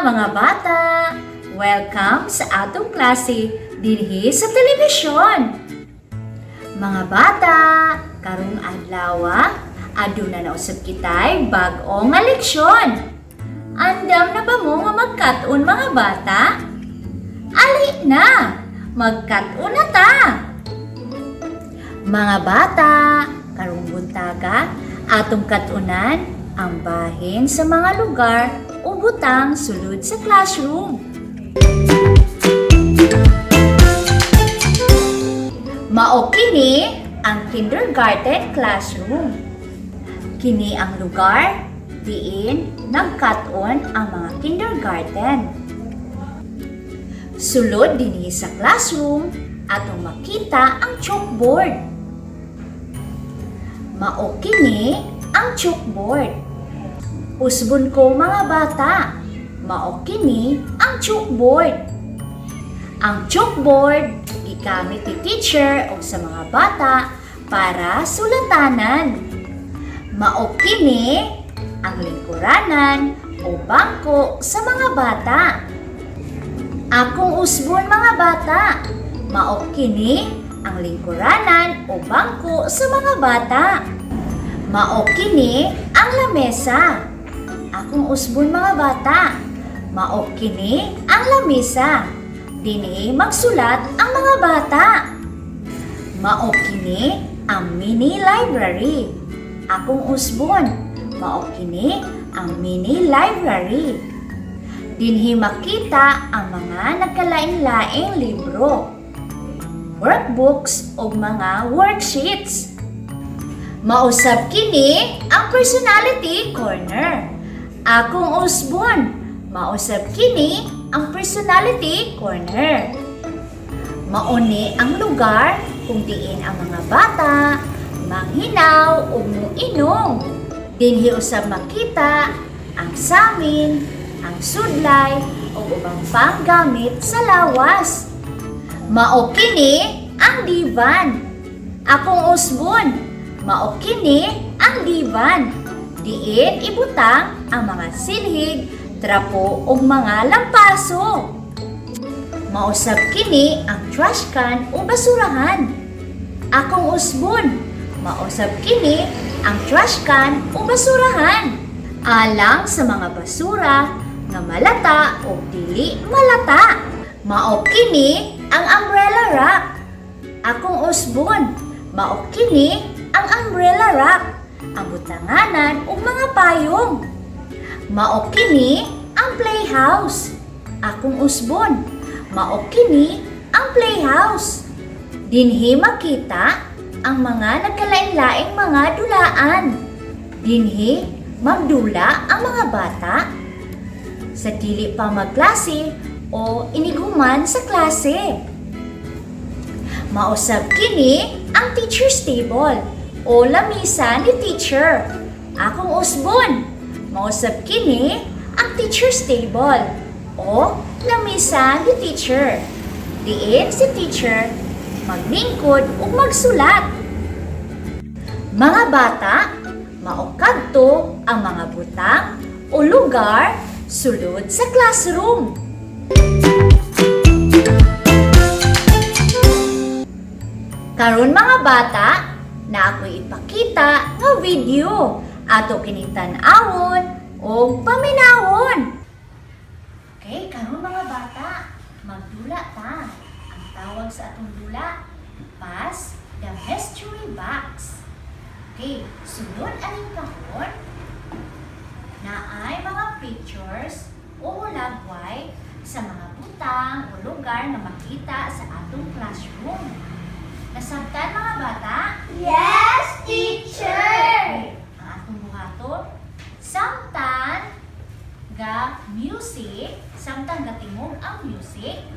mga bata! Welcome sa atong klase dinhi sa telebisyon. Mga bata, karong adlaw aduna na usab kitay bag-o nga leksyon. Andam na ba mo nga magkat-on mga bata? Ali na, magkat-on na ta. Mga bata, karong buntaga atong kat-unan ang bahin sa mga lugar o butang sulod sa classroom. Mao kini ang kindergarten classroom. Kini ang lugar diin nagkat-on ang mga kindergarten. Sulod dinhi sa classroom atong makita ang chalkboard. Mao kini ang chalkboard. Usbon ko mga bata, mao kini ang chalkboard. Ang chalkboard gigamit ni teacher o sa mga bata para sulatanan. Mao kini ang lingkuranan o bangko sa mga bata. Akong usbon mga bata, mao kini ang lingkuranan o bangko sa mga bata. Mao kini ang lamesa. Akong usbon mga bata, mao kini ang lamesa. Dinhi magsulat ang mga bata. Mao kini ang mini library. Akong usbon, mao kini ang mini library. Dinhi makita ang mga nagkalain-laing libro, workbooks o mga worksheets. Mausab kini ang personality corner. Akong usbon, mausab kini ang personality corner. Mauni ang lugar kung diin ang mga bata manghinaw o muinom. Dinhi usab makita ang samin, ang sudlay o ubang panggamit sa lawas. Mao kini ang divan. Akong usbon, mao kini ang divan. Diin ibutang ang mga silhig, trapo o mga lampaso. Mausab kini ang trash can o basurahan. Akong usbon, mausab kini ang trash can o basurahan. Alang sa mga basura nga malata o dili malata. Mao kini ang umbrella rack. Akong usbon, mao kini ang umbrella rack. Ang butanganan o mga payong. Mao kini ang playhouse. Akong usbon, mao kini ang playhouse. Dinhi makita ang mga nagkalain-laing mga dulaan. Dinhi magdula ang mga bata sa dili pa magklase o iniguman sa klase. Mausab kini ang teacher's table o lamisa ni teacher. Akong usbon, mausab kini ang teacher's table o lamisa ni teacher. Diin si teacher maglingkod o magsulat. Mga bata, mao kadto ang mga butang o lugar sulod sa classroom. Karon mga bata, na ako'y ipakita nga video ato kining tan-awon o paminawon. Okay, karon mga bata, magdula ta. Ang tawag sa atong dula, pass the mystery box. Okay, sunod aning kahon na ay mga pictures o hulagway sa mga butang o lugar na makita sa atong classroom. Nasabtan mga bata? Yes, teacher! Okay, ang atong buhaton, samtang ga music, samtang gatingog ang music,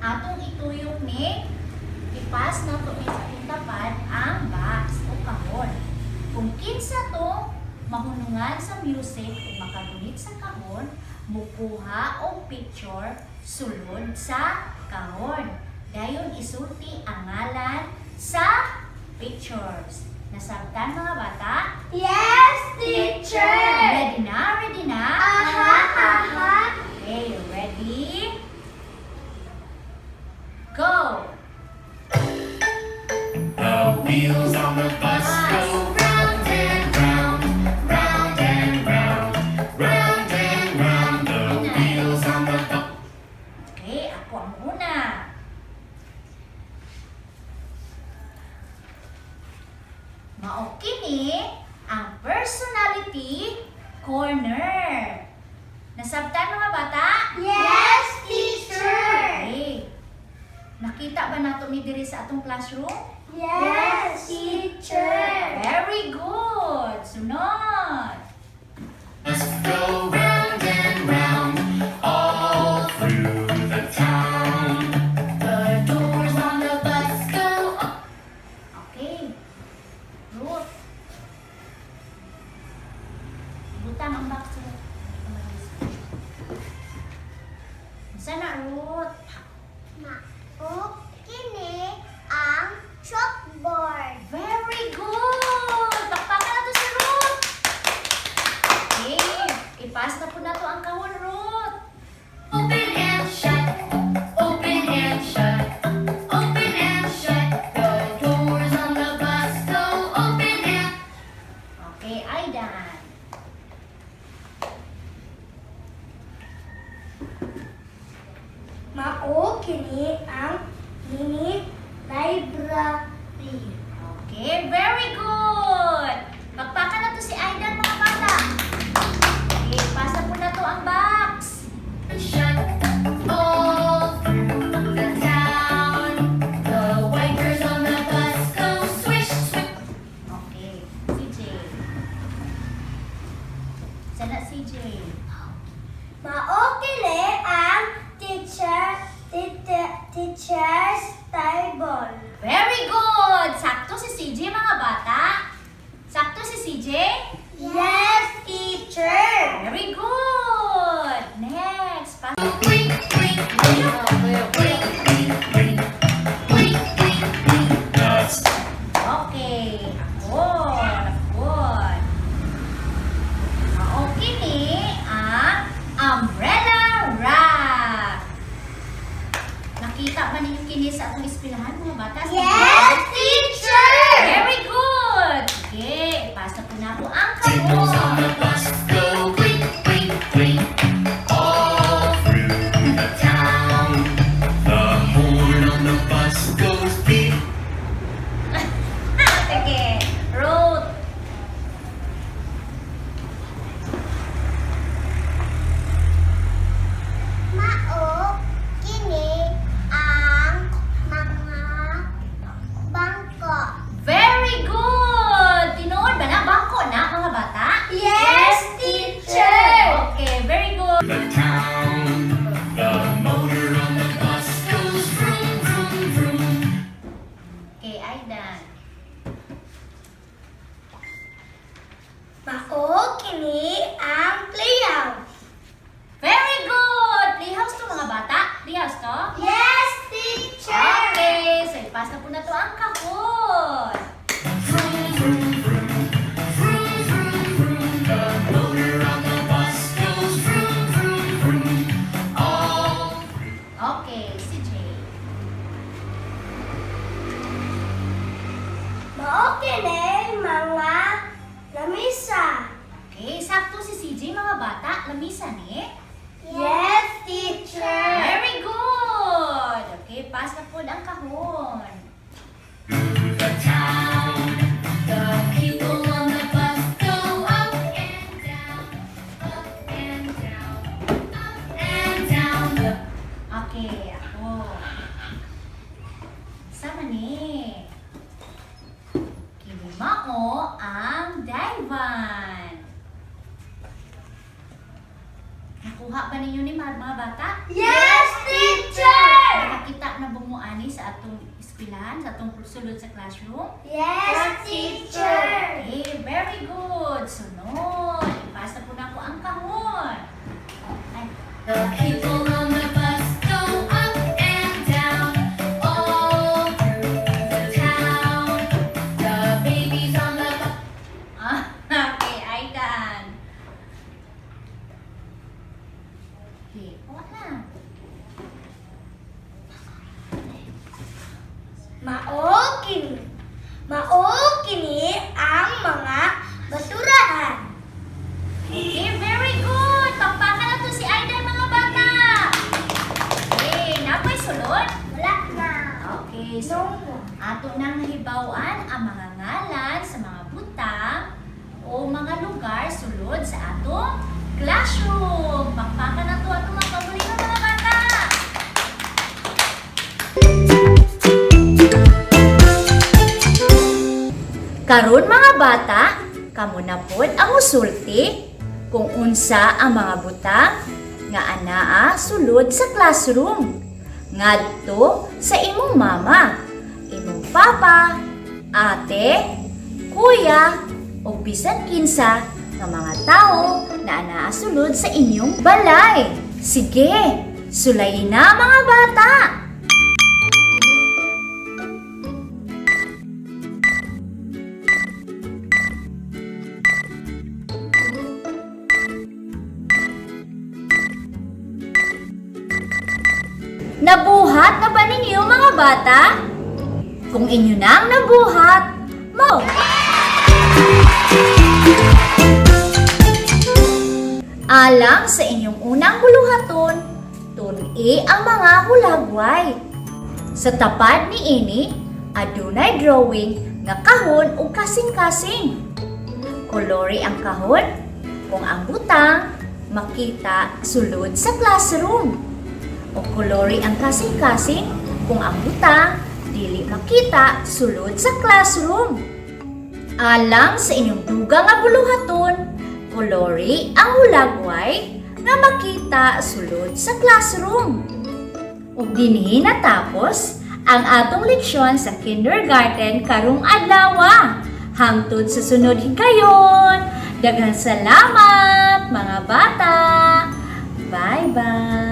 atong ituyok ni ipas na to sa atong tapat ang box o kahon. Kung kinsa to mahunungan sa music o makagunit sa kahon, mukuha og picture sulod sa kahon. Dayon isulti ang ngalan sa pictures. Nasabtan mga bata? Yes, teacher! Ready na? Ready na? Aha, aha! Okay, corner. Nasabtan mga bata? Yes, teacher. Okay. Nakita ba nato mi diri sa atong classroom? Yes, teacher. Very good. Sunod. Let's go round and round all through the town. The doors on the bus go up. Okay. Ruth. Butang ang box mo. Sana Ruth. Mao kini ang chalkboard. Very good. Pakpakan na to si Ruth. Okay. Ipas na po na to ang kahon, Ruth. Open and shut, open and shut, open and shut. The doors on the bus go open and. Okay, Aidan. Mao kini ang mini library. Okay, very good. Pakpakan na to si Aidan, mga bata. Okay, pasa po na to ang box. Shut all through the town. The wipers on the bus go swish, swish. Okay, CJ. Sana CJ. Mao kini ang teacher's table. Very good. Sakto si CJ, mga bata. Sakto si CJ. Yes, teacher. Very good. Next. Blink, blink, blink, blink, blink, blink, blink, blink, blink. That's Okay. Good. Okay ni ang umbrella wrap. Nakita ba ninyo kini sa atong eskwelahan, mga bata? Yes, teacher. Very good. Okay. Ipasa po na po ang tinkles on the kahon. bus go blink, blink, blink. All through the town. The horn on the bus goes beep. Sige. Ruth. Mao kini ang mga bangko. Very good. Tinuod ba na? Bangko na, mga bata? Yes, teacher. Okay, very good. The town. The motor on the bus goes vroom, vroom, vroom. Okay, Aidan. Mao kini ang playhouse. Very good. Playhouse to, mga bata. Playhouse to? Yes, teacher. Okay, so ipas na po na to ang kahon. Vroom, vroom, vroom. Vroom, vroom, vroom. The motor on the bus goes vroom, vroom, vroom. All Okay, si Jay. Mao kini mga lamisa. Okay, sakto si CJ, mga bata. Lamisa ni. Yes, teacher. Very good. Okay, pas na po ang kahon. through the town. The people on the bus go up and down, up and down, up and down. Okay, ako. Sama ni. Kini mao ang divan. Nakuha ba ninyo ni mga bata? Yes, teacher. Nakakita na bumuani sa atong eskwelahan, sa atong sulod sa classroom? Yes, teacher. Okay, very good. Sunod. Ipasa po na po ang kahon. Ay, The people on the bus go up and down, all through the town. The babies on the bus. okay, Aidan. Okay, wala. Mao kini ang mga basurahan. Okay, very good. Pakpakan na to si Aidan, mga bata. Okay, napoy sulod. Wala na. Okay, so No. ato nang nahibawan ang mga ngalan sa mga butang o o mga lugar sulod sa atong classroom. Pakpakan na to atong mga paborito mga bata. Karon mga bata, kamo na pod ang usulti kung unsa ang mga butang nga anaa sulod sa classroom. Ngadto sa imong mama, imong papa, ate, kuya, o bisan kinsa nga mga tao na anaa sulod sa inyong balay. Sige, sulayin na mga bata! Nabuhat na ba ninyo mga bata? Kung inyo nang nabuhat, mo! Alang sa inyong unang buluhaton, tun-i ang mga hulagway. Sa tapad ni ini, adunay drawing nga kahon o kasing-kasing. Kolori ang kahon kung ang butang makita sulod sa classroom. O kolori ang kasing-kasing kung ang butang dili makita sulod sa classroom. Alang sa inyong dugang nga buluhaton, kolori ang hulagway nga makita sulod sa classroom. Ug dinhi natapos ang atong leksyon sa kindergarten karong adlaw. Hangtod sa sunod higayon. Daghang salamat mga bata. Bye-bye.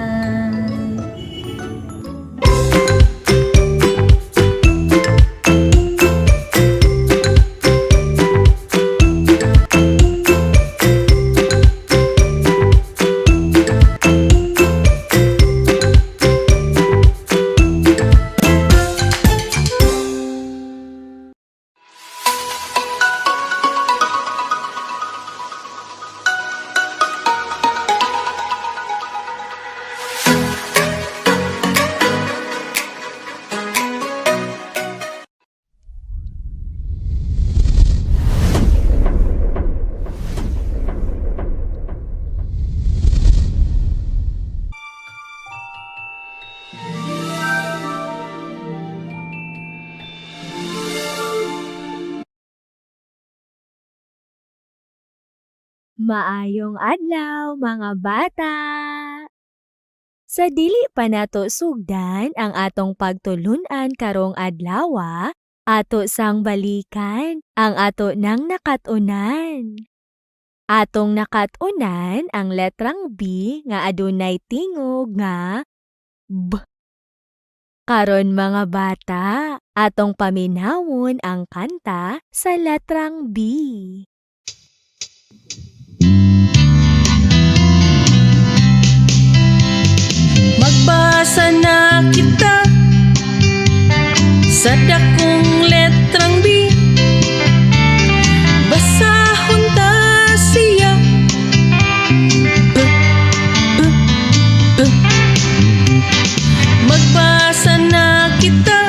Maayong adlaw mga bata! Sa dili pa nato sugdan ang atong pagtulunan karong adlaw, ato sang balikan ang ato nang nakatunan. Atong nakatunan ang letrang B nga adunay tingog nga B. Karon mga bata, atong paminawon ang kanta sa letrang B. Magbasa na kita sa dakong letrang B. Basahon ta siya. B, B, B. Magbasa na kita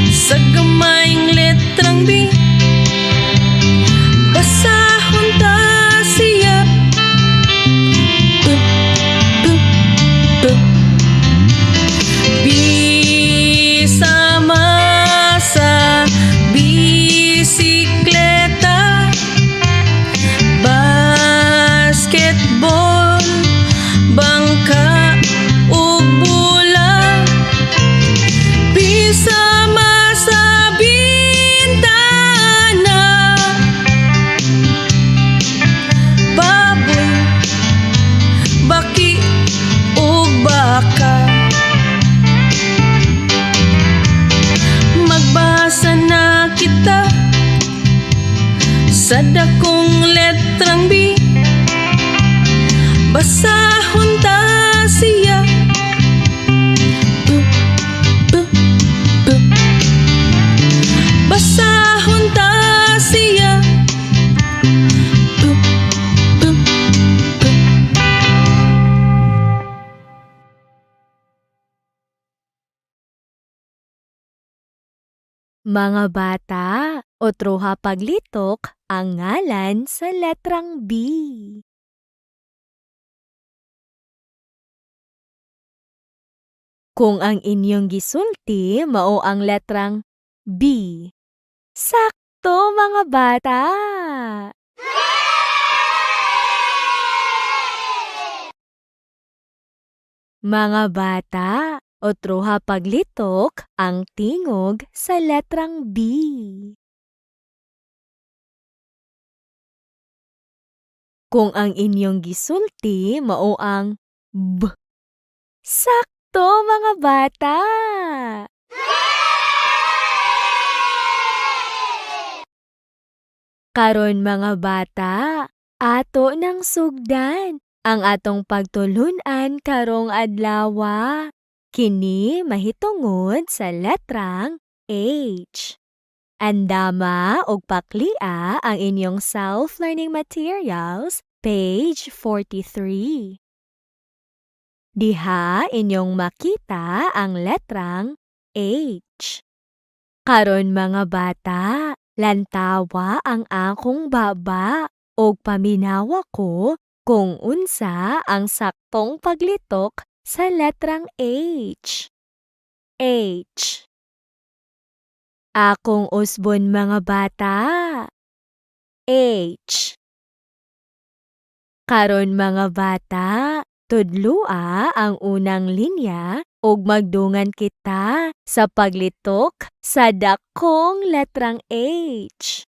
sa gamayng letrang B. Basahon ta siya. B, B, B. Sama sa bisikleta, basketball, bangka ug bola. Bisama sa bintana, baboy, baki ug baka. Magbasa na kita sa dakong letrang B. Basahon ta siya. B, B, B. Basahon ta siya. B, B, B. Mga bata, otro ha paglitok ang ngalan sa letrang B. Kung ang inyong gisulti mao ang letrang B. Sakto mga bata! Mga bata, otruha paglitok ang tingog sa letrang B. Kung ang inyong gisulti mao ang B. Sakto mga bata! Karon mga bata, ato nang sugdan ang atong pagtulunan karong adlaw. Kini mahitungod sa letrang H. Andama og paklia ang inyong self-learning materials, page 43. Diha inyong makita ang letrang H. Karon mga bata, lantawa ang akong baba og paminawa ko kung unsa ang saktong paglitok sa letrang H. H. Akong usbon mga bata. H. Karon mga bata, tudlua ang unang linya ug magdungan kita sa paglitok sa dakong letrang H.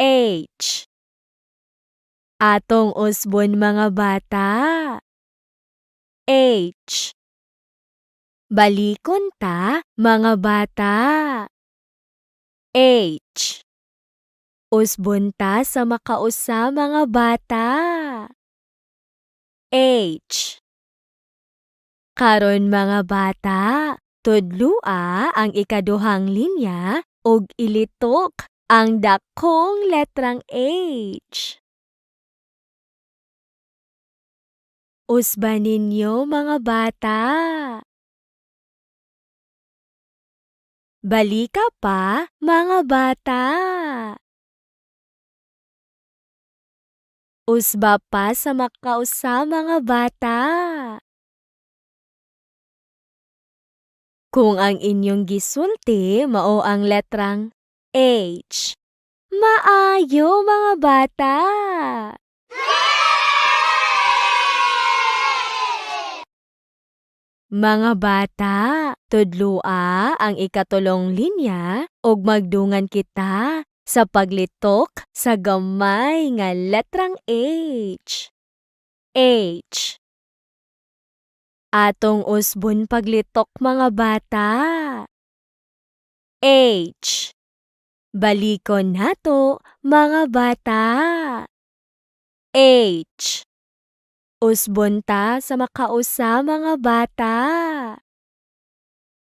H. Atong usbon mga bata. H. Balikon ta mga bata. H. Usbon ta sa makausa mga bata. H. Karon mga bata, tudlua ang ikaduhang linya ug ilitok ang dakong letrang H. Usban ninyo mga bata. Balika pa mga bata. Usba pa sa makausa mga bata. Kung ang inyong gisulti mao ang letrang H. Maayo mga bata. Mga bata, tudlua ang ikatulong linya ug magdungan kita sa paglitok sa gamay nga letrang H. H. Atong usbon paglitok mga bata. H. Balikon nato mga bata. H. Usbon ta sa makausa mga bata.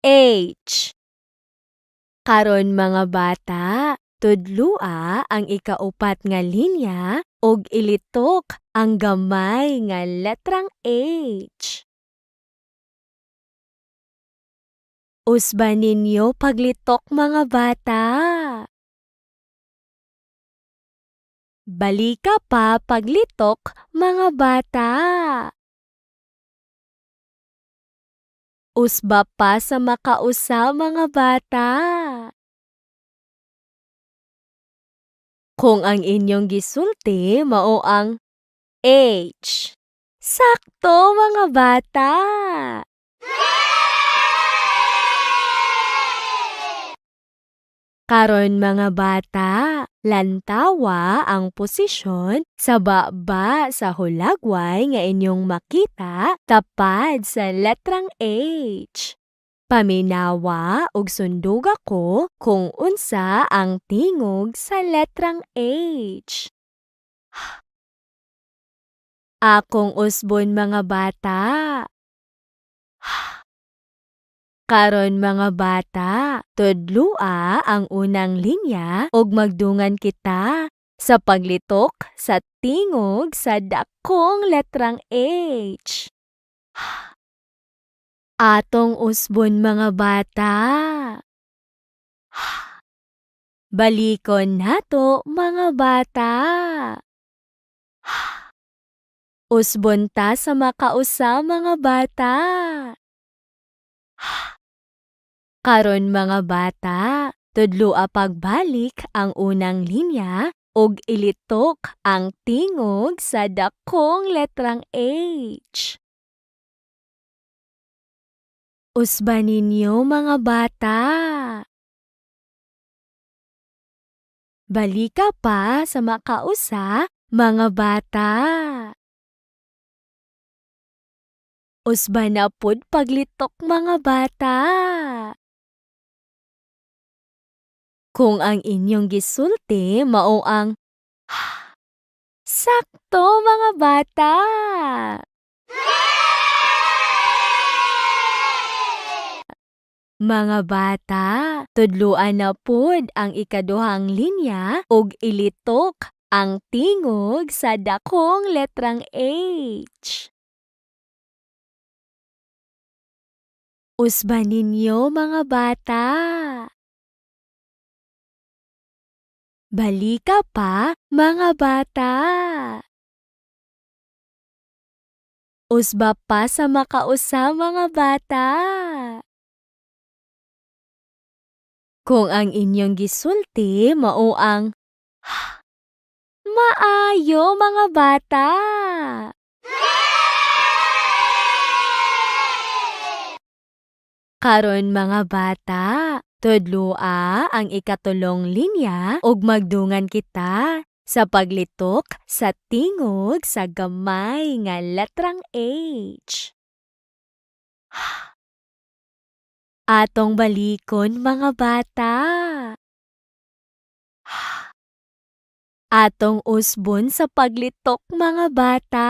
H. Karon mga bata, tudlua ang ikaupat nga linya ug ilitok ang gamay nga letrang H. Usban ninyo paglitok mga bata. Balika pa paglitok mga bata. Usba pa sa makausa mga bata. Kung ang inyong gisulti mao ang H. Sakto mga bata. Karon mga bata, lantawa ang posisyon sa baba sa hulagway nga inyong makita tapad sa letrang H. Paminawa ug sundog ako kung unsa ang tingog sa letrang H. Akong usbon mga bata. Karon mga bata, tudlua ang unang linya ug magdungan kita sa paglitok sa tingog sa dakong letrang H. Atong usbon mga bata. Balikon nato mga bata. Usbon ta sa makausa mga bata. Karon mga bata, tudloa pagbalik ang unang linya ug ilitok ang tingog sa dakong letrang H. Usban ninyo mga bata. Balika pa sa makausa mga bata. Usban na pud paglitok mga bata. Kung ang inyong gisulti mao ang sakto mga bata. Mga bata, tudloan na pud ang ikaduhang linya ug ilitok ang tingog sa dakong letrang H. Usban ninyo mga bata. Balika pa mga bata. Usba pa sa makausa mga bata. Kung ang inyong gisulti mao ang maayo mga bata. Karon mga bata, tudloa ang ikatulong linya ug magdungan kita sa paglitok sa tingog sa gamay nga letrang H. Atong balikon mga bata. Atong usbon sa paglitok mga bata.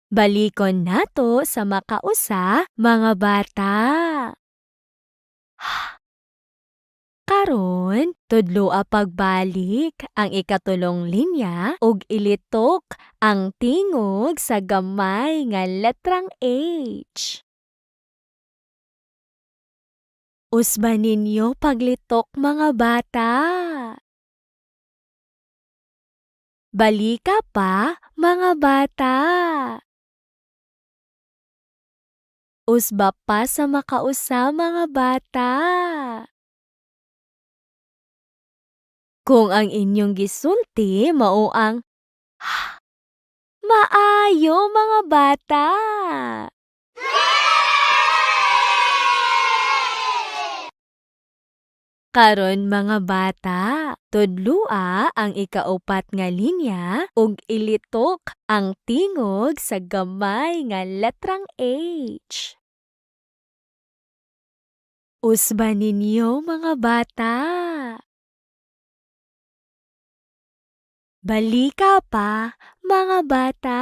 Balikon nato sa makausa mga bata. Karon, tudloa pagbalik ang ikatulong linya ug ilitok ang tingog sa gamay nga letrang H. Usban ninyo paglitok mga bata. Balika pa mga bata. Usba pa sa makausa mga bata. Kung ang inyong gisulti mao ang maayo mga bata. Karon mga bata, tudloa ang ikaupat nga linya ug ilitok ang tingog sa gamay nga letrang H. Usban ninyo mga bata. Balika pa mga bata.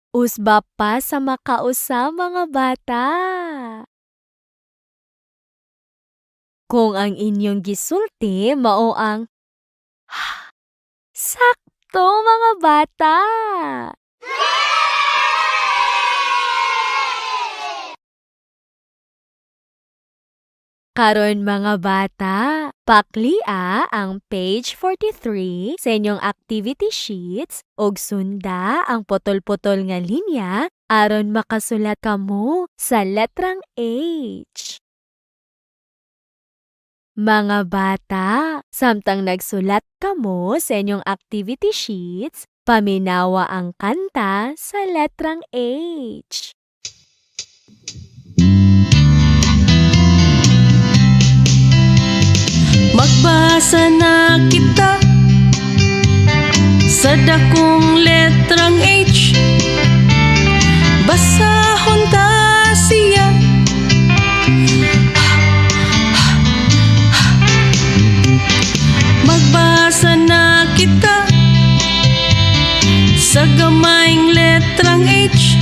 Usba pa sa makausa mga bata. Kung ang inyong gisulti mao ang sakto mga bata. Karon mga bata, paklia ang page 43 sa inyong activity sheets ug sunda ang putol-putol nga linya aron makasulat kamo sa letrang H. Mga bata, samtang nagsulat kamo sa inyong activity sheets, paminawa ang kanta sa letrang H. Magbasa na kita sa dakong letrang H. Basahon ta siya. Magbasa na kita sa gamayng letrang H.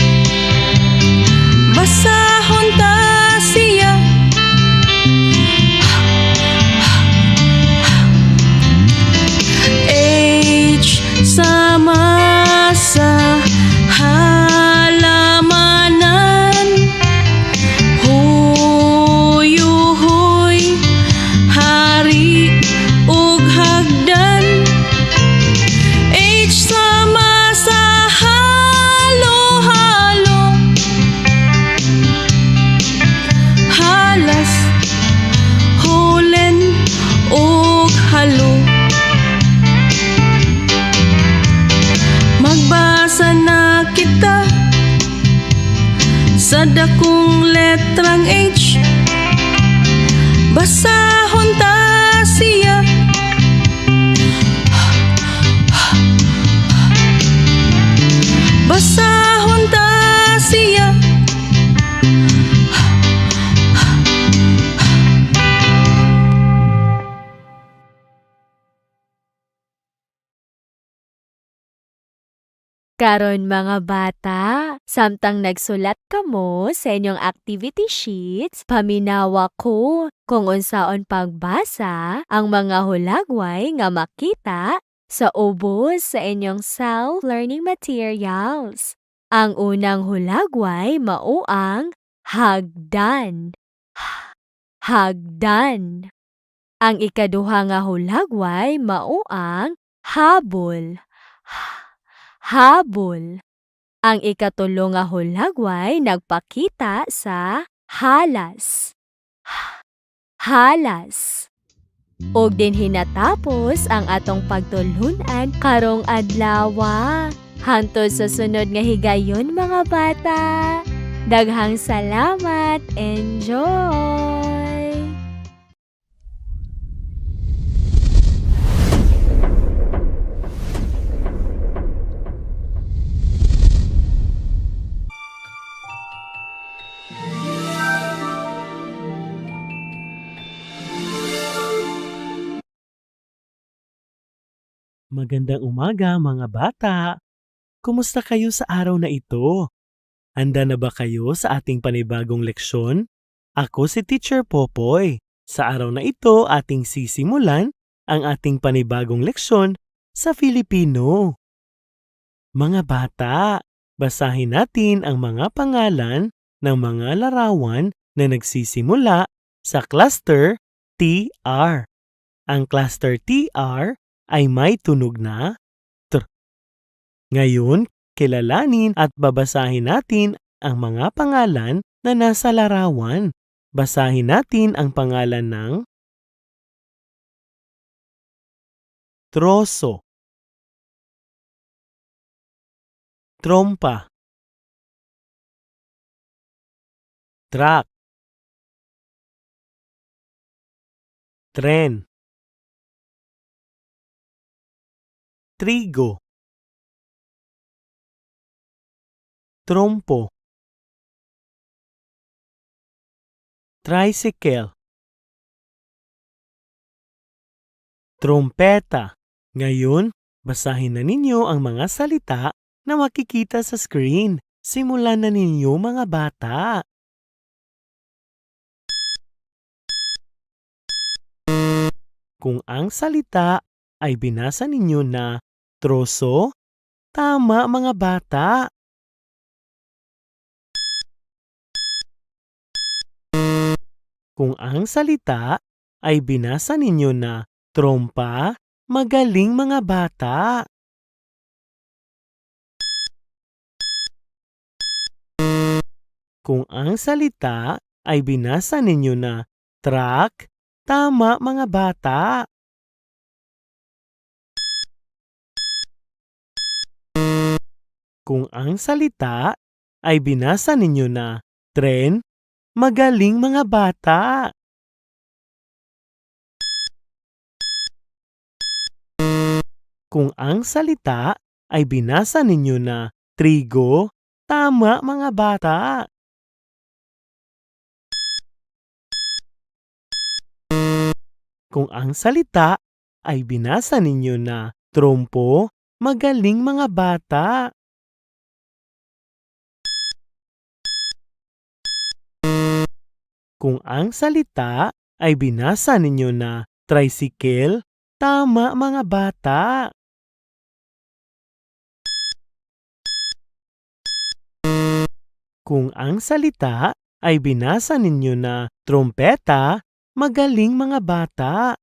Basahon ta siya. H sama sa halamanan, sa dakong letrang H. Basahon ta siya. Basahon ta siya. Karon mga bata, samtang nagsulat kamo sa inyong activity sheets, paminawa ko kung unsaon pagbasa ang mga hulagway nga makita sa ubos sa inyong self-learning materials. Ang unang hulagway mao ang hagdan. Hagdan. Ang ikaduha nga hulagway mao ang habol. Habol. Ang ikatulo nga hulagway nagpakita sa halas. Halas. Og din hinatapos ang atong pagtulhunan karong adlaw. Hangtod sa sunod nga higayon mga bata. Daghang salamat. Enjoy! Magandang umaga mga bata! Kumusta kayo sa araw na ito? Handa na ba kayo sa ating panibagong leksyon? Ako si Teacher Popoy. Sa araw na ito ating sisimulan ang ating panibagong leksyon sa Filipino. Mga bata, basahin natin ang mga pangalan ng mga larawan na nagsisimula sa cluster TR. Ang cluster TR ay may tunog na tr. Ngayon, kilalanin at babasahin natin ang mga pangalan na nasa larawan. Basahin natin ang pangalan ng troso, trompa, truck, tren, trigo, trompo, tricycle, trompeta. Ngayon, basahin na ninyo ang mga salita na makikita sa screen. Simulan na ninyo mga bata. Kung ang salita ay binasa ninyo na troso, tama mga bata. Kung ang salita ay binasa ninyo na trompa, magaling mga bata. Kung ang salita ay binasa ninyo na truck, tama mga bata. Kung ang salita ay binasa ninyo na tren, magaling mga bata. Kung ang salita ay binasa ninyo na trigo, tama mga bata. Kung ang salita ay binasa ninyo na trompo, magaling mga bata. Kung ang salita ay binasa ninyo na tricycle, tama mga bata. Kung ang salita ay binasa ninyo na trompeta, magaling mga bata.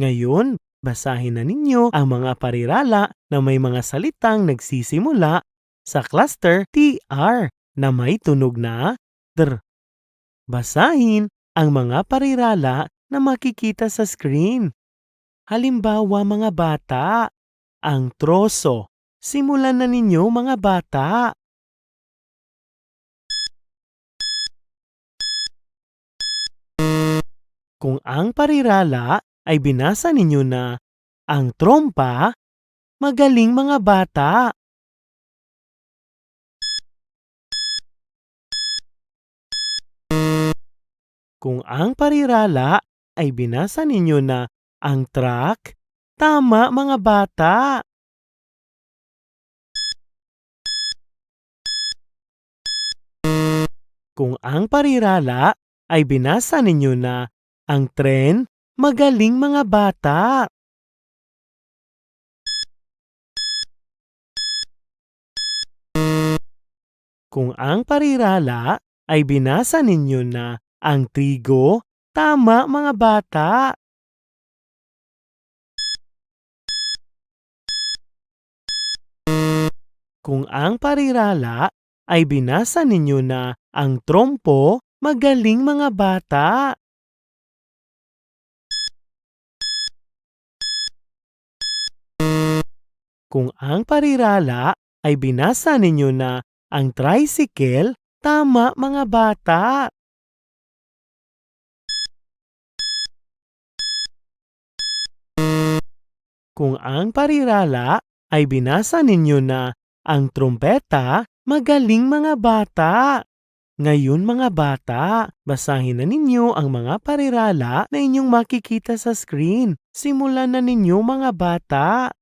Ngayon, basahin na ninyo ang mga parirala na may mga salitang nagsisimula sa cluster TR na may tunog na dr. Basahin ang mga parirala na makikita sa screen. Halimbawa mga bata, ang troso. Simulan na ninyo mga bata. Kung ang parirala ay binasa ninyo na ang trompa, magaling mga bata. Kung ang parirala ay binasa ninyo na ang truck, tama mga bata. Kung ang parirala ay binasa ninyo na ang tren, magaling mga bata. Kung ang parirala ay binasa ninyo na ang trigo, tama mga bata. Kung ang parirala ay binasa ninyo na ang trompo, magaling mga bata. Kung ang parirala ay binasa ninyo na ang tricycle, tama mga bata. Kung ang parirala ay binasa ninyo na ang trumpeta, magaling mga bata. Ngayon mga bata, basahin na ninyo ang mga parirala na inyong makikita sa screen. Simulan na ninyo mga bata.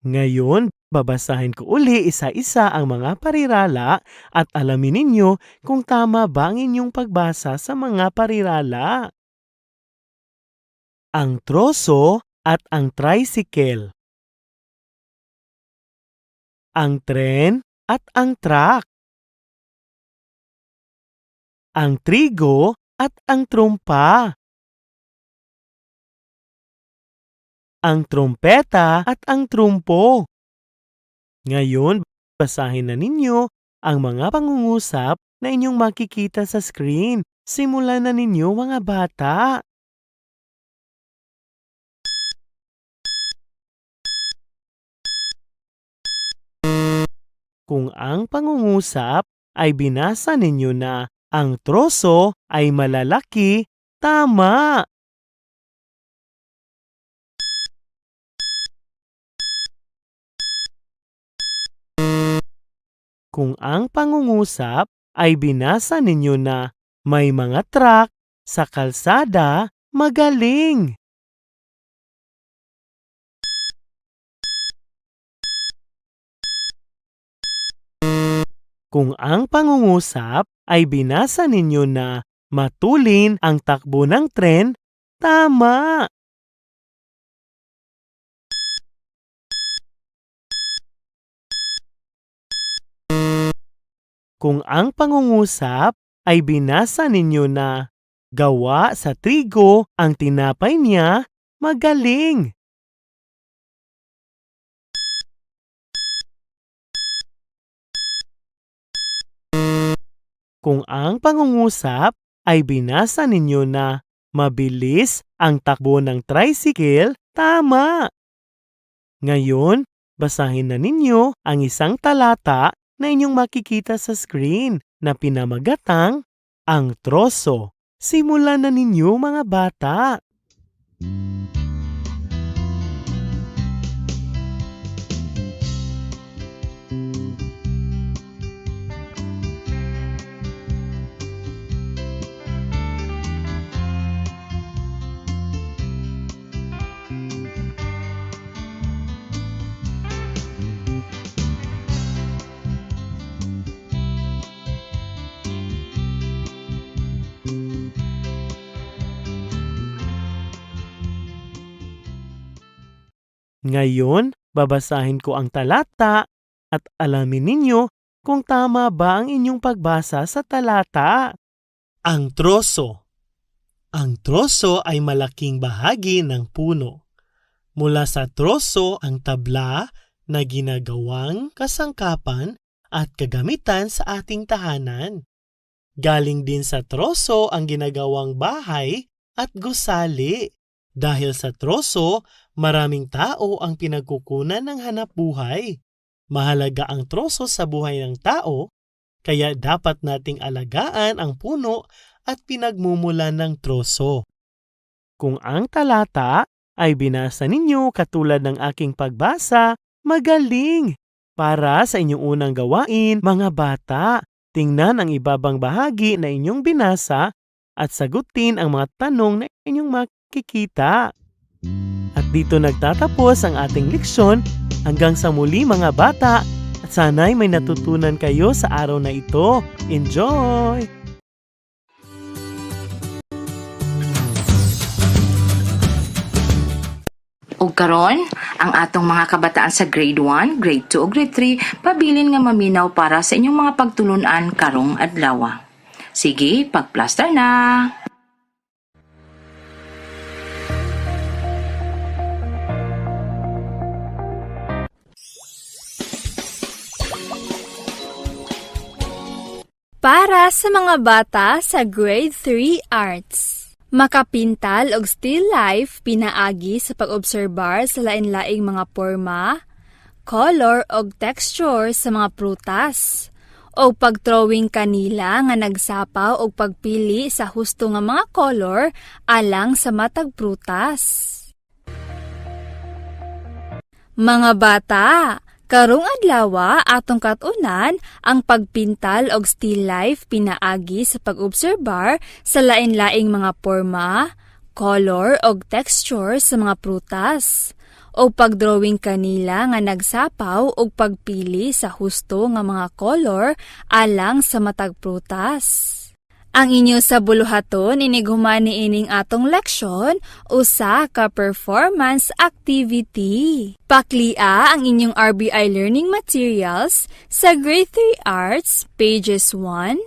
Ngayon, babasahin ko uli isa-isa ang mga parirala at alamin ninyo kung tama ba ang inyong pagbasa sa mga parirala. Ang troso at ang tricycle. Ang tren at ang truck. Ang trigo at ang trompa. Ang trompeta at ang trumpo. Ngayon, basahin na ninyo ang mga pangungusap na inyong makikita sa screen. Simulan na ninyo mga bata. Kung ang pangungusap ay binasa ninyo na ang troso ay malalaki, tama. Kung ang pangungusap ay binasa ninyo na may mga truck sa kalsada, magaling. Kung ang pangungusap ay binasa ninyo na matulin ang takbo ng tren, tama. Kung ang pangungusap ay binasa ninyo na gawa sa trigo ang tinapay niya, magaling. Kung ang pangungusap ay binasa ninyo na mabilis ang takbo ng tricycle, tama. Ngayon, basahin na ninyo ang isang talata na inyong makikita sa screen na pinamagatang ang troso. Simulan na ninyo mga bata. Ngayon, babasahin ko ang talata at alamin ninyo kung tama ba ang inyong pagbasa sa talata. Ang troso. Ang troso ay malaking bahagi ng puno. Mula sa troso ang tabla na ginagawang kasangkapan at kagamitan sa ating tahanan. Galing din sa troso ang ginagawang bahay at gusali. Dahil sa troso, maraming tao ang pinagkukunan ng hanapbuhay. Mahalaga ang troso sa buhay ng tao, kaya dapat nating alagaan ang puno at pinagmumulan ng troso. Kung ang talata ay binasa ninyo katulad ng aking pagbasa, magaling! Para sa inyong unang gawain, mga bata, tingnan ang ibabang bahagi na inyong binasa at sagutin ang mga tanong na inyong makikita. At dito nagtatapos ang ating leksyon. Hanggang sa muli mga bata, at sana'y may natutunan kayo sa araw na ito. Enjoy! Ug karon, ang atong mga kabataan sa grade 1, grade 2 ug grade 3 pabilin nga maminaw para sa inyong mga pagtulunan karong adlaw. Sige, pagplaster na. Para sa mga bata sa grade 3 arts. Makapintal og still life pinaagi sa pag-obserbar sa lain-laing mga porma, color og texture sa mga prutas, o pagdrawing kanila nga nagsapaw og pagpili sa husto nga mga color alang sa matag prutas. Mga bata, karong adlaw atong katunan ang pagpintal og still life pinaagi sa pag-obserbar sa lain-laing mga porma, color og texture sa mga prutas, o pagdrawing kanila nga nagsapaw og pagpili sa husto nga mga color alang sa matag prutas. Ang inyo sa buluhaton inighuman niining atong leksyon usa ka performance activity. Paklia ang inyong RBI learning materials sa grade 3 arts pages 1,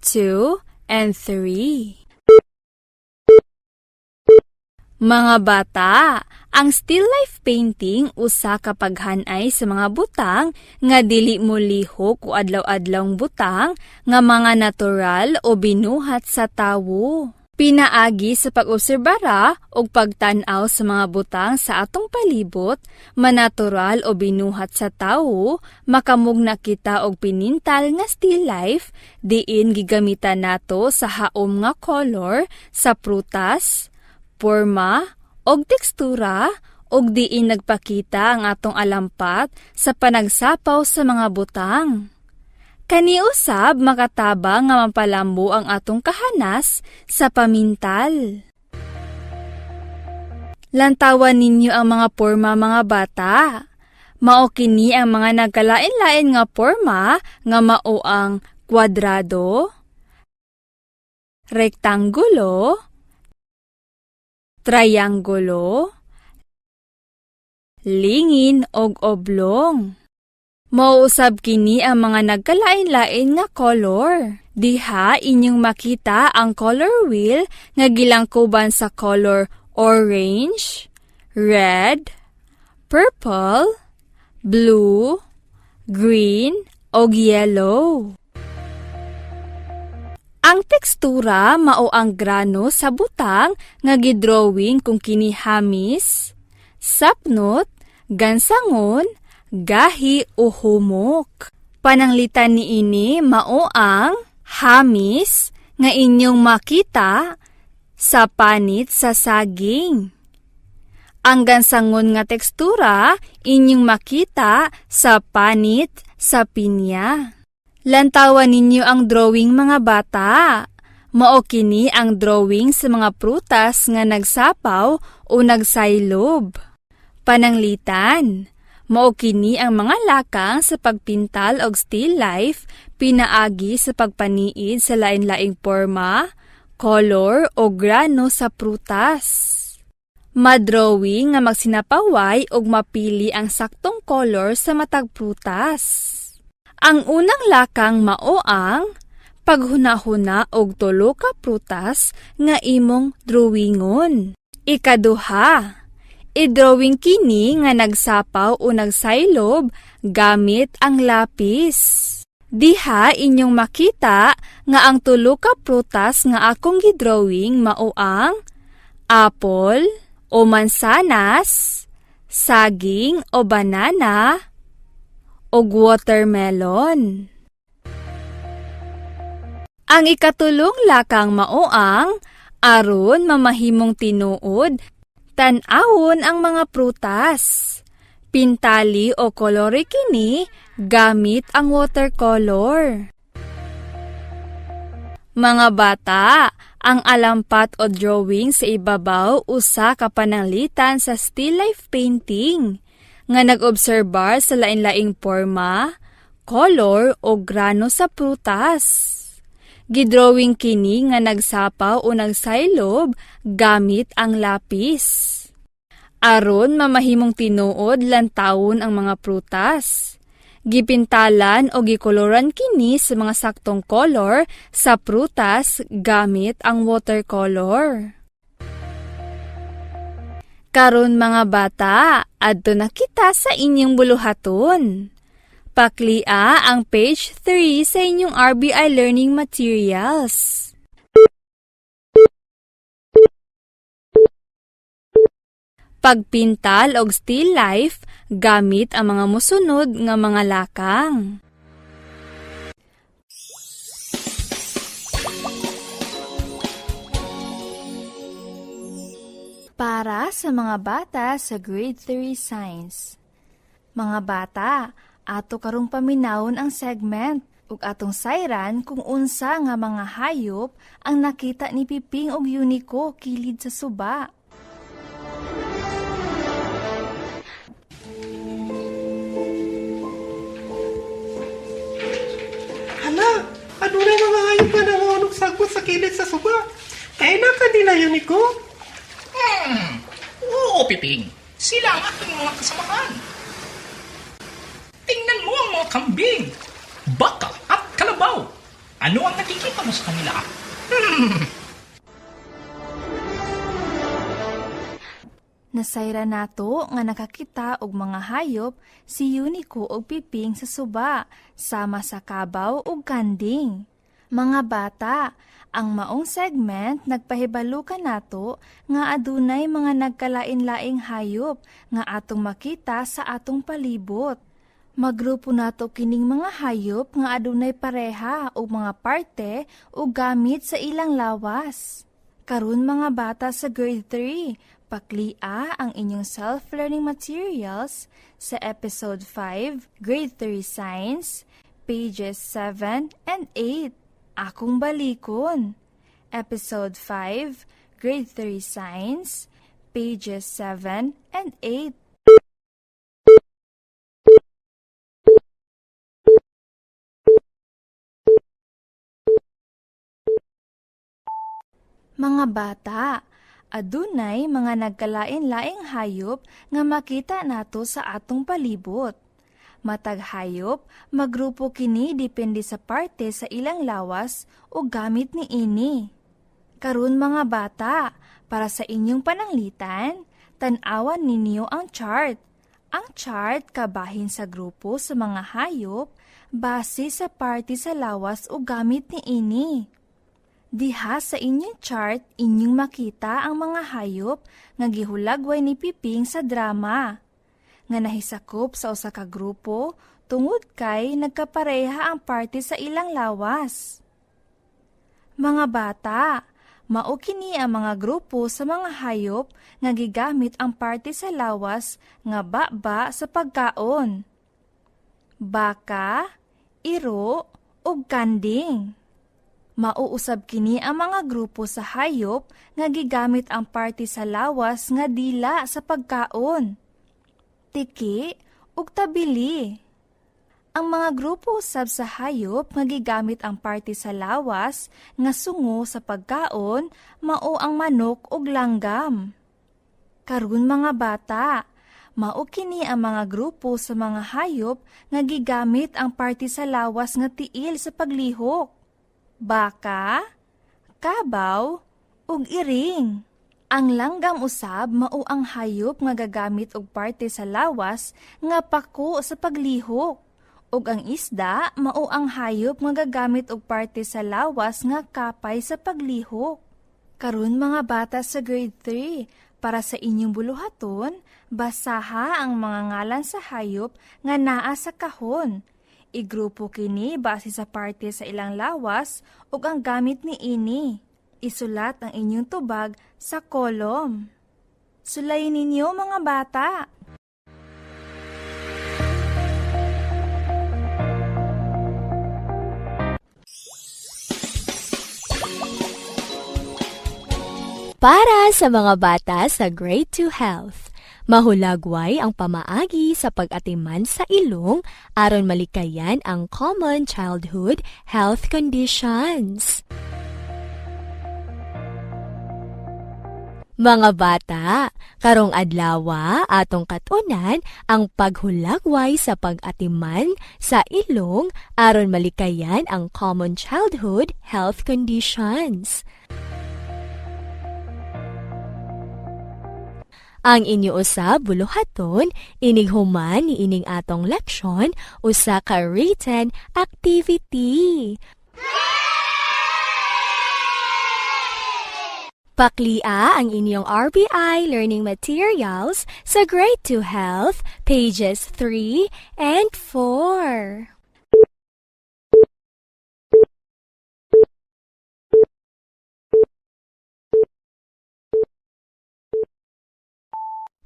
2, and 3. Mga bata, ang still life painting usa ka paghanay sa mga butang nga dili mo lihok o adlaw-adlawng butang nga mga natural o binuhat sa tawo. Pinaagi sa pag-obserbara o pagtan-aw sa mga butang sa atong palibot, manatural o binuhat sa tawo, makamug nakita og pinintal nga still life, diin gigamitan nato sa haom nga color sa prutas, porma, og tekstura, og diin nagpakita ang atong alampat sa panagsapaw sa mga butang. Kani usab makatabang nga mapalambo ang atong kahanas sa pamintal. Lantawan ninyo ang mga porma mga bata. Mao kini ang mga nagkalain-lain nga porma nga mao ang kwadrado, rektangulo, triangulo, lingin og oblong. Mauusab kini ang mga nagkalain-lain nga color. Diha inyong makita ang color wheel nga gilangkuban sa color orange, red, purple, blue, green, og yellow. Ang tekstura mao ang grano sa butang nga gidrawing kung kini hamis, sapnot, gansangon, gahi o humok. Pananglitan niini mao ang hamis nga inyong makita sa panit sa saging. Ang gansangon nga tekstura inyong makita sa panit sa pinya. Lantawan ninyo ang drawing mga bata. Mao kini ang drawing sa mga prutas nga nagsapaw o nagsaylob. Pananglitan, mao kini ang mga lakang sa pagpintal og still life pinaagi sa pagpaniid sa lain-laing porma, color o grano sa prutas. Madrawing nga magsinapaway og mapili ang saktong color sa matag prutas. Ang unang lakang mao ang Paghuna-huna og tulo ka prutas nga imong drawingon. Ikaduha, i-drawing kini nga nagsapaw o nagsaylob gamit ang lapis. Diha inyong makita nga ang tulo ka prutas nga akong gidrawing mao ang apple o mansanas, saging o banana, o watermelon. Ang ikatulong lakang mao ang aron mamahimong tinuod, tan-awon ang mga prutas. Pintali o kolore kini gamit ang watercolor. Mga bata, ang alampat o drawing sa ibabaw usa ka pananglitan sa still life painting nga nag-obserbar sa lain-laing porma, color o grano sa prutas. Gidrawing kini nga nagsapaw o nagsaylob gamit ang lapis. Aron mamahimong tinuod lantawon ang mga prutas. Gipintalan o gikoloran kini sa mga saktong color sa prutas gamit ang watercolor. Karon mga bata, adto na kita sa inyong buluhaton. Paklia ang page 3 sa inyong RBI Learning Materials. Pagpintal og still life gamit ang mga mosunod nga mga lakang. Para sa mga bata sa grade 3 science. Mga bata, ato karong paminawon ang segment ug atong sayran kung unsa nga mga hayop ang nakita ni Piping ug Unico kilid sa suba. Hala, adunay mga hayop nga nangunog sagbot sa kilid sa suba. Kaya na ka nila yun, Nico? Oo, Piping. Sila ang aking mga kasamahan. Tingnan mo ang mga kambing, baka at kalabaw. Ano ang nakikita mo sa kanila? Nasayra nato nga nakakita og mga hayop si Unico ug Piping sa suba, sama sa kabaw ug kanding. Mga bata, ang maong segment nagpahibalo ka nato nga adunay mga nagkalain-laing hayop nga atong makita sa atong palibot. Magrupo nato kining mga hayop nga adunay pareha o mga parte o gamit sa ilang lawas. Karon mga bata sa grade 3, paklia ang inyong self-learning materials sa episode 5, grade 3 science, pages 7 and 8. Akong balikon. Episode 5, grade 3 science, pages 7 and 8. Mga bata, adunay mga nagkalain-laing hayop nga makita nato sa atong palibot. Matag hayop, magrupo kini depende sa parte sa ilang lawas o gamit ni ini. Karon mga bata, para sa inyong pananglitan, tan-awan ninyo ang chart. Ang chart kabahin sa grupo sa mga hayop base sa parte sa lawas o gamit ni ini. Diha sa inyong chart, inyong makita ang mga hayop nga gihulagway ni Piping sa drama. Nga nahisakop sa usa ka grupo tungod kay nagkapareha ang parte sa ilang lawas. Mga bata, mao kini ang mga grupo sa mga hayop nga gigamit ang parte sa lawas nga baba sa pagkaon. Baka, iro, ug kanding. Mauusab kini ang mga grupo sa hayop nga gigamit ang parte sa lawas nga dila sa pagkaon. Tiki ug tabili. Ang mga grupo usab sa hayop nga gigamit ang parte sa lawas nga sungo sa pagkaon mao ang manok ug langgam. Karon mga bata, mao kini ang mga grupo sa mga hayop nga gigamit ang parte sa lawas nga tiil sa paglihok. baka, kabaw, ug iring. Ang langgam usab mao ang hayop nga gagamit og parte sa lawas nga pako sa paglihok. Ug ang isda mao ang hayop nga gagamit og parte sa lawas nga kapay sa paglihok. Karon mga bata sa grade 3, para sa inyong buluhaton, basaha ang mga ngalan sa hayop nga naa sa kahon. Igrupo kini base sa parte sa ilang lawas ug ang gamit ni ini. Isulat ang inyong tubag sa kolom. Sulayin ninyo mga bata. Para sa mga bata sa Grade 2 Health, mahulagway ang pamaagi sa pag-atiman sa ilong aron malikayan ang common childhood health conditions. Mga bata, karong adlawa atong katunan ang paghulagway sa pag-atiman sa ilong aron malikayan ang common childhood health conditions. Ang inyo usab buluhaton inig human ni ining atong leksyon usa ka written activity. Paklia ang inyong RBI learning materials sa Grade 2 Health, pages 3 and 4.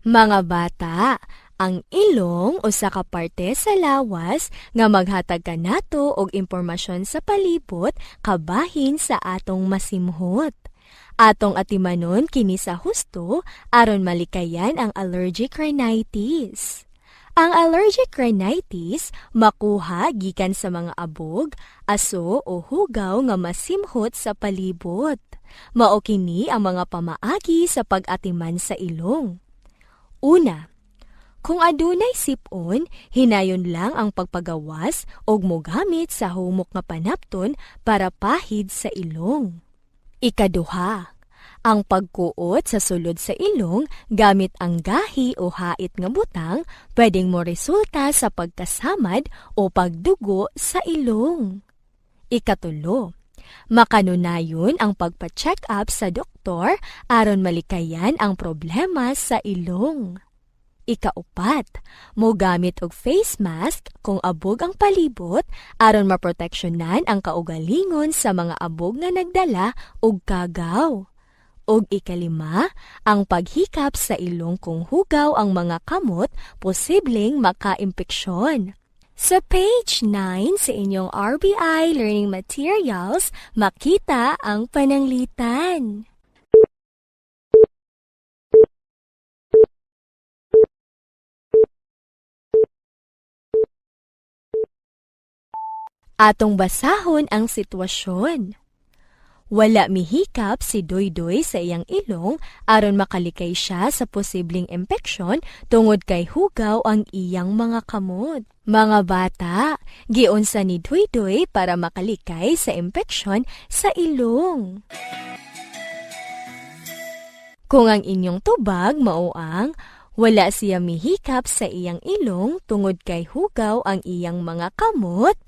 Mga bata, ang ilong usa ka parte sa lawas nga maghatag kanato og impormasyon sa palibot kabahin sa atong masimhot. Atong atimanon kini sa husto aron malikayan ang allergic rhinitis. Ang allergic rhinitis makuha gikan sa mga abog, aso o hugaw nga masimhot sa palibot. Mao kini ang mga pamaagi sa pag-atiman sa ilong. Una, kung adunay sipon, hinayon lang ang pagpagawas og mogamit sa humok nga panapton para pahid sa ilong. Ikaduha, ang pagkuot sa sulod sa ilong gamit ang gahi o hait nga butang pwedeng mo resulta sa pagkasamad o pagdugo sa ilong. Ikatulo, makanunayon ang pagpa-check up sa doktor aron malikayan ang problema sa ilong. Ikaupat, mogamit og face mask kung abog ang palibot aron maproteksyonan ang kaugalingon sa mga abog nga nagdala og kagaw. Og ikalima, ang paghikap sa ilong kung hugaw ang mga kamot posibleng maka-impeksyon. Sa page 9 sa inyong RBI Learning Materials, makita ang pananglitan. Atong basahon ang sitwasyon. Wala mihikap si Doydoy sa iyang ilong aron makalikay siya sa posibleng impeksyon tungod kay hugaw ang iyang mga kamot. Mga bata, giunsa ni Doydoy para makalikay sa impeksyon sa ilong. Kung ang inyong tubag mao ang wala siya mihikap sa iyang ilong tungod kay hugaw ang iyang mga kamot,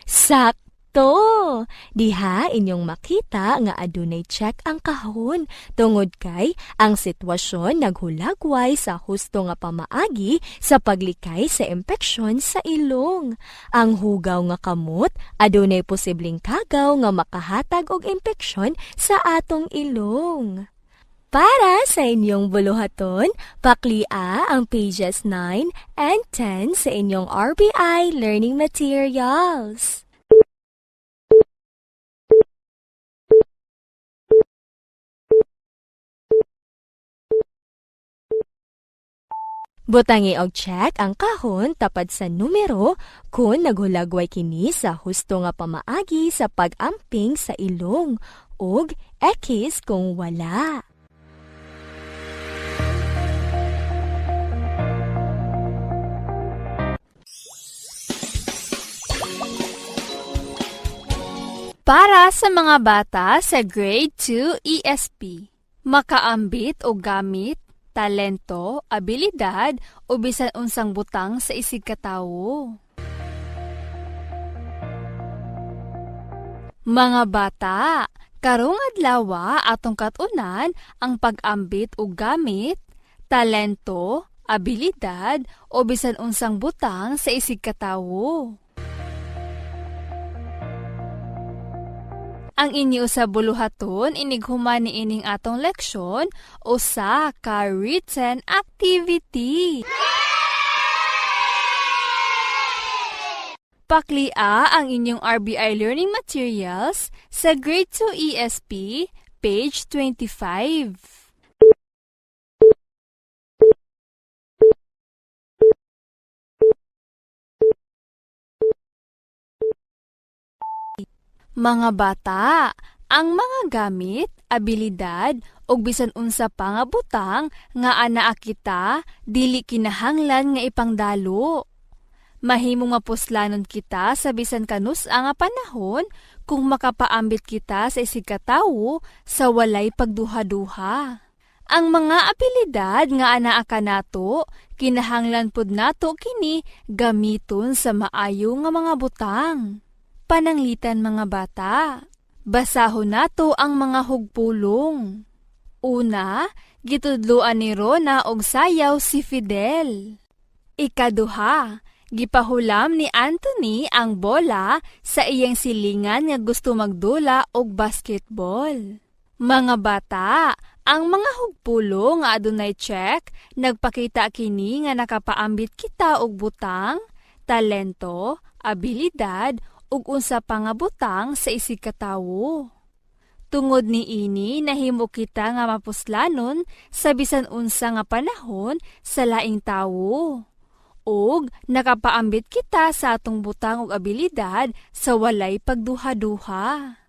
sakto! Diha inyong makita nga adunay check ang kahon tungod kay ang sitwasyon naghulagway sa husto nga pamaagi sa paglikay sa impeksyon sa ilong. Ang hugaw nga kamot adunay posibleng kagaw nga makahatag og impeksyon sa atong ilong. Para sa inyong buluhaton, paklia ang pages 9 and 10 sa inyong RBI Learning Materials. Butangi og check ang kahon tapad sa numero kung naghulagway kini sa husto nga pamaagi sa pag-amping sa ilong ug X kung wala. Para sa mga bata sa Grade 2 ESP, makaambit o gamit, talento, abilidad o bisan unsang butang sa isig katawo. Mga bata, karong adlaw atong katunan ang pag-ambit o gamit, talento, abilidad o bisan unsang butang sa isig katawo. Ang inyo sa buluhaton inighuman ni ining atong leksyon o sa ka-written activity. Paklia ang inyong RBI learning materials sa Grade 2 ESP, page 25. Mga bata, ang mga gamit, abilidad, o bisan unsa pa nga butang nga anaa kita, dili kinahanglan nga ipangdalo. Mahimong mapuslanon kita sa bisan kanus nga panahon kung makapaambit kita sa isig katawo sa walay pagduha-duha. Ang mga abilidad nga anaa kanato, kinahanglan pud nato kini gamiton sa maayo nga mga butang. Pananglitan mga bata, basahon nato ang mga hugpulong. Una, gitudloan ni Rona og sayaw si Fidel. Ikaduha, gipahulam ni Anthony ang bola sa iyang silingan nga gusto magdula og basketball. Mga bata, ang mga hugpulong nga adunay check, nagpakita kini nga nakapaambit kita og butang, talento, abilidad, ug unsa pa nga butang sa isig katawo. Tungod ni ini nahimo kita nga mapuslanon sa bisan unsa nga panahon sa laing tawo. Ug nakapaambit kita sa atong butang ug abilidad sa walay pagduha-duha.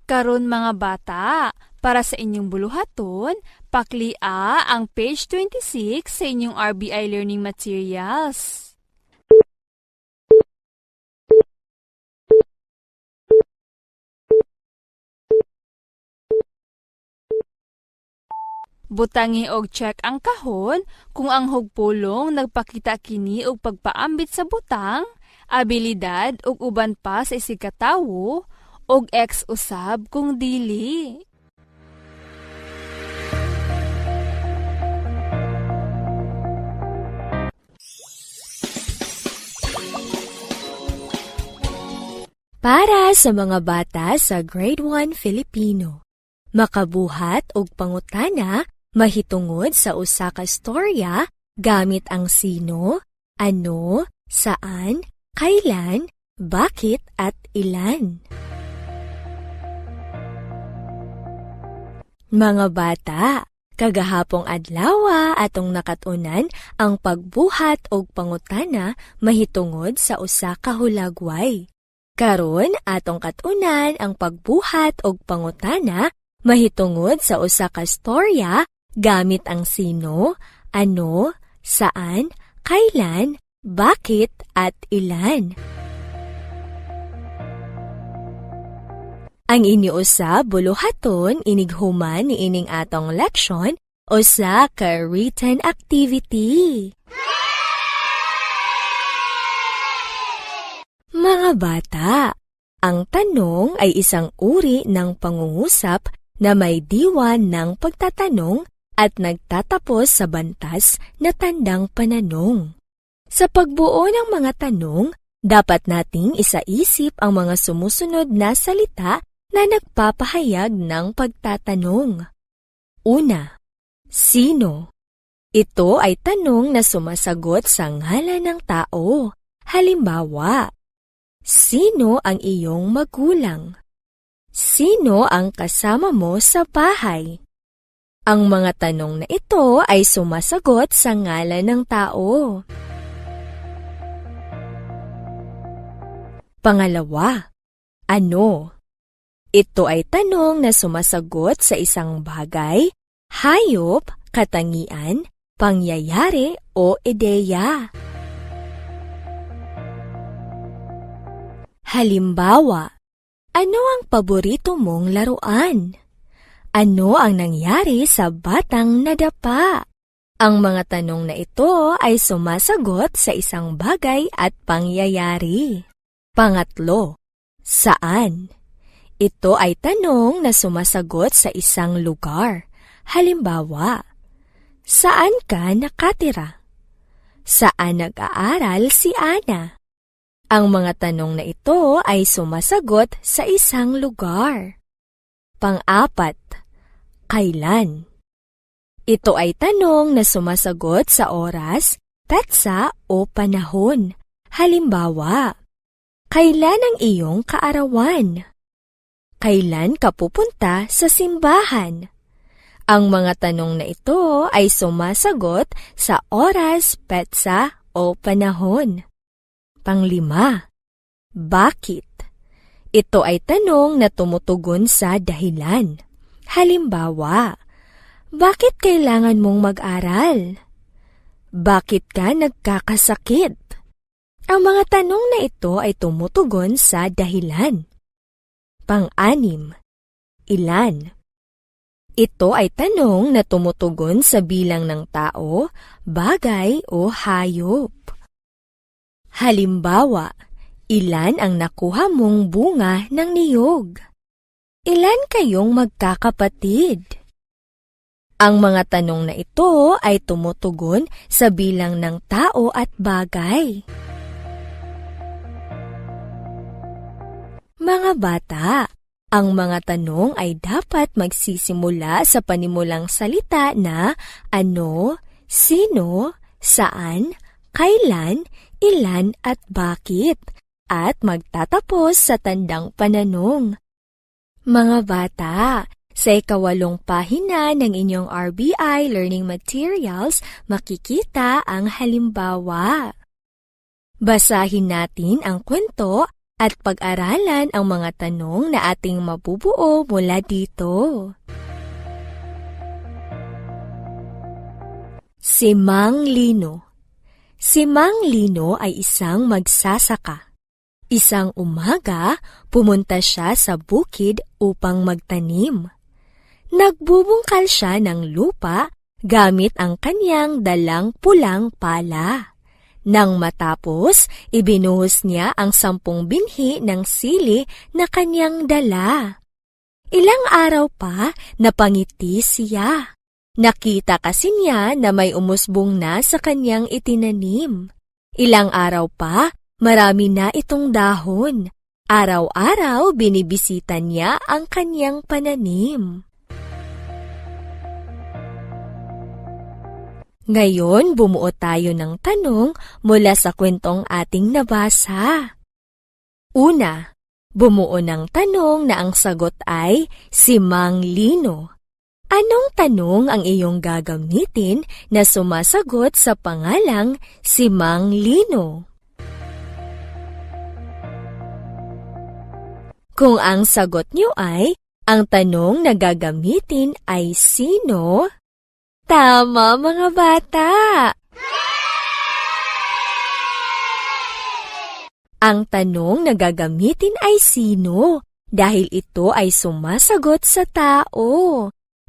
Karon mga bata, para sa inyong buluhaton, paklia ang page 26 sa inyong RBI learning materials. Butangi og check ang kahon kung ang hugpulong nagpakita kini og pagpaambit sa butang, abilidad ug uban pa sa isig katawo og X usab kung dili. Para sa mga bata sa Grade 1 Filipino, makabuhat og pangutana mahitungod sa usa ka storya gamit ang sino, ano, saan, kailan, bakit at ilan. Mga bata, kagahapong adlaw atong nakatunan ang pagbuhat og pangutana mahitungod sa usa ka hulagway. Karon atong katunan ang pagbuhat og pangutana mahitungod sa usa ka storya gamit ang sino, ano, saan, kailan, bakit at ilan. Ang iniusa buluhaton inighuman ni ining atong leksyon usa ka written activity. Mga bata, ang tanong ay isang uri ng pangungusap na may diwan ng pagtatanong at nagtatapos sa bantas na tandang pananong. Sa pagbuo ng mga tanong, dapat nating isaisip ang mga sumusunod na salita na nagpapahayag ng pagtatanong. Una, sino? Ito ay tanong na sumasagot sa ngalan ng tao. Halimbawa, sino ang iyong magulang? Sino ang kasama mo sa bahay? Ang mga tanong na ito ay sumasagot sa ngalan ng tao. Pangalawa, ano? Ito ay tanong na sumasagot sa isang bagay, hayop, katangian, pangyayari o ideya. Halimbawa, Ano ang paborito mong laruan? Ano ang nangyari sa batang nadapa? Ang mga tanong na ito ay sumasagot sa isang bagay at pangyayari. Pangatlo, saan? Ito ay tanong na sumasagot sa isang lugar. Halimbawa, saan ka nakatira? Saan nag-aaral si Ana? Ang mga tanong na ito ay sumasagot sa isang lugar. Pang-apat, kailan? Ito ay tanong na sumasagot sa oras, petsa o panahon. Halimbawa, kailan ang iyong kaarawan? Kailan ka pupunta sa simbahan? Ang mga tanong na ito ay sumasagot sa oras, petsa o panahon. Panglima, bakit? Ito ay tanong na tumutugon sa dahilan. Halimbawa, bakit kailangan mong mag-aral? Bakit ka nagkakasakit? Ang mga tanong na ito ay tumutugon sa dahilan. Pang-anim, ilan? Ito ay tanong na tumutugon sa bilang ng tao, bagay o hayop. Halimbawa, ilan ang nakuha mong bunga ng niyog? Ilan kayong magkakapatid? Ang mga tanong na ito ay tumutugon sa bilang ng tao at bagay. Mga bata, ang mga tanong ay dapat magsisimula sa panimulang salita na ano, sino, saan, kailan, ilan at bakit, at magtatapos sa tandang pananong. Mga bata, sa ika-8 pahina ng inyong RBI Learning Materials, makikita ang halimbawa. Basahin natin ang kwento at pag-aralan ang mga tanong na ating mabubuo mula dito. Si Mang Lino. Si Mang Lino ay isang magsasaka. Isang umaga, pumunta siya sa bukid upang magtanim. Nagbubungkal siya ng lupa gamit ang kanyang dalang pulang pala. Nang matapos, ibinuhos niya ang 10 binhi ng sili na kanyang dala. Ilang araw pa, napangiti siya. Nakita kasi niya na may umusbong na sa kanyang itinanim. Ilang araw pa, marami na itong dahon. Araw-araw, binibisita niya ang kanyang pananim. Ngayon, bumuo tayo ng tanong mula sa kwentong ating nabasa. Una, bumuo ng tanong na ang sagot ay si Mang Lino. Anong tanong ang iyong gagamitin na sumasagot sa pangalang si Mang Lino? Kung ang sagot niyo ay, ang tanong na gagamitin ay sino? Tama, mga bata! Ang tanong na gagamitin ay sino dahil ito ay sumasagot sa tao.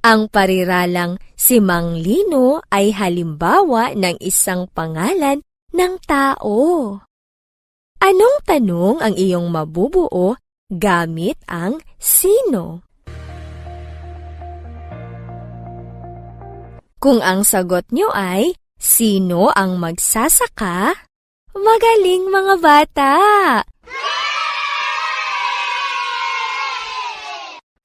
Ang pariralang si Mang Lino ay halimbawa ng isang pangalan ng tao. Anong tanong ang iyong mabubuo gamit ang sino? Kung ang sagot nyo ay, sino ang magsasaka? Magaling, mga bata!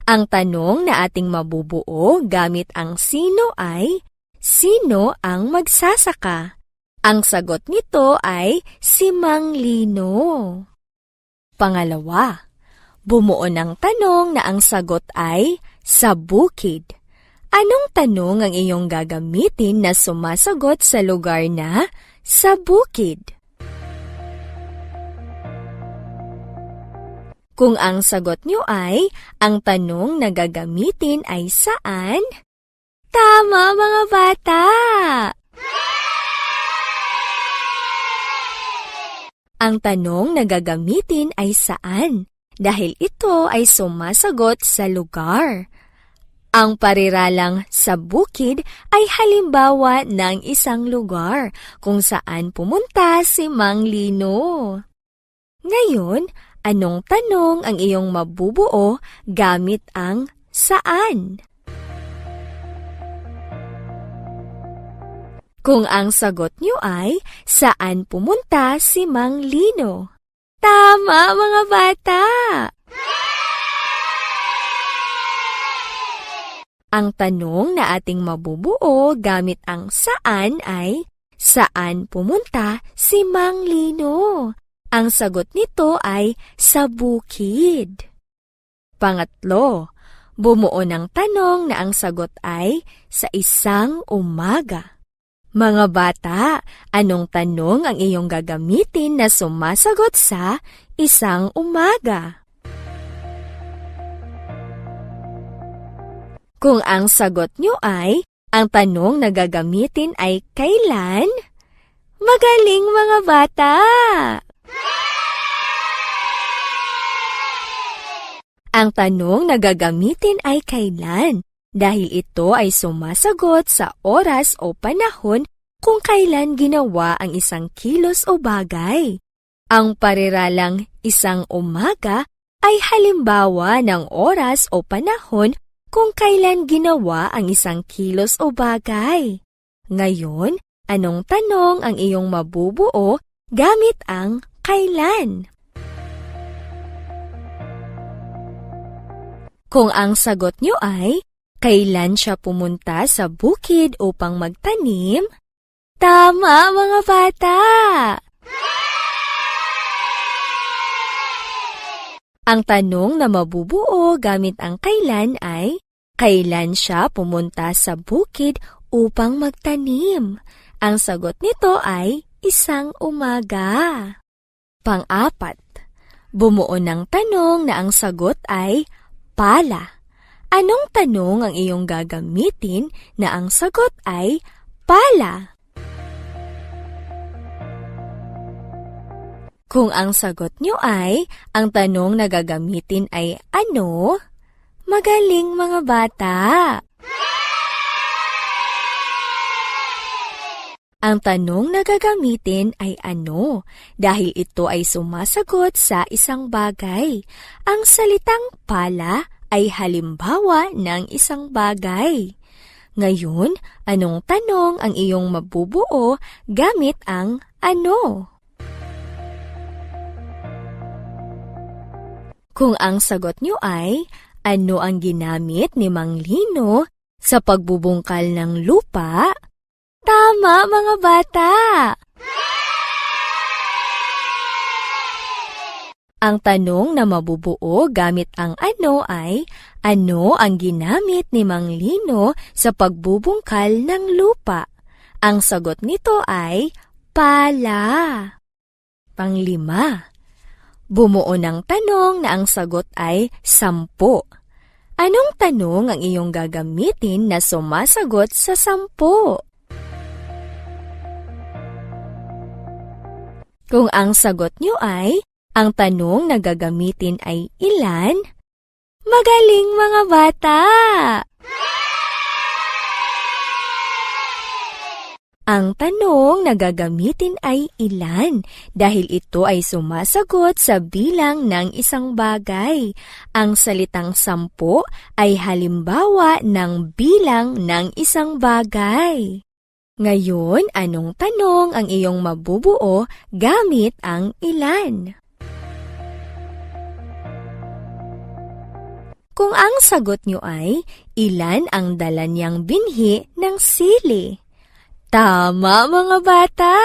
Ang tanong na ating mabubuo gamit ang sino ay, sino ang magsasaka? Ang sagot nito ay si Mang Lino. Pangalawa, bumuo ng tanong na ang sagot ay sa bukid. Anong tanong ang iyong gagamitin na sumasagot sa lugar na sa bukid? Kung ang sagot nyo ay, ang tanong na gagamitin ay saan? Tama, mga bata! Ang tanong na gagamitin ay saan? dahil ito ay sumasagot sa lugar. Ang pariralang sa bukid ay halimbawa ng isang lugar kung saan pumunta si Mang Lino. Ngayon, anong tanong ang iyong mabubuo gamit ang saan? Kung ang sagot niyo ay saan pumunta si Mang Lino? Tama, mga bata! Ang tanong na ating mabubuo gamit ang saan ay, saan pumunta si Mang Lino? Ang sagot nito ay sa bukid. Pangatlo, bumuo ng tanong na ang sagot ay sa isang umaga. Mga bata, anong tanong ang iyong gagamitin na sumasagot sa isang umaga? Kung ang sagot nyo ay, ang tanong na gagamitin ay kailan? Magaling, mga bata! Ang tanong na gagamitin ay kailan, dahil ito ay sumasagot sa oras o panahon kung kailan ginawa ang isang kilos o bagay. Ang pariralang isang umaga ay halimbawa ng oras o panahon kung kailan ginawa ang isang kilos o bagay. Ngayon, anong tanong ang iyong mabubuo gamit ang kailan? Kung ang sagot nyo ay, kailan siya pumunta sa bukid upang magtanim? Tama, mga bata! Ang tanong na mabubuo gamit ang kailan ay, kailan siya pumunta sa bukid upang magtanim? Ang sagot nito ay isang umaga. Pang-apat, bumuo ng tanong na ang sagot ay pala. Anong tanong ang iyong gagamitin na ang sagot ay pala? Kung ang sagot nyo ay, ang tanong na gagamitin ay ano? Magaling, mga bata! Ang tanong na gagamitin ay ano, dahil ito ay sumasagot sa isang bagay. Ang salitang pala ay halimbawa ng isang bagay. Ngayon, anong tanong ang iyong mabubuo gamit ang ano? Kung ang sagot nyo ay, ano ang ginamit ni Mang Lino sa pagbubungkal ng lupa? Tama, mga bata! Ang tanong na mabubuo gamit ang ano ay, ano ang ginamit ni Mang Lino sa pagbubungkal ng lupa? Ang sagot nito ay, pala. Panglima, bumuo ng tanong na ang sagot ay 10. Anong tanong ang iyong gagamitin na sumasagot sa 10? Kung ang sagot nyo ay, ang tanong na gagamitin ay ilan? Magaling, mga bata! Ang tanong na gagamitin ay ilan dahil ito ay sumasagot sa bilang ng isang bagay. Ang salitang 10 ay halimbawa ng bilang ng isang bagay. Ngayon, anong tanong ang iyong mabubuo gamit ang ilan? Kung ang sagot nyo ay, ilan ang dala niyang binhi ng sili? Tama, mga bata!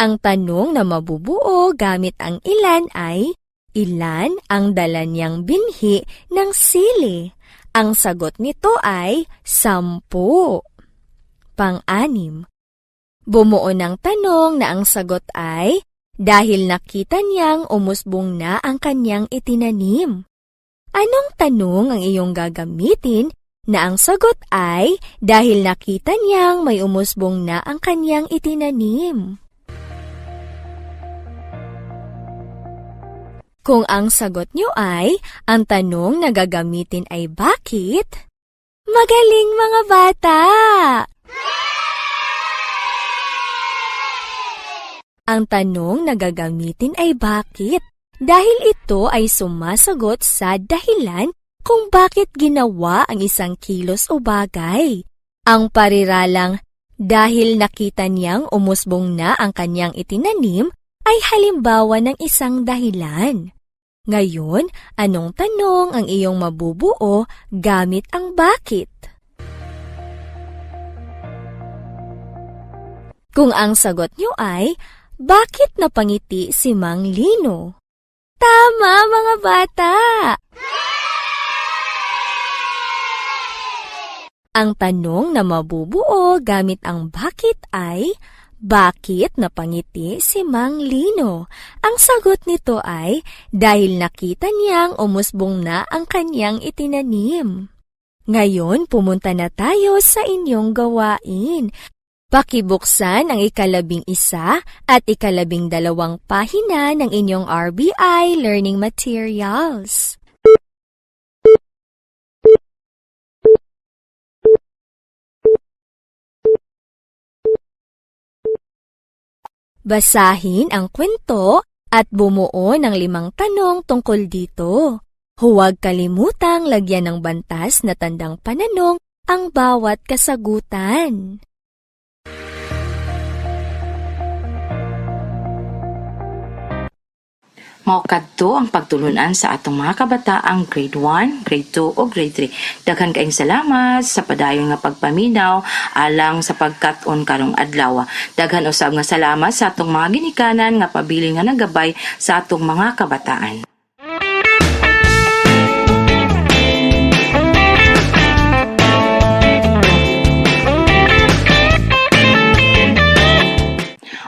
Ang tanong na mabubuo gamit ang ilan ay, ilan ang dala niyang binhi ng sili? Ang sagot nito ay 10. Pang-6, bumuo ng tanong na ang sagot ay, dahil nakita niyang umusbong na ang kanyang itinanim. Anong tanong ang iyong gagamitin na ang sagot ay dahil nakita niyang may umusbong na ang kanyang itinanim? Kung ang sagot nyo ay, ang tanong na gagamitin ay bakit? Magaling mga bata! Ang tanong na gagamitin ay bakit? Dahil ito ay sumasagot sa dahilan kung bakit ginawa ang isang kilos o bagay. Ang pariralang dahil nakita niyang umusbong na ang kanyang itinanim ay halimbawa ng isang dahilan. Ngayon, anong tanong ang iyong mabubuo gamit ang bakit? Kung ang sagot niyo ay, bakit napangiti si Mang Lino? Tama mga bata! Ang tanong na mabubuo gamit ang bakit ay, bakit napangiti si Mang Lino? Ang sagot nito ay, dahil nakita niyang umusbong na ang kanyang itinanim. Ngayon, pumunta na tayo sa inyong gawain. Pakibuksan ang 11 at 12 pahina ng inyong RBI Learning Materials. Basahin ang kwento at bumuo ng 5 tanong tungkol dito. Huwag kalimutang lagyan ng bantas na tandang pananong ang bawat kasagutan. Mao kadto ang pagtulunan sa atong mga kabataang grade 1, grade 2 o grade 3. Daghan kaayong salamat sa padayon nga pagpaminaw alang sa pagkat-on karong adlaw. Daghan usab nga salamat sa atong mga ginikanan nga pabilin nga nagabay sa atong mga kabataan.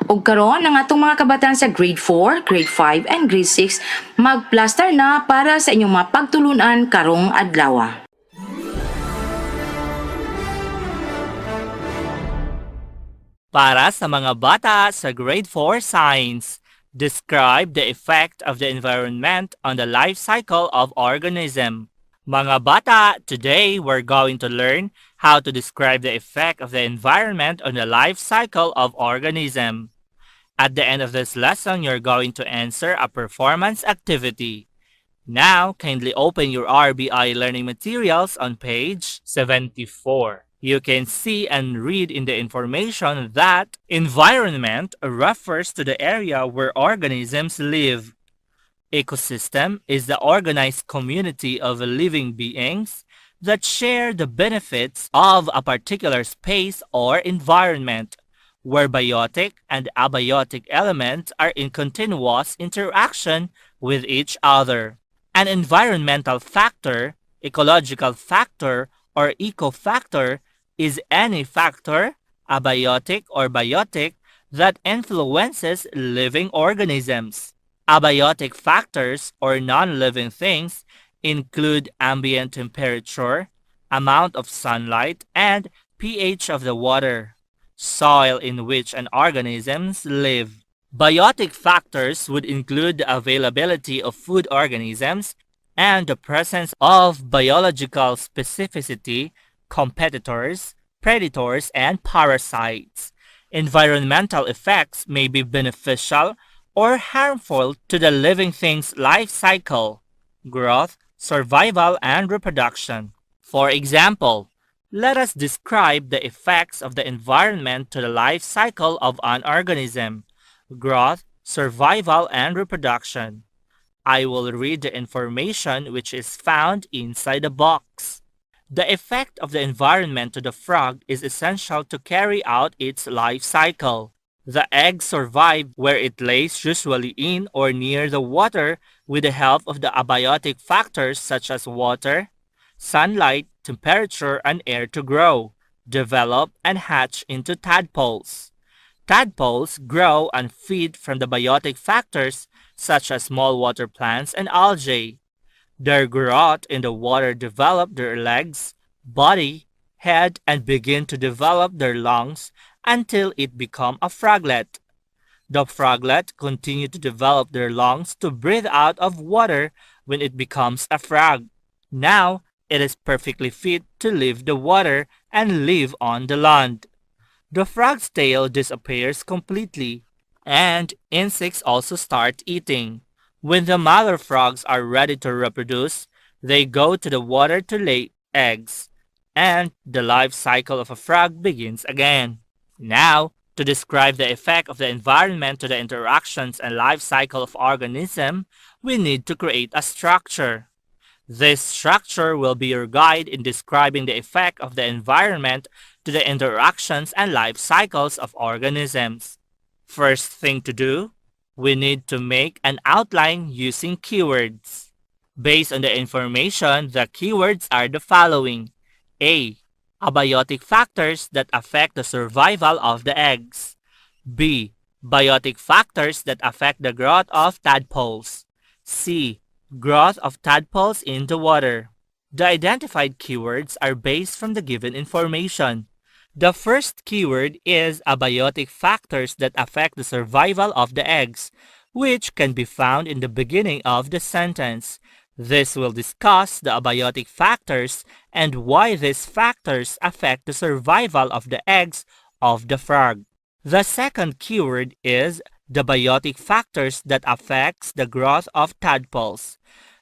Ug karon ang atong mga kabataan sa grade 4, grade 5 and grade 6 magplaster na para sa inyong mga pagtulunan karong adlaw. Para sa mga bata sa grade 4 science, describe the effect of the environment on the life cycle of organism. Mga bata, today we're going to learn how to describe the effect of the environment on the life cycle of organism. At the end of this lesson, you're going to answer a performance activity. Now, kindly open your RBI learning materials on page 74. You can see and read in the information that environment refers to the area where organisms live. Ecosystem is the organized community of living beings that share the benefits of a particular space or environment, where biotic and abiotic elements are in continuous interaction with each other. An environmental factor, ecological factor, or ecofactor is any factor, abiotic or biotic, that influences living organisms. Abiotic factors or non-living things include ambient temperature, amount of sunlight, and pH of the water, soil in which an organisms live. Biotic factors would include the availability of food organisms and the presence of biological specificity, competitors, predators, and parasites. Environmental effects may be beneficial or harmful to the living thing's life cycle, growth, survival, and reproduction. For example, let us describe the effects of the environment to the life cycle of an organism, growth, survival, and reproduction. I will read the information which is found inside the box. The effect of the environment to the frog is essential to carry out its life cycle. The egg survives where it lays, usually in or near the water, with the help of the abiotic factors such as water, sunlight, temperature, and air to grow, develop, and hatch into tadpoles. Tadpoles grow and feed from the biotic factors such as small water plants and algae. Their growth in the water develop their legs, body, head, and begin to develop their lungs until it become a froglet. The froglet continue to develop their lungs to breathe out of water when it becomes a frog. Now, it is perfectly fit to leave the water and live on the land. The frog's tail disappears completely, and insects also start eating. When the mother frogs are ready to reproduce, they go to the water to lay eggs, and the life cycle of a frog begins again. Now, to describe the effect of the environment to the interactions and life cycle of organism, we need to create a structure. This structure will be your guide in describing the effect of the environment to the interactions and life cycles of organisms. First thing to do, we need to make an outline using keywords. Based on the information, the keywords are the following. A. Abiotic factors that affect the survival of the eggs. B. Biotic factors that affect the growth of tadpoles. C. Growth of tadpoles in the water. The identified keywords are based from the given information. The first keyword is abiotic factors that affect the survival of the eggs, which can be found in the beginning of the sentence. This will discuss the abiotic factors and why these factors affect the survival of the eggs of the frog. The second keyword is the biotic factors that affects the growth of tadpoles.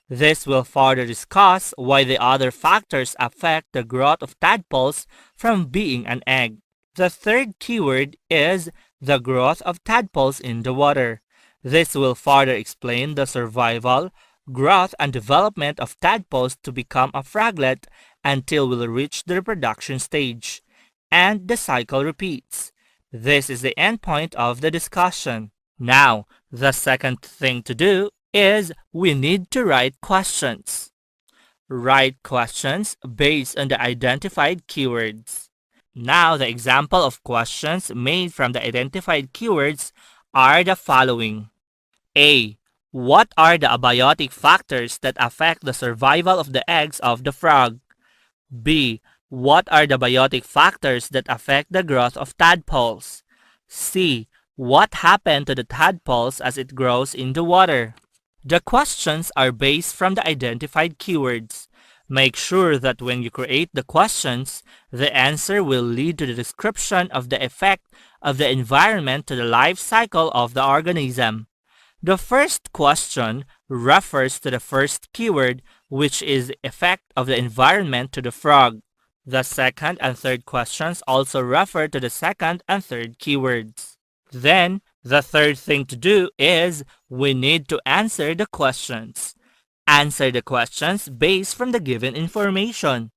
This will further discuss why the other factors affect the growth of tadpoles from being an egg. The third keyword is the growth of tadpoles in the water. This will further explain the survival, growth, and development of tadpoles to become a froglet until we reach the reproduction stage. And the cycle repeats. This is the end point of the discussion. Now, the second thing to do is we need to write questions. Write questions based on the identified keywords. Now, the example of questions made from the identified keywords are the following. A. What are the abiotic factors that affect the survival of the eggs of the frog? B. What are the biotic factors that affect the growth of tadpoles? C. What happened to the tadpoles as it grows in the water? The questions are based from the identified keywords. Make sure that when you create the questions, the answer will lead to the description of the effect of the environment to the life cycle of the organism. The first question refers to the first keyword, which is the effect of the environment to the frog. The second and third questions also refer to the second and third keywords. Then, the third thing to do is we need to answer the questions. Answer the questions based from the given information.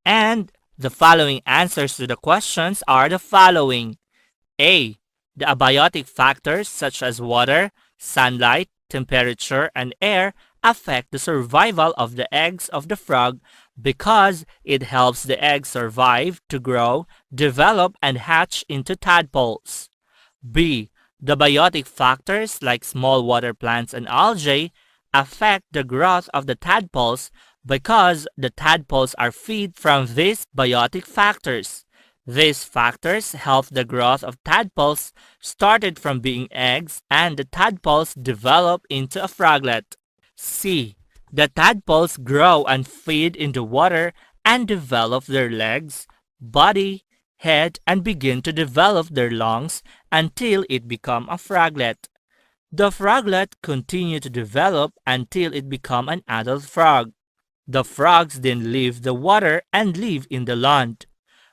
And the following answers to the questions are the following. A. The abiotic factors such as water, sunlight, temperature, and air affect the survival of the eggs of the frog because it helps the eggs survive to grow, develop, and hatch into tadpoles. B. The biotic factors like small water plants and algae affect the growth of the tadpoles because the tadpoles are fed from these biotic factors. These factors help the growth of tadpoles started from being eggs and the tadpoles develop into a froglet. C. The tadpoles grow and feed in the water and develop their legs, body, head, and begin to develop their lungs until it become a froglet. The froglet continue to develop until it become an adult frog. The frogs then leave the water and live in the land.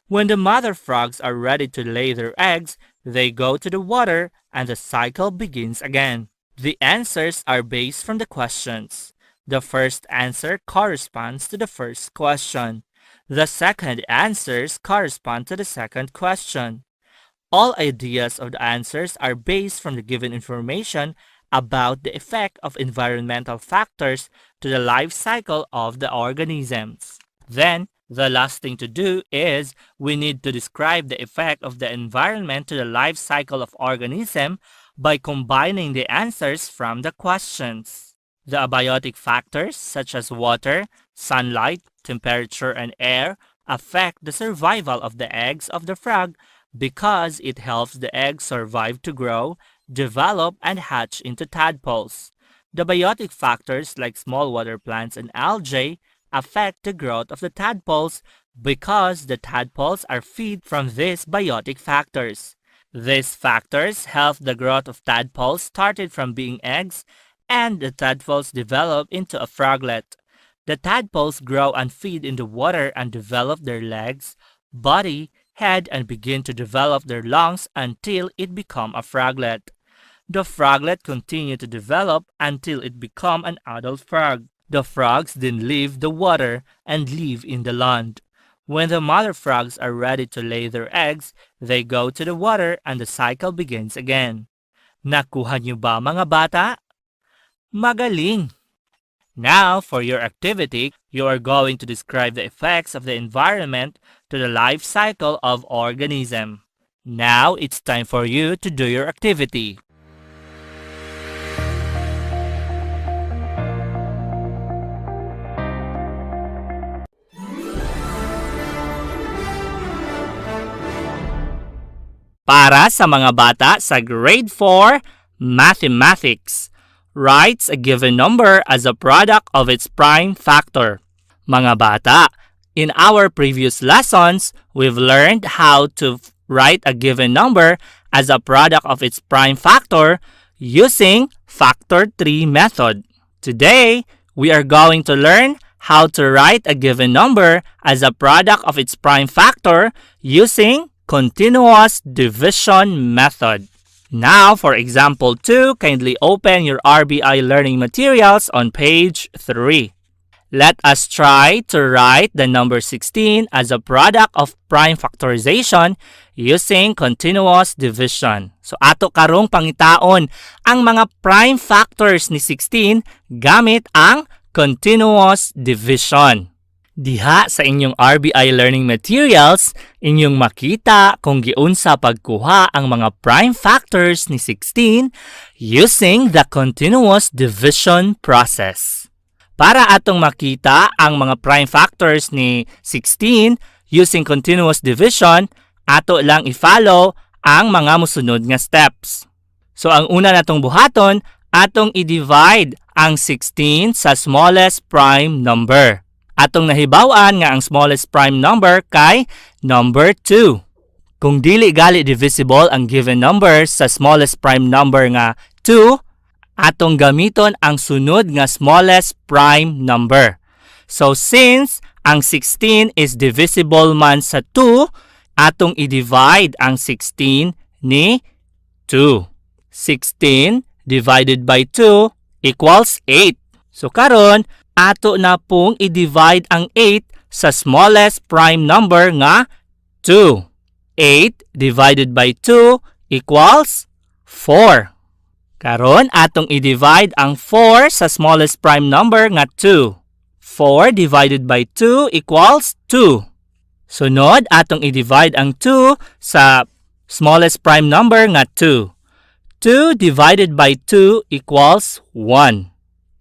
When the mother frogs are ready to lay their eggs, they go to the water and the cycle begins again. The answers are based from the questions. The first answer corresponds to the first question. The second answers correspond to the second question. All ideas of the answers are based from the given information about the effect of environmental factors to the life cycle of the organisms. Then, the last thing to do is we need to describe the effect of the environment to the life cycle of organism by combining the answers from the questions. The abiotic factors such as water, sunlight, temperature, and air affect the survival of the eggs of the frog because it helps the eggs survive to grow, develop and hatch into tadpoles. The biotic factors like small water plants and algae affect the growth of the tadpoles because the tadpoles are fed from these biotic factors. These factors help the growth of tadpoles started from being eggs, and the tadpoles develop into a froglet. The tadpoles grow and feed in the water and develop their legs, body, head, and begin to develop their lungs until it become a froglet. The froglet continue to develop until it become an adult frog. The frogs then leave the water and live in the land. When the mother frogs are ready to lay their eggs, they go to the water and the cycle begins again. Nakuha niyo ba mga bata? Magaling! Now, for your activity, you are going to describe the effects of the environment to the life cycle of organism. Now, it's time for you to do your activity. Para sa mga bata sa Grade 4 Mathematics, writes a given number as a product of its prime factor. Mga bata, in our previous lessons, we've learned how to write a given number as a product of its prime factor using factor tree method. Today, we are going to learn how to write a given number as a product of its prime factor using continuous division method. Now, for example 2, kindly open your RBI learning materials on page 3. Let us try to write the number 16 as a product of prime factorization using continuous division. So, ato karong pangitaon ang mga prime factors ni 16 gamit ang continuous division. Diha sa inyong RBI learning materials, inyong makita kung giunsa pagkuha ang mga prime factors ni 16 using the continuous division process. Para atong makita ang mga prime factors ni 16 using continuous division, ato lang i-follow ang mga musunod nga steps. So ang una natong buhaton, atong i-divide ang 16 sa smallest prime number. Atong nahibawan nga ang smallest prime number kay number 2. Kung dili gali divisible ang given number sa smallest prime number nga 2, atong gamiton ang sunod nga smallest prime number. So since ang 16 is divisible man sa 2, atong i-divide ang 16 ni 2. 16 divided by 2 equals 8. So karon, ato na pong i-divide ang 8 sa smallest prime number nga 2. 8 divided by 2 equals 4. Karon, atong i-divide ang 4 sa smallest prime number nga 2. 4 divided by 2 equals 2. Sunod, atong i-divide ang 2 sa smallest prime number nga 2. 2 divided by 2 equals 1.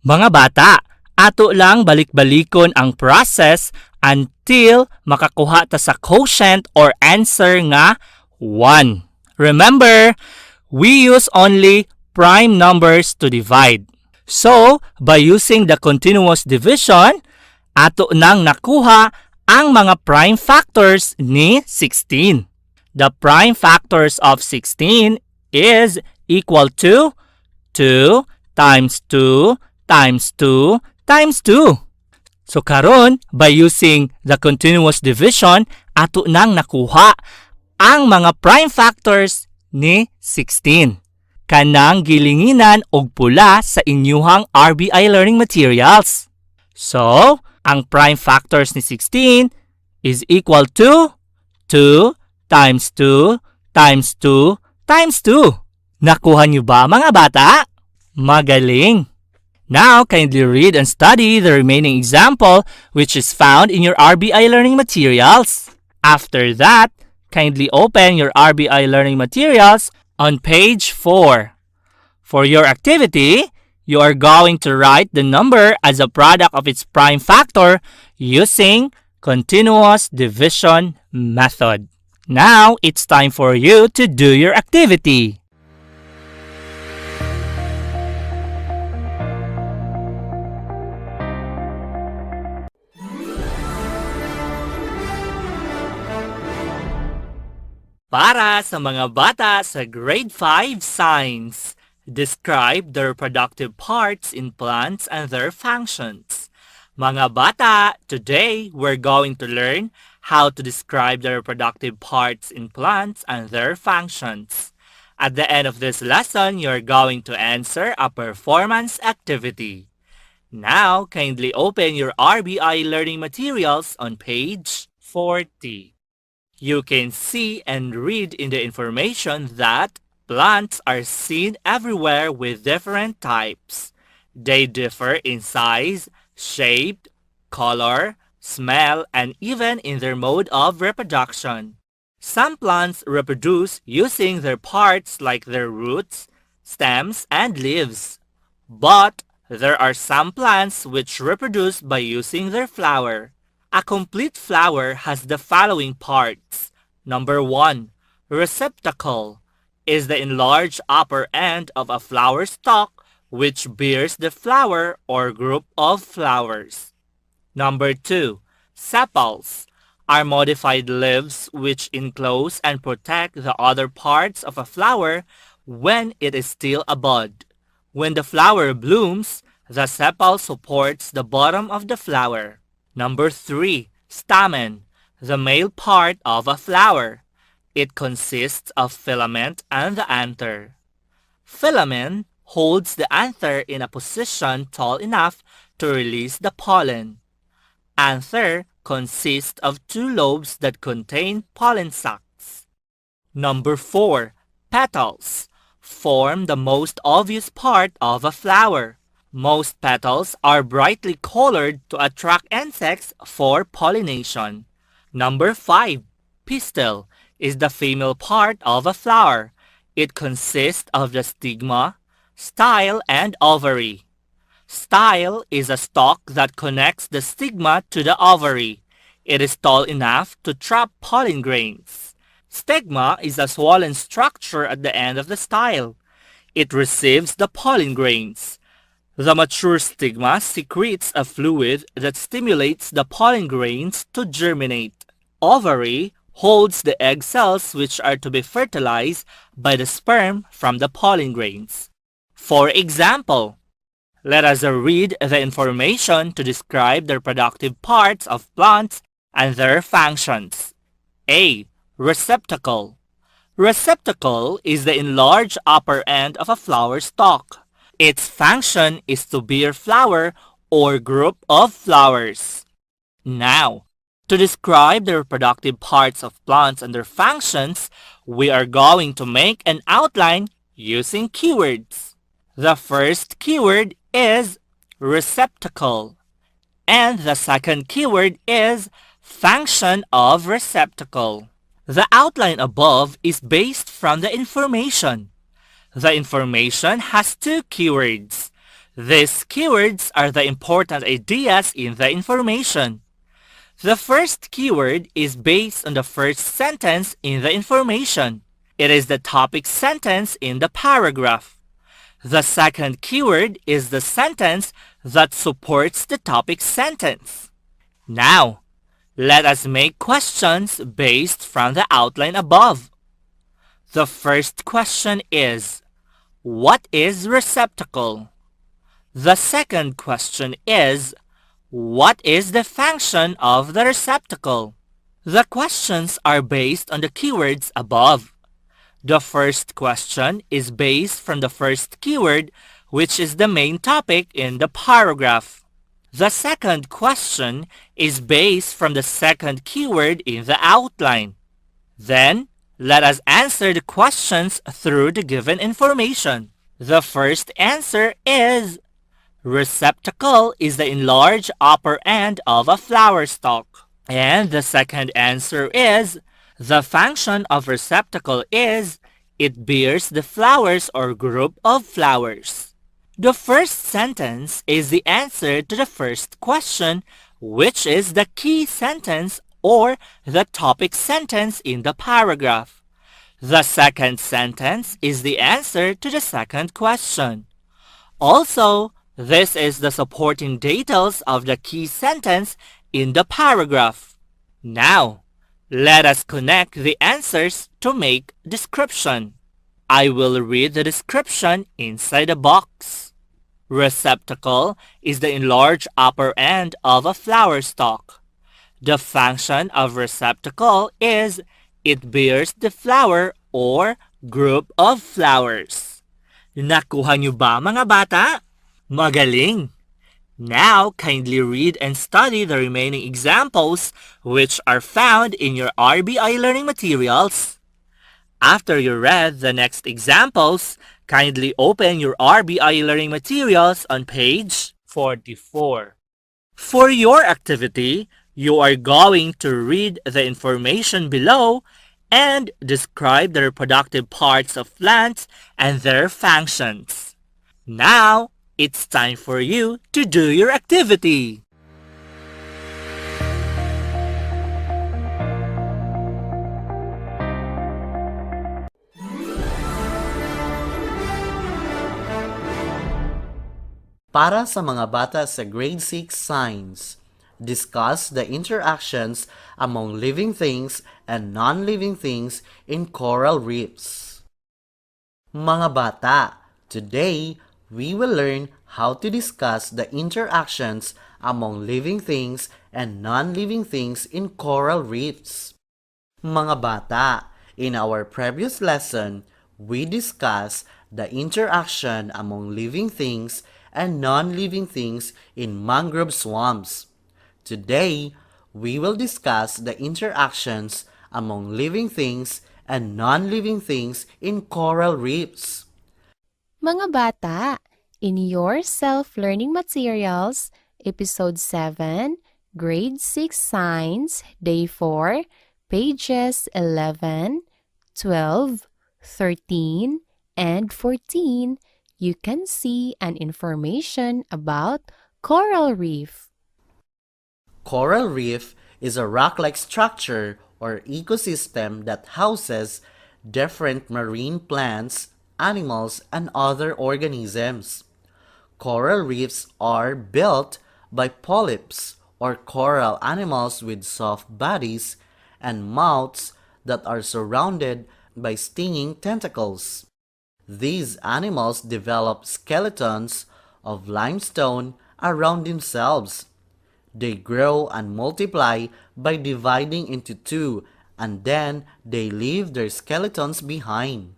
Mga bata, ato lang balik-balikon ang process until makakuha ta sa quotient or answer nga 1. Remember, we use only prime numbers to divide. So, by using the continuous division, ato nang nakuha ang mga prime factors ni 16. The prime factors of 16 is equal to 2 times 2 times 2 times 2. So karon, by using the continuous division, ato nang nakuha ang mga prime factors ni 16. Kanang gilinginan og pula sa inyuhang RBI learning materials. So, ang prime factors ni 16 is equal to 2 times 2 times 2 times 2. Nakuha niyo ba mga bata? Magaling! Now, kindly read and study the remaining example which is found in your RBI learning materials. After that, kindly open your RBI learning materials on page 4. For your activity, you are going to write the number as a product of its prime factor using continuous division method. Now, it's time for you to do your activity. Para sa mga bata sa Grade 5 Science, describe the reproductive parts in plants and their functions. Mga bata, today we're going to learn how to describe the reproductive parts in plants and their functions. At the end of this lesson, you're going to answer a performance activity. Now, kindly open your RBI learning materials on page 40. You can see and read in the information that plants are seen everywhere with different types. They differ in size, shape, color, smell, and even in their mode of reproduction. Some plants reproduce using their parts like their roots, stems, and leaves. But there are some plants which reproduce by using their flower. A complete flower has the following parts. Number 1. Receptacle is the enlarged upper end of a flower stalk which bears the flower or group of flowers. Number 2. Sepals are modified leaves which enclose and protect the other parts of a flower when it is still a bud. When the flower blooms, the sepal supports the bottom of the flower. Number 3. Stamen, the male part of a flower. It consists of filament and the anther. Filament holds the anther in a position tall enough to release the pollen. Anther consists of 2 lobes that contain pollen sacs. Number 4. Petals form the most obvious part of a flower. Most petals are brightly colored to attract insects for pollination. Number 5. Pistil is the female part of a flower. It consists of the stigma, style, and ovary. Style is a stalk that connects the stigma to the ovary. It is tall enough to trap pollen grains. Stigma is a swollen structure at the end of the style. It receives the pollen grains. The mature stigma secretes a fluid that stimulates the pollen grains to germinate. Ovary holds the egg cells which are to be fertilized by the sperm from the pollen grains. For example, let us read the information to describe the reproductive parts of plants and their functions. A. Receptacle. Receptacle is the enlarged upper end of a flower stalk. Its function is to bear flower or group of flowers. Now, to describe the reproductive parts of plants and their functions, we are going to make an outline using keywords. The first keyword is receptacle, and the second keyword is function of receptacle. The outline above is based from the information. The information has 2 keywords. These keywords are the important ideas in the information. The first keyword is based on the first sentence in the information. It is the topic sentence in the paragraph. The second keyword is the sentence that supports the topic sentence. Now, let us make questions based from the outline above. The first question is, what is receptacle? The second question is, what is the function of the receptacle? The questions are based on the keywords above. The first question is based from the first keyword, which is the main topic in the paragraph. The second question is based from the second keyword in the outline. Then, let us answer the questions through the given information. The first answer is, receptacle is the enlarged upper end of a flower stalk. And the second answer is, the function of receptacle is, it bears the flowers or group of flowers. The first sentence is the answer to the first question, which is the key sentence or the topic sentence in the paragraph. The second sentence is the answer to the second question. Also, this is the supporting details of the key sentence in the paragraph. Now, Let us connect the answers to make description. I will read the description inside a box. Receptacle is the enlarged upper end of a flower stalk. The function of receptacle is it bears the flower or group of flowers. Nakuha niyo ba mga bata? Magaling! Now, kindly read and study the remaining examples which are found in your RBI learning materials. After you read the next examples, kindly open your RBI learning materials on page 44. For your activity, you are going to read the information below and describe the reproductive parts of plants and their functions. Now, it's time for you to do your activity. Para sa mga bata sa Grade 6 Science, discuss the interactions among living things and non-living things in coral reefs. Mga bata, today we will learn how to discuss the interactions among living things and non-living things in coral reefs. Mga bata, in our previous lesson, we discussed the interaction among living things and non-living things in mangrove swamps. Today, we will discuss the interactions among living things and non-living things in coral reefs. Mga bata, in your self-learning materials, Episode 7, Grade 6 Science, Day 4, pages 11, 12, 13, and 14, you can see an information about coral reef. Coral reef is a rock-like structure or ecosystem that houses different marine plants, animals, and other organisms. Coral reefs are built by polyps or coral animals with soft bodies and mouths that are surrounded by stinging tentacles. These animals develop skeletons of limestone around themselves. They grow and multiply by dividing into two, and then they leave their skeletons behind.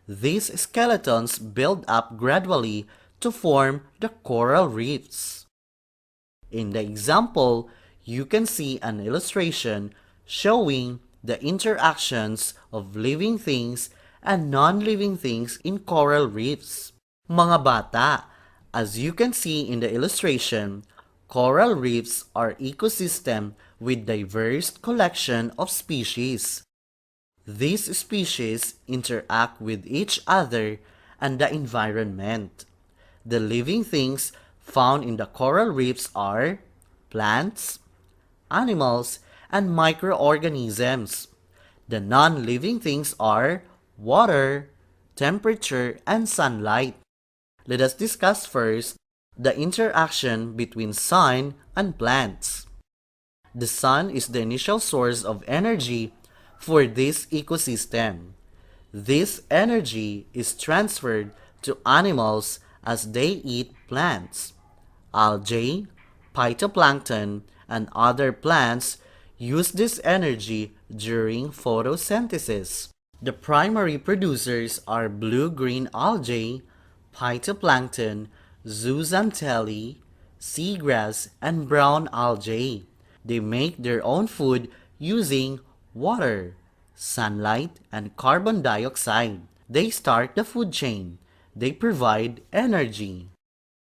These skeletons build up gradually to form the coral reefs. In the example, you can see an illustration showing the interactions of living things and non-living things in coral reefs. Mga bata, as you can see in the illustration, coral reefs are ecosystem with diverse collection of species. These species interact with each other and the environment. The living things found in the coral reefs are plants, animals, and microorganisms. The non-living things are water, temperature, and sunlight. Let us discuss first the interaction between sun and plants. The sun is the initial source of energy for this ecosystem. This energy is transferred to animals as they eat plants. Algae, phytoplankton, and other plants use this energy during photosynthesis. The primary producers are blue-green algae, phytoplankton, zooxanthellae, seagrass, and brown algae. They make their own food using water, sunlight, and carbon dioxide. They start the food chain. They provide energy.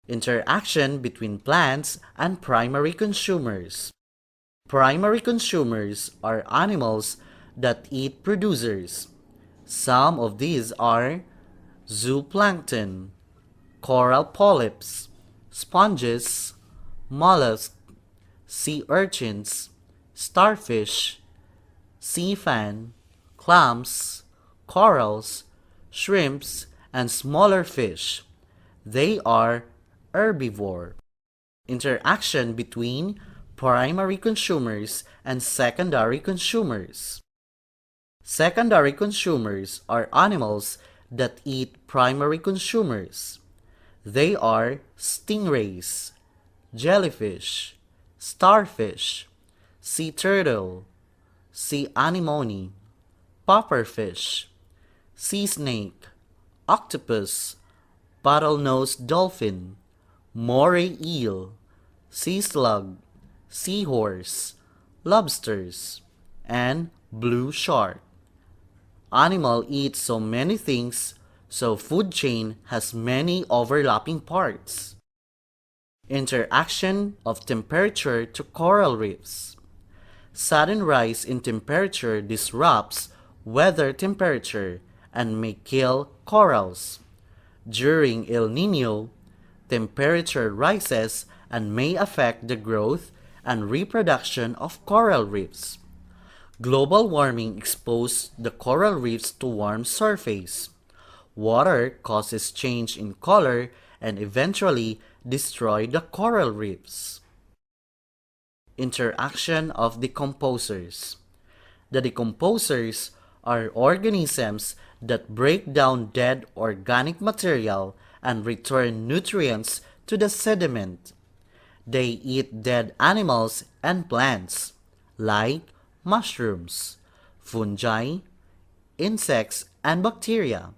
Interaction between plants and primary consumers. Primary consumers are animals that eat producers. Some of these are zooplankton, coral polyps, sponges, mollusks, sea urchins, starfish, sea fan, clams, corals, shrimps, and smaller fish. They are herbivore. Interaction between primary consumers and secondary consumers. Secondary consumers are animals that eat primary consumers. They are stingrays, jellyfish, starfish, sea turtle, sea anemone, pufferfish, sea snake, octopus, bottlenose dolphin, moray eel, sea slug, seahorse, lobsters, and blue shark. Animal eats so many things, so food chain has many overlapping parts. Interaction of temperature to coral reefs. Sudden rise in temperature disrupts weather temperature and may kill corals. During El Nino, temperature rises and may affect the growth and reproduction of coral reefs. Global warming exposed the coral reefs to warm surface. Water causes change in color and eventually destroy the coral reefs. Interaction of decomposers. The decomposers are organisms that break down dead organic material and return nutrients to the sediment. They eat dead animals and plants, like mushrooms, fungi, insects, and bacteria.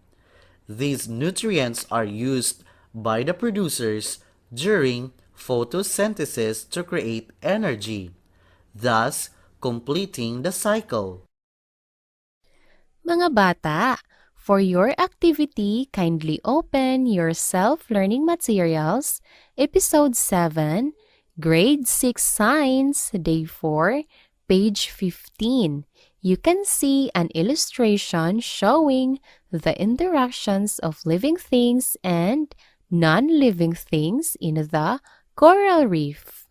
These nutrients are used by the producers during photosynthesis to create energy, thus completing the cycle. Mga bata, for your activity, kindly open your self-learning materials, Episode 7, Grade 6 Science, Day 4, page 15. You can see an illustration showing the interactions of living things and non-living things in the coral reef.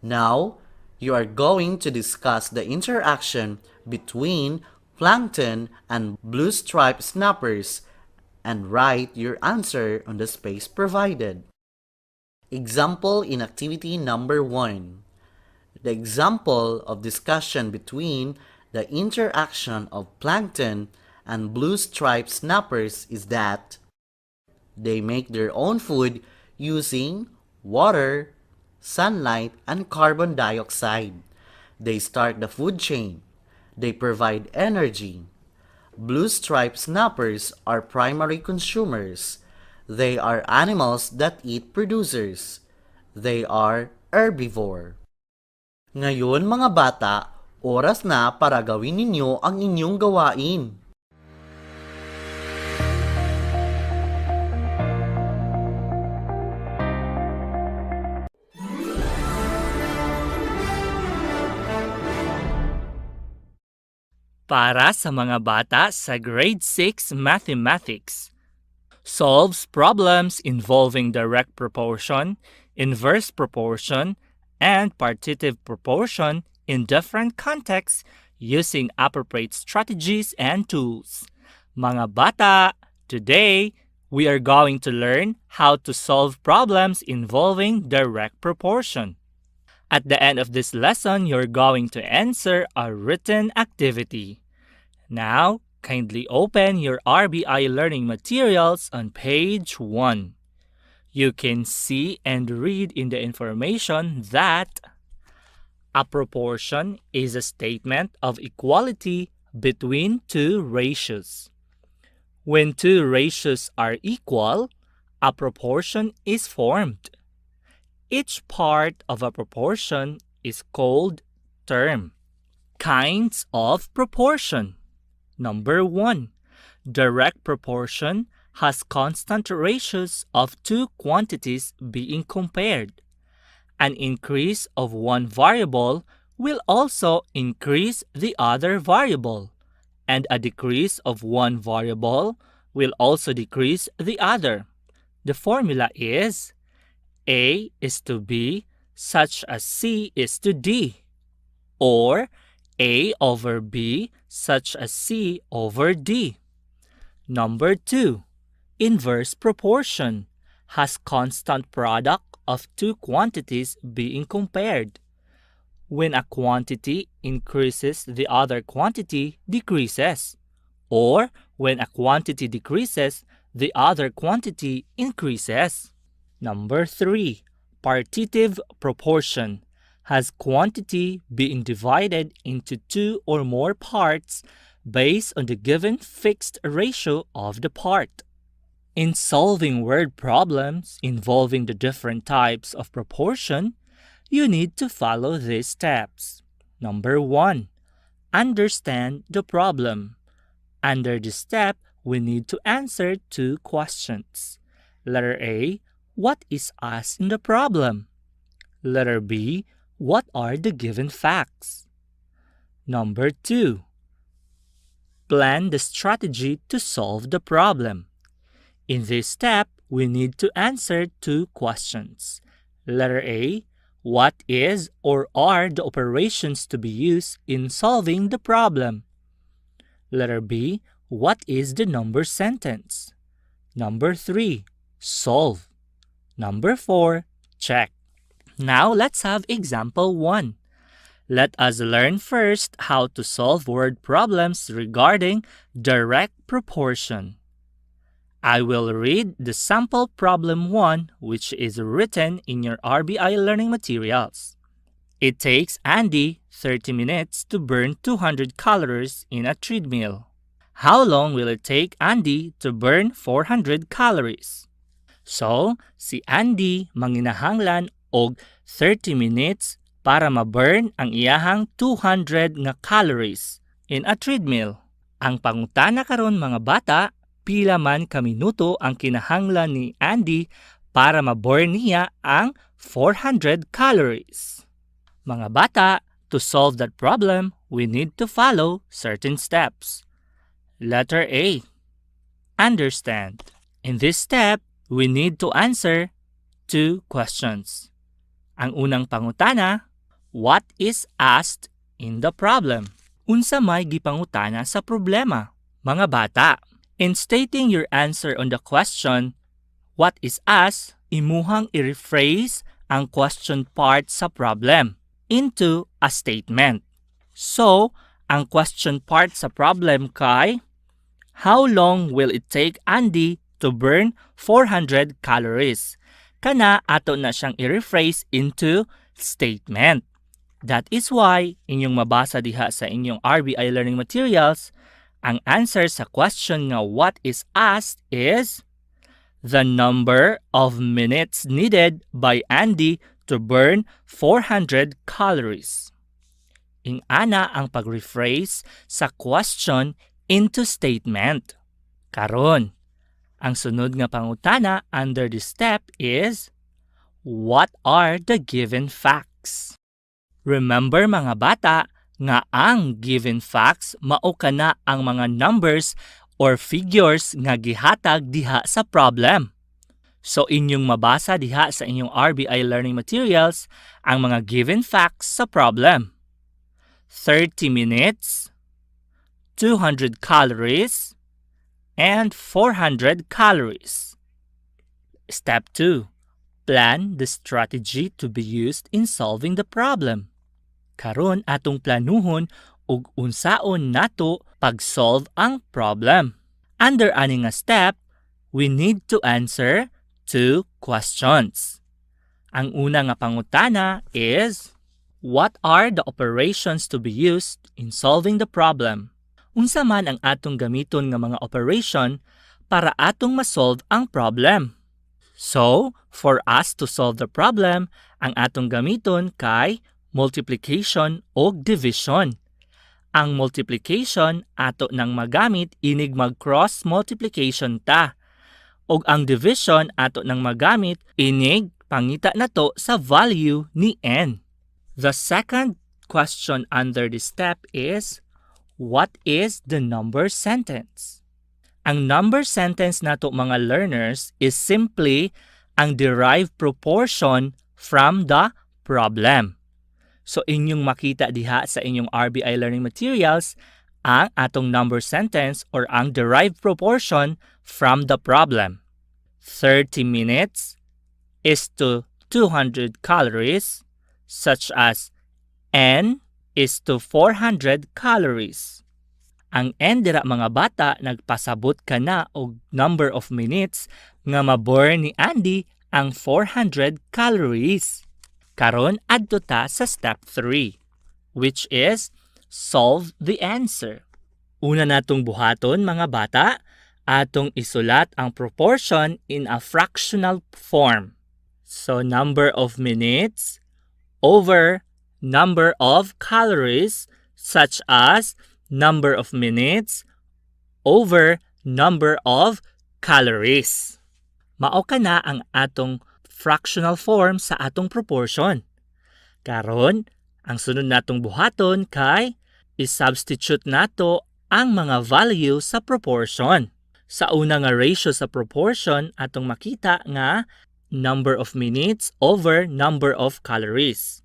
Now, you are going to discuss the interaction between plankton and blue-striped snappers and write your answer on the space provided. Example in activity number 1. The example of discussion between the interaction of plankton and blue-striped snappers is that they make their own food using water, sunlight, and carbon dioxide. They start the food chain. They provide energy. Blue-striped snappers are primary consumers. They are animals that eat producers. They are herbivore. Ngayon mga bata, oras na para gawin ninyo ang inyong gawain. Para sa mga bata sa Grade 6 Mathematics. Solves problems involving direct proportion, inverse proportion, and partitive proportion in different contexts using appropriate strategies and tools. Mga bata, today we are going to learn how to solve problems involving direct proportion. At the end of this lesson, you're going to answer a written activity. Now, kindly open your RBI learning materials on page 1. You can see and read in the information that a proportion is a statement of equality between two ratios. When two ratios are equal, a proportion is formed. Each part of a proportion is called term. Kinds of proportion. Number 1. Direct proportion has constant ratios of two quantities being compared. An increase of one variable will also increase the other variable, and a decrease of one variable will also decrease the other. The formula is A is to B such as C is to D, or A over B such as C over D. Number 2. Inverse proportion has constant product of two quantities being compared. When a quantity increases, the other quantity decreases. Or when a quantity decreases, the other quantity increases. Number 3. Partitive proportion has quantity being divided into two or more parts based on the given fixed ratio of the part. In solving word problems involving the different types of proportion, you need to follow these steps. Number 1. Understand the problem. Under this step, we need to answer two questions. Letter A. What is asked in the problem? Letter B. What are the given facts? Number 2. Plan the strategy to solve the problem. In this step, we need to answer two questions. Letter A. What is or are the operations to be used in solving the problem? Letter B. What is the number sentence? Number 3. Solve. Number 4. Check. Now let's have example 1. Let us learn first how to solve word problems regarding direct proportion. I will read the sample problem 1, which is written in your RBI learning materials. It takes Andy 30 minutes to burn 200 calories in a treadmill. How long will it take Andy to burn 400 calories? So, si Andy manginahanglan og 30 minutes para ma-burn ang iyahang 200 nga calories in a treadmill. Ang pangutana karon mga bata, pila man ka minuto ang kinahanglan ni Andy para ma-burn niya ang 400 calories. Mga bata, to solve that problem, we need to follow certain steps. Letter A. Understand. In this step, we need to answer two questions. Ang unang pangutana, what is asked in the problem? Unsa may gipangutana sa problema? Mga bata, in stating your answer on the question, what is asked, imuhang i-rephrase ang question part sa problem into a statement. So, ang question part sa problem kay, how long will it take Andy to burn 400 calories? Kana ato na siyang i-rephrase into statement. That is why, inyong mabasa diha sa inyong RBI learning materials, ang answer sa question nga what is asked is the number of minutes needed by Andy to burn 400 calories. Ing-ana ang pag-rephrase sa question into statement. Karon, ang sunod nga pangutana under this step is, what are the given facts? Remember mga bata nga ang given facts mao kana ang mga numbers or figures nga gihatag diha sa problem. So inyong mabasa diha sa inyong RBI learning materials ang mga given facts sa problem. 30 minutes, 200 calories, and 400 calories. Step 2. Plan the strategy to be used in solving the problem. Karon atong planuhon ug unsaon nato pag-solve ang problem. Under ani nga step, we need to answer two questions. Ang una nga pangutana is, what are the operations to be used in solving the problem? Unsa man ang atong gamiton nga mga operation para atong ma-solve ang problem? So, for us to solve the problem, ang atong gamiton kay multiplication o division. Ang multiplication ato nang magamit inig mag-cross multiplication ta. Og ang division ato nang magamit inig pangita nato sa value ni n. The second question under this step is, what is the number sentence? Ang number sentence nato mga learners is simply ang derived proportion from the problem. So inyong makita diha sa inyong RBI learning materials ang atong number sentence or ang derived proportion from the problem. 30 minutes is to 200 calories, such as N is to 400 calories. Ang N dira mga bata nagpasabot ka na og number of minutes nga ma-burn ni Andy ang 400 calories. Karon adto ta sa step 3, which is solve the answer. Una natong buhaton mga bata, atong isulat ang proportion in a fractional form. So number of minutes over number of calories, such as number of minutes over number of calories. Mao ka na ang atong fractional form sa atong proportion. Karon, ang sunod natong buhaton kay i-substitute nato ang mga value sa proportion. Sa una nga ratio sa proportion, atong makita nga number of minutes over number of calories.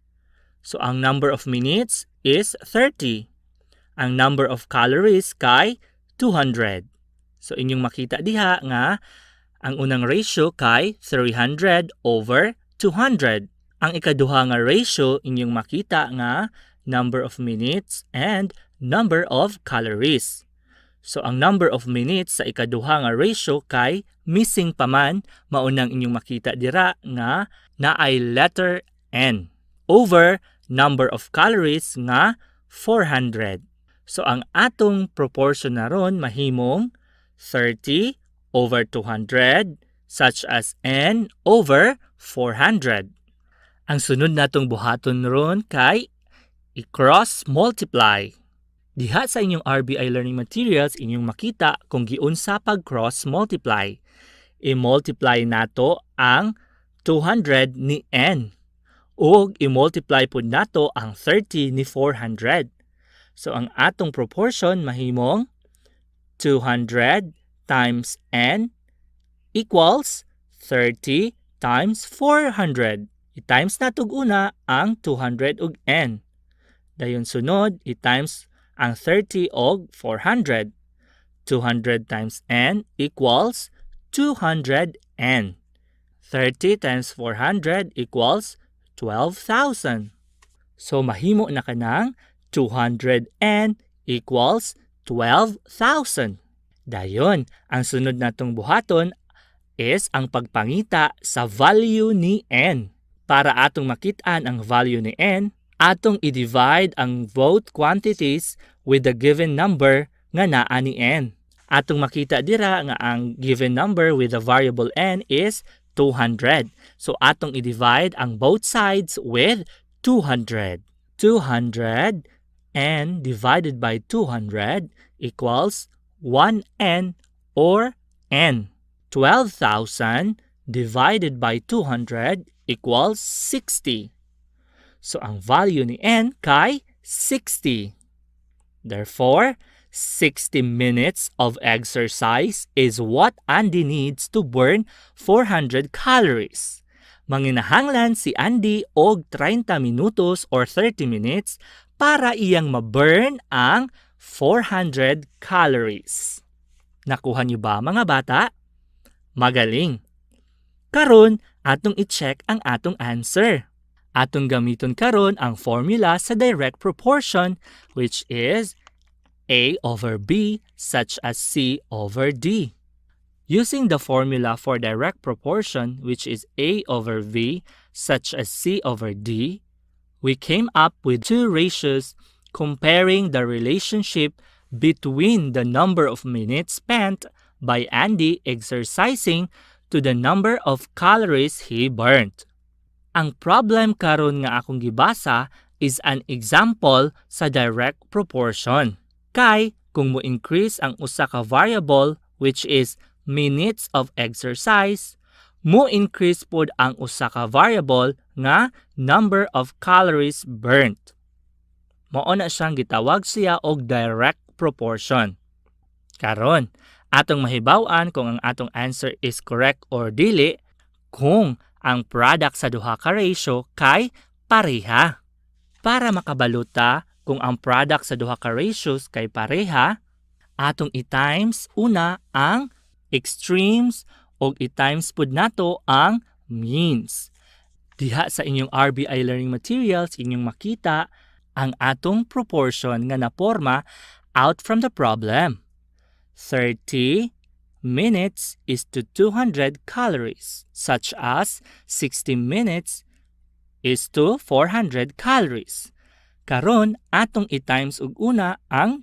So ang number of minutes is 30. Ang number of calories kay 200. So inyong makita diha nga ang unang ratio kay 300 over 200. Ang ikaduha nga ratio inyong makita nga number of minutes and number of calories. So ang number of minutes sa ikaduha nga ratio kay missing pa man, maunang inyong makita dira nga naay letter N over number of calories nga 400. So ang atong proportion na ron mahimong 30 over 200, such as N over 400. Ang sunod natong buhaton ron kay i-cross multiply. Diha sa inyong RBI learning materials inyong makita kung giunsa pag-cross multiply. I-multiply nato ang 200 ni N ug i-multiply pud nato ang 30 ni 400. So ang atong proportion mahimong 200 times N equals 30 times 400. I-times natog una ang 200 ug N. Dayon sunod, i-times ang 30 og 400. 200 times N equals 200 N. 30 times 400 equals 12,000. So mahimo na kanang 200 N equals 12,000. Dayon, ang sunod natong buhaton is ang pagpangita sa value ni N. Para atong makitaan ang value ni N, atong i-divide ang both quantities with the given number nga naa ni N. Atong makita dira nga ang given number with the variable N is 200. So atong i-divide ang both sides with 200. 200 N divided by 200 equals 1N or N. 12,000 divided by 200 equals 60. So ang value ni N kay 60. Therefore, 60 minutes of exercise is what Andy needs to burn 400 calories. Manginahanglan si Andy og 30 minutos or 30 minutes para iyang ma-burn ang 400 calories. Nakuha niyo ba mga bata? Magaling! Karon, atong i-check ang atong answer. Atong gamiton karon ang formula sa direct proportion, which is A over B such as C over D. Using the formula for direct proportion, which is A over V such as C over D, we came up with two ratios comparing the relationship between the number of minutes spent by Andy exercising to the number of calories he burnt. Ang problem karon nga akong gibasa is an example sa direct proportion. Kay kung mo increase ang usa ka variable which is minutes of exercise, mo increase pod ang usa ka variable nga number of calories burnt. Mao na siyang gitawag siya og direct proportion. Karon, atong mahibaw-an kung ang atong answer is correct or dili kung ang product sa duha ka ratio kay pareha. Para makabaluta kung ang product sa duha ka ratios kay pareha, atong i-times una ang extremes o i-times pud nato ang means. Diha sa inyong RBI learning materials, inyong makita ang atong proportion nga naporma out from the problem. 30 minutes is to 200 calories, such as 60 minutes is to 400 calories. Karon atong i-times og una ang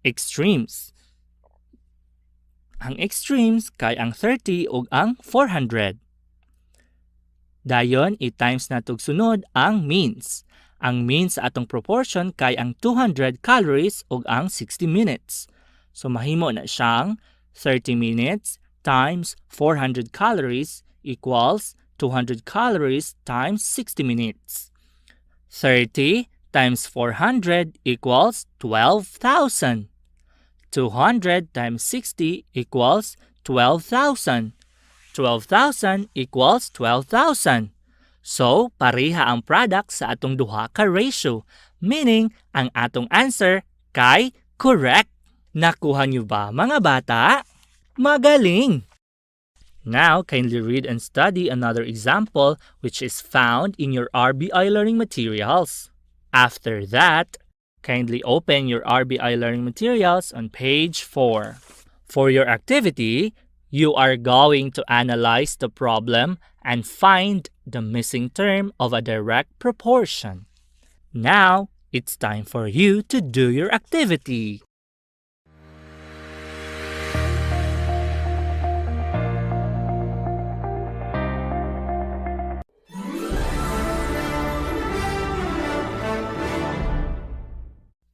extremes. Ang extremes kay ang 30 ug ang 400. Dayon, i-times natog sunod ang means. Ang means sa atong proportion kay ang 200 calories ug ang 60 minutes. So mahimo na siyang 30 minutes times 400 calories equals 200 calories times 60 minutes. 30 times 400 equals 12,000. 200 times 60 equals 12,000. 12,000 equals 12,000. So, pareha ang product sa atong duha ka ratio, meaning ang atong answer kay correct. Nakuha niyo ba, mga bata? Magaling! Now, kindly read and study another example which is found in your RBI learning materials. After that, kindly open your RBI learning materials on page 4. For your activity, you are going to analyze the problem and find the missing term of a direct proportion. Now, it's time for you to do your activity.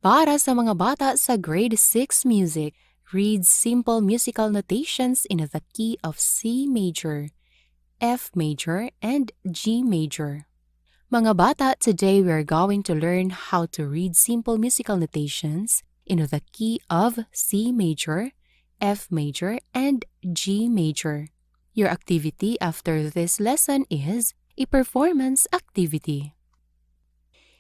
Para sa mga bata sa grade 6 music, read simple musical notations in the key of C major, F major, and G major. Mga bata, today we are going to learn how to read simple musical notations in the key of C major, F major, and G major. Your activity after this lesson is a performance activity.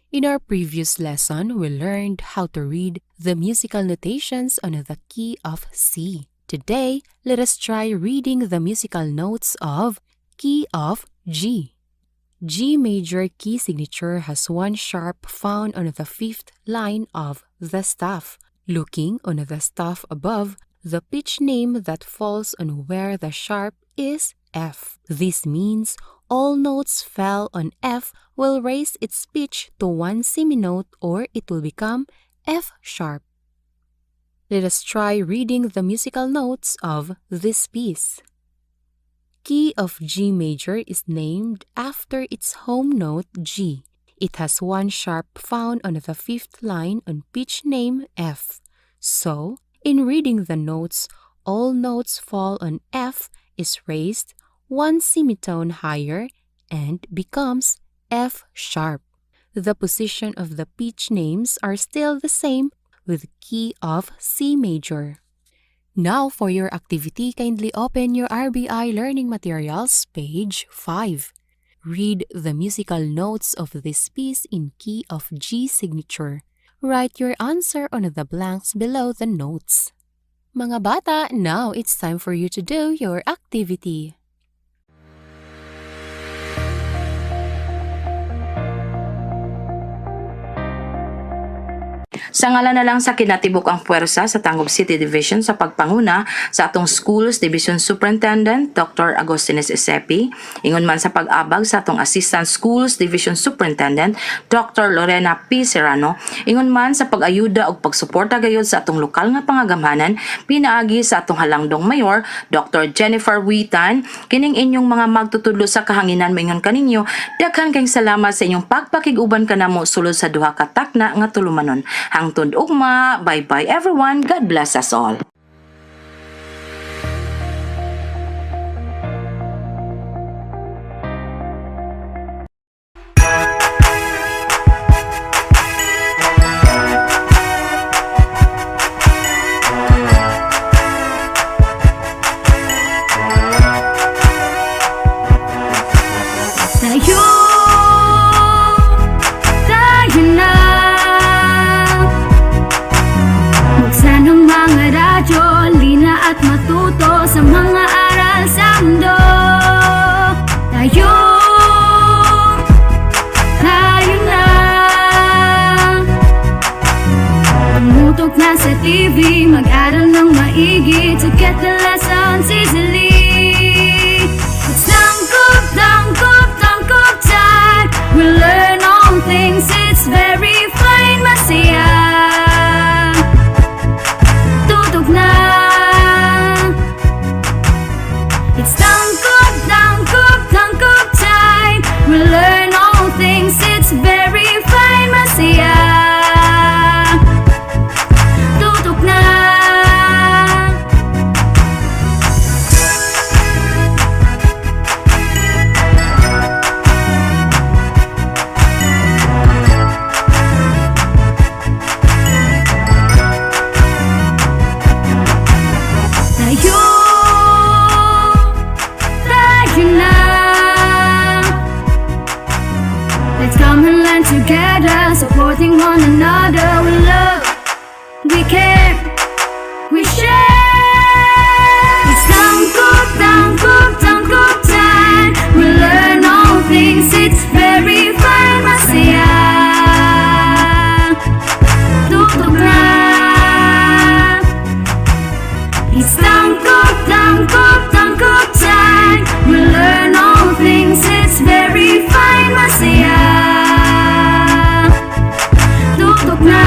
In our previous lesson, we learned how to read the musical notations on the key of C. Today, let us try reading the musical notes of key of G. G major key signature has one sharp found on the 5th line of the staff. Looking on the staff above, the pitch name that falls on where the sharp is F. This means all notes fell on F will raise its pitch to one seminote or it will become F sharp. Let us try reading the musical notes of this piece. Key of G major is named after its home note G. It has one sharp found on the 5th line on pitch name F. So, in reading the notes, all notes fall on F is raised one semitone higher and becomes F sharp. The position of the pitch names are still the same with key of C major. Now for your activity, kindly open your RBI learning materials, page 5. Read the musical notes of this piece in key of G signature. Write your answer on the blanks below the notes. Mga bata, now it's time for you to do your activity. Sa ngalan na lang sa kinatibuk ang puwersa sa Tangub City Division sa pagpanguna sa atong Schools Division Superintendent Dr. Agostines Esepi, ingon man sa pag-abag sa atong Assistant Schools Division Superintendent Dr. Lorena P. Serrano, ingon man sa pag-ayuda ug pagsuporta gayud sa atong lokal nga pangagamhanan, pinaagi sa atong halangdong mayor Dr. Jennifer Witan, kining inyong mga magtutudlo sa kahanginan maingon kaninyo, daghan kayong salamat sa inyong pagpakig-uban kanamo sulod sa duha ka takna nga tulumanon. Hangtod ugma, bye-bye everyone, God bless us all. Sa mga aral sa mundo, tayo TV, mag-aral ng maigi to get the lessons easily. It's tangkop, tangkop, tangkop time. We learn all things, it's very fine, masaya. Tutok na. It's tangkop, tangkop, tangkop time. We learn all things, it's very fine, masaya. Tutok na. Tayo, tayo na. Let's come and learn together, supporting one another. We love, we care, we share. It's tangkop, tangkop, tangkop time. We learn all things, it's very fine, masaya. Tutok na. It's tangkop, tangkop, tangkop time. We learn all things, it's very fine, masaya. Tutok na.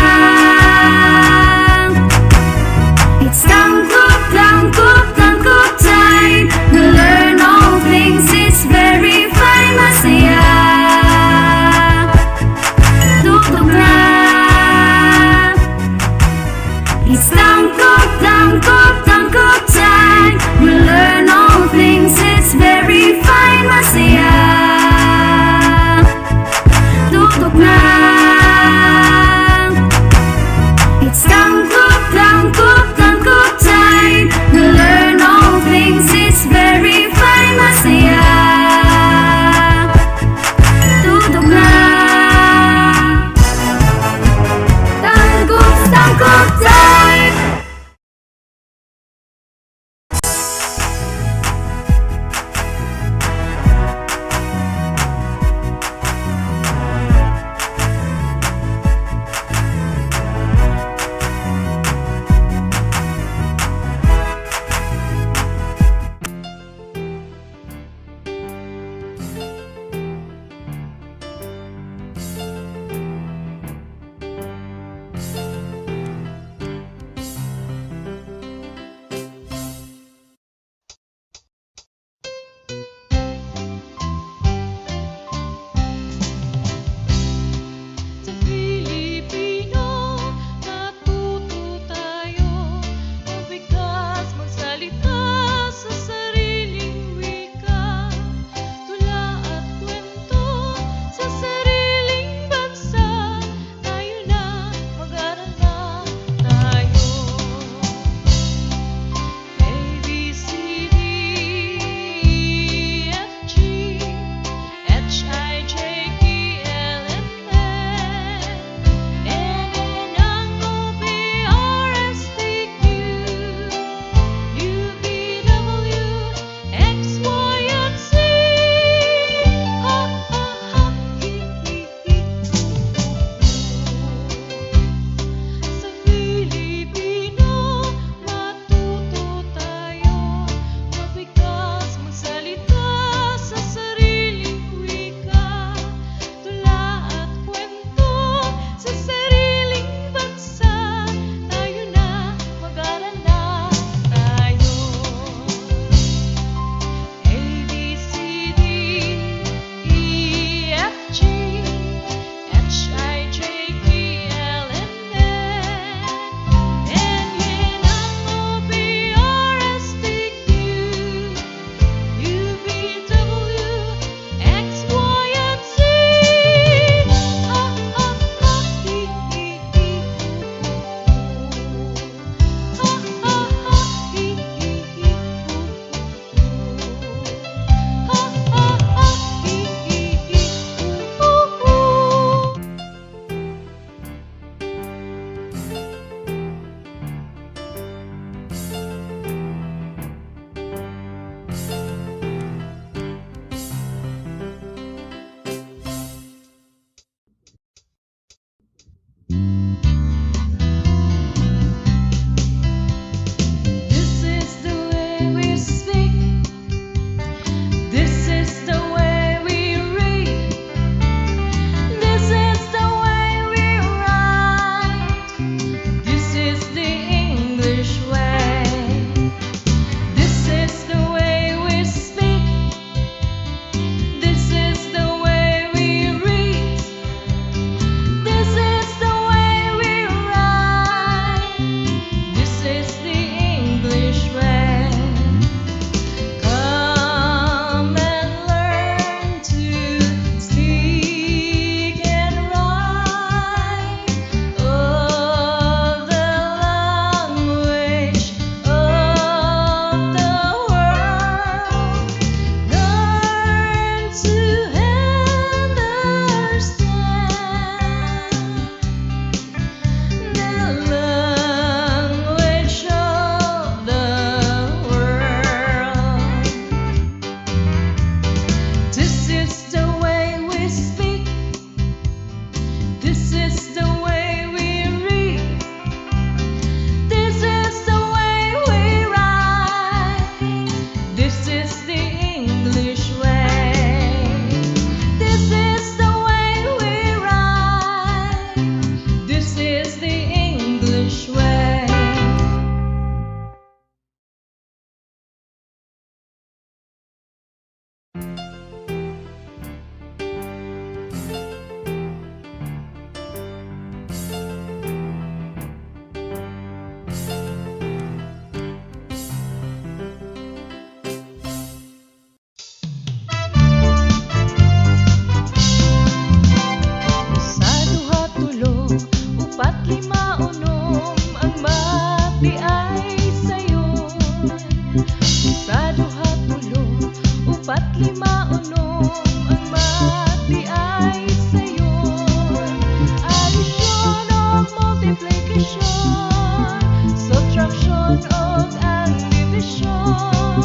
Himaunom ang mati ay sayon. Addition o multiplication, subtraction o ang division.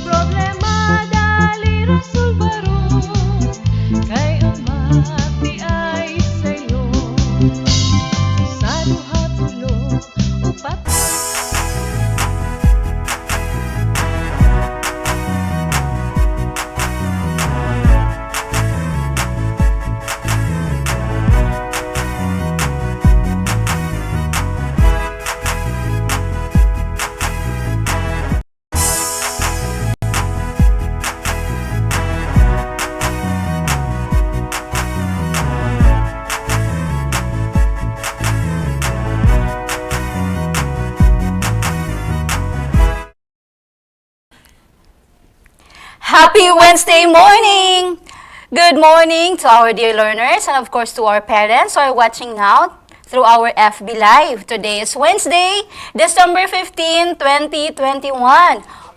Problema dali resolbaron, kay ang mati ay sayon. Sa duha tulo upat. Happy Wednesday morning! Good morning to our dear learners and of course to our parents who are watching now through our FB Live. Today is Wednesday, December 15, 2021.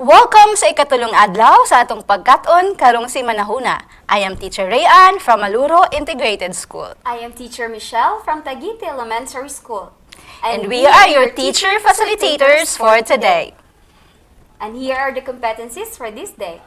Welcome sa ikatulong adlaw sa atong pagkaton karong si Manahuna. I am Teacher Rayan from Maluro Integrated School. I am Teacher Michelle from Taguite Elementary School. And we are your teacher facilitators for today. And here are the competencies for this day.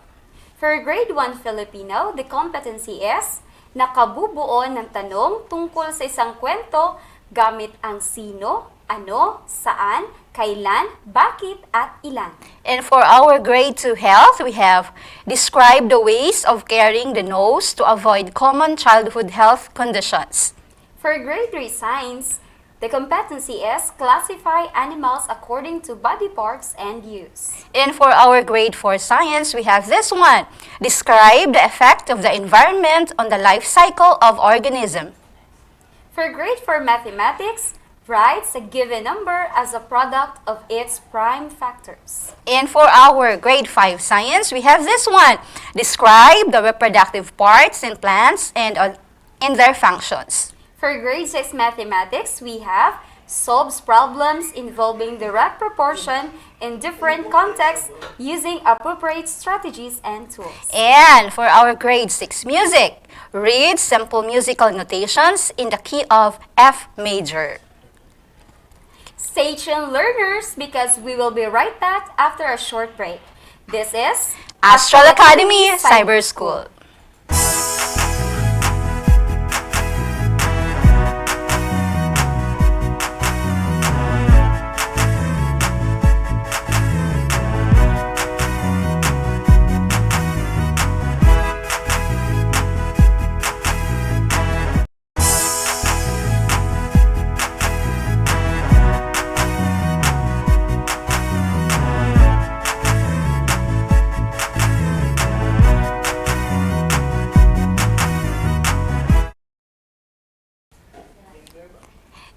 For Grade 1 Filipino, the competency is nakabubuo ng tanong tungkol sa isang kwento gamit ang sino, ano, saan, kailan, bakit, at ilan. And for our Grade 2 Health, we have describe the ways of carrying the nose to avoid common childhood health conditions. For Grade 3 Science, the competency is classify animals according to body parts and use. And for our Grade 4 Science, we have this one. Describe the effect of the environment on the life cycle of organism. For Grade 4 Mathematics, write a given number as a product of its prime factors. And for our Grade 5 Science, we have this one. Describe the reproductive parts in plants and in their functions. For Grade 6 Mathematics, we have solves problems involving direct proportion in different contexts using appropriate strategies and tools. And for our Grade 6 Music, read simple musical notations in the key of F major. Stay tuned, learners, because we will be right back after a short break. This is Astral Academy Cyber School.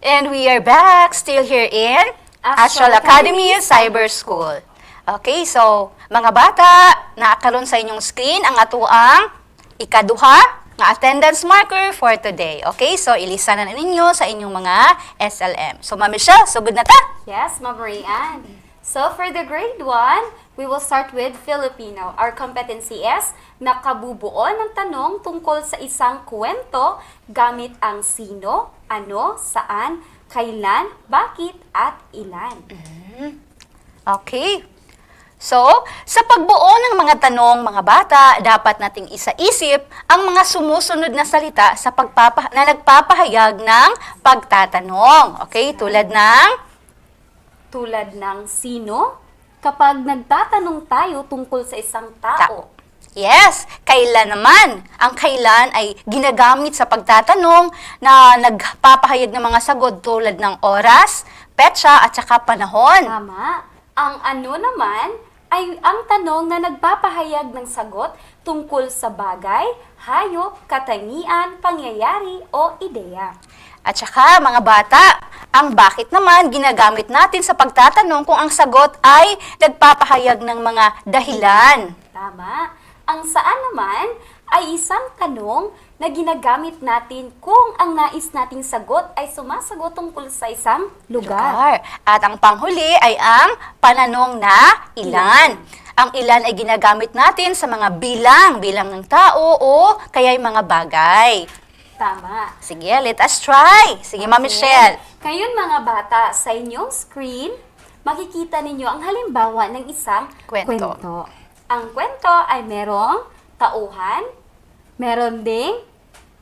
And we are back, still here in Astral Academy Cyber School. Okay, so mga bata, naakaroon sa inyong screen ang atuang ikaduha nga attendance marker for today. Okay, so ilista na ninyo sa inyong mga SLM. So Ma'am Michelle, sugod na ta? Yes, Ma'am Rayan. So for the Grade 1, we will start with Filipino. Our competency is nakabubuo ng tanong tungkol sa isang kwento gamit ang sino, ano, saan, kailan, bakit, at ilan. Okay. So, sa pagbuo ng mga tanong, mga bata, dapat nating isa-isip ang mga sumusunod na salita sa na nagpapahayag ng pagtatanong. Okay, tulad ng sino, kapag nagtatanong tayo tungkol sa isang tao. Yes, kailan naman? Ang kailan ay ginagamit sa pagtatanong na nagpapahayag ng mga sagot tulad ng oras, petsa at saka panahon. Tama. Ang ano naman ay ang tanong na nagpapahayag ng sagot tungkol sa bagay, hayop, katangian, pangyayari o ideya. At saka, mga bata, ang bakit naman ginagamit natin sa pagtatanong kung ang sagot ay nagpapahayag ng mga dahilan. Tama. Ang saan naman ay isang tanong na ginagamit natin kung ang nais nating sagot ay sumasagot tungkol sa isang lugar. At ang panghuli ay ang pananong na ilan. Ang ilan ay ginagamit natin sa mga bilang ng tao o kaya yung mga bagay. Tama. Sige, let us try. Sige, Ma'am Michelle. Ngayon mga bata, sa inyong screen, makikita ninyo ang halimbawa ng isang kwento. Ang kwento ay merong tauhan, meron ding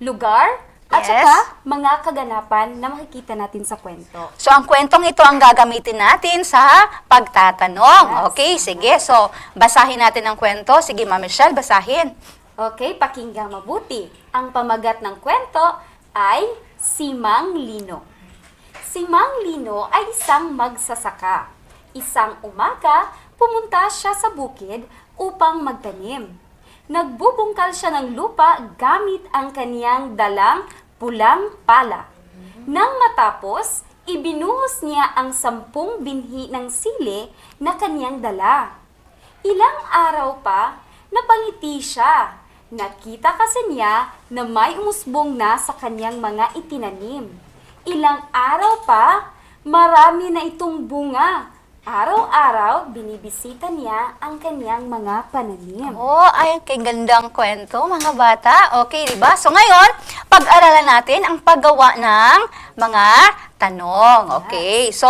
lugar, at saka mga kaganapan na makikita natin sa kwento. So, ang kwentong ito ang gagamitin natin sa pagtatanong. Okay, sige. So, basahin natin ang kwento. Sige, Ma'am Michelle, basahin. Okay, pakinggang mabuti. Ang pamagat ng kwento ay Si Mang Lino. Si Mang Lino ay isang magsasaka. Isang umaga, pumunta siya sa bukid upang magtanim. Nagbubungkal siya ng lupa gamit ang kaniyang dalang pulang pala. Nang matapos, ibinuhos niya ang 10 binhi ng sili na kaniyang dala. Ilang araw pa, napangiti siya. Nakita kasi niya na may umusbong na sa kaniyang mga itinanim. Ilang araw pa, marami na itong bunga. Araw-araw, binibisita niya ang kanyang mga pananim. Oh, ay, kay gandang kwento, mga bata. Okay, di ba? So ngayon, pag-aralan natin ang paggawa ng mga tanong. Okay, so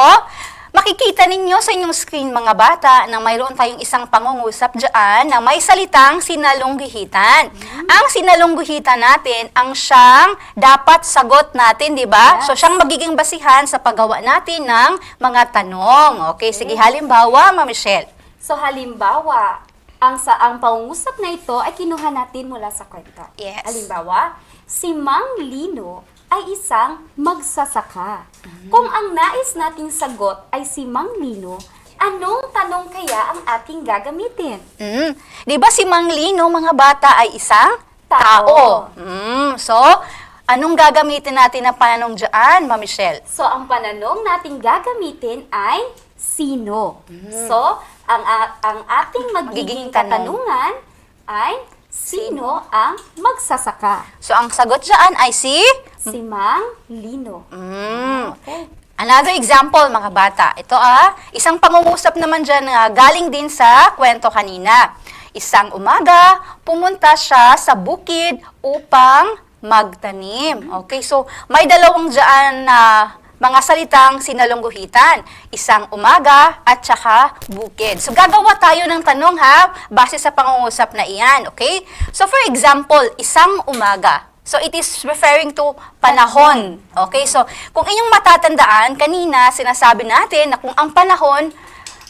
makikita ninyo sa inyong screen, mga bata, na mayroon tayong isang pangungusap dyan na may salitang sinalungguhitan. Ang sinalungguhitan natin, ang siyang dapat sagot natin, di ba? So, siyang magiging basihan sa paggawa natin ng mga tanong. Okay, sige, halimbawa, Ma'am Michelle. So, halimbawa, ang pangungusap na ito ay kinuha natin mula sa kwento. Yes. Halimbawa, si Mang Lino ay isang magsasaka. Kung ang nais nating sagot ay si Mang Lino, anong tanong kaya ang ating gagamitin? Di ba si Mang Lino, mga bata, ay isang tao? So, anong gagamitin natin na pananong dyan, Ma'am Michelle? So, ang pananong nating gagamitin ay sino. So, ang ating magiging katanungan ay sino ang magsasaka? So, ang sagot dyan ay si Mang Lino. Okay. Another example, mga bata. Ito isang pangungusap naman dyan na galing din sa kwento kanina. Isang umaga, pumunta siya sa bukid upang magtanim. Okay, so may dalawang dyan na mga salitang sinalungguhitan. Isang umaga at saka bukid. So gagawa tayo ng tanong base sa pangungusap na iyan. Okay? So for example, isang umaga. So, it is referring to panahon. Okay? So, kung inyong matatandaan, kanina sinasabi natin na kung ang panahon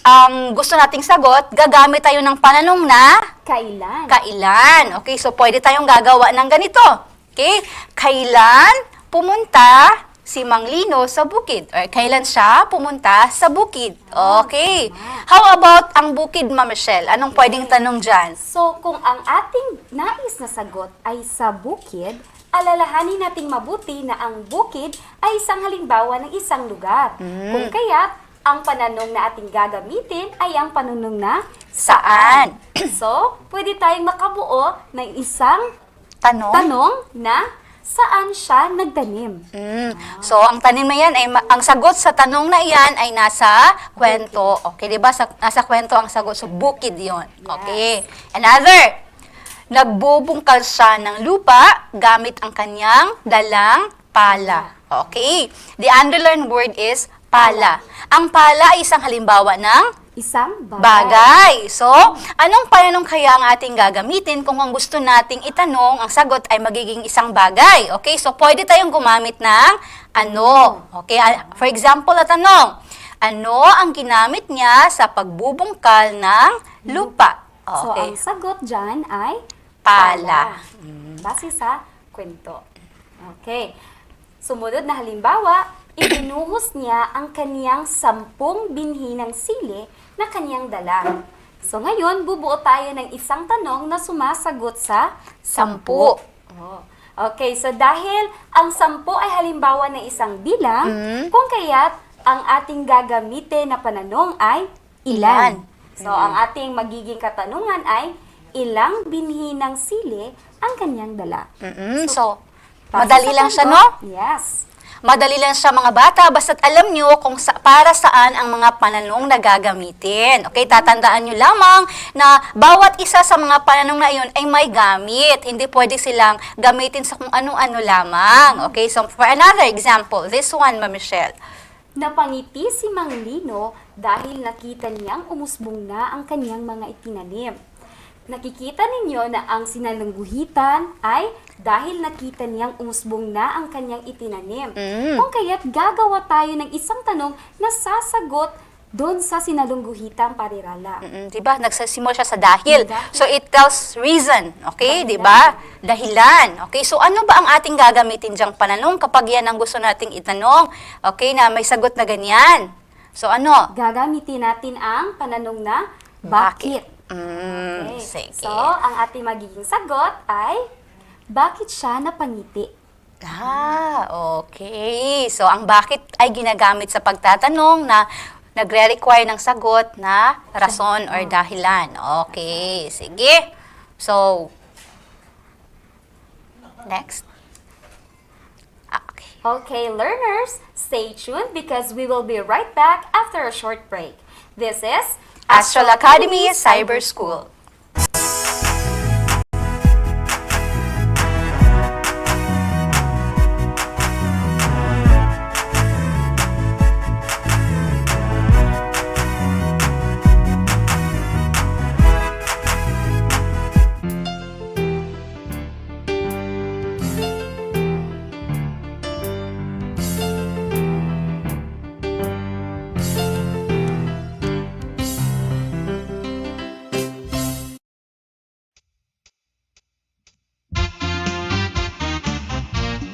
ang gusto nating sagot, gagamit tayo ng pananong na kailan. Kailan. Okay? So, pwede tayong gagawa ng ganito. Okay? Kailan pumunta si Mang Lino sa bukid? Or kailan siya pumunta sa bukid? Okay. How about ang bukid, Ma'am Michelle? Anong pwedeng tanong dyan? So, kung ang ating nais na sagot ay sa bukid, alalahanin nating mabuti na ang bukid ay isang halimbawa ng isang lugar. Kung kaya't, ang pananong na ating gagamitin ay ang pananong na saan. So, pwede tayong makabuo ng isang tanong na saan siya nagtanim. So, ang tanim na yan, ang sagot sa tanong na iyan ay nasa kwento. Okay, di ba? Nasa kwento ang sagot. So, bukid yon. Okay. Another, nagbubungkal siya ng lupa gamit ang kanyang dalang pala. Okay. The underlined word is pala. Ang pala ay isang halimbawa ng isang bagay. So, anong pananong kaya ang ating gagamitin kung ang gusto nating itanong, ang sagot ay magiging isang bagay? Okay, so pwede tayong gumamit ng ano. Okay, for example, tanong, ano ang ginamit niya sa pagbubungkal ng lupa? Okay. So, ang sagot dyan ay pala. Base sa kwento. Okay. Sumunod na halimbawa, ibinuhos niya ang kaniyang 10 binhi ng sili na kaniyang dala. So ngayon, bubuo tayo ng isang tanong na sumasagot sa 10. Okay, so dahil ang 10 ay halimbawa ng isang bilang, kung kaya't ang ating gagamitin na pananong ay ilan. So ang ating magiging katanungan ay ilang binhi ng sili ang kaniyang dala. So madali lang siya, no? Yes. Madali lang siya mga bata, basta't alam nyo kung para saan ang mga pananong na gagamitin. Okay, tatandaan nyo lamang na bawat isa sa mga pananong na iyon ay may gamit. Hindi pwede silang gamitin sa kung ano-ano lamang. Okay, so for another example, this one, Ma'am Michelle. Napangiti si Mang Lino dahil nakita niyang umusbong na ang kanyang mga itinanim. Nakikita ninyo na ang sinalungguhitan ay dahil nakita niyang umusbong na ang kanyang itinanim. Kung kaya't gagawa tayo ng isang tanong na sasagot doon sa sinalungguhitang parirala. Diba? Nagsasimula siya sa dahil. So it tells reason. Okay? Diba? Dahilan. Okay? So ano ba ang ating gagamitin diyang pananong kapag yan ang gusto nating itanong? Okay? Na may sagot na ganyan. So ano? Gagamitin natin ang pananong na bakit. Okay. Sige. So, ang ating magiging sagot ay, bakit siya napangiti? Okay. So, ang bakit ay ginagamit sa pagtatanong na nagre-require ng sagot na rason or dahilan. Okay. Sige. So, next. Okay. Okay, learners, stay tuned because we will be right back after a short break. This is Astral Academy Cyber School.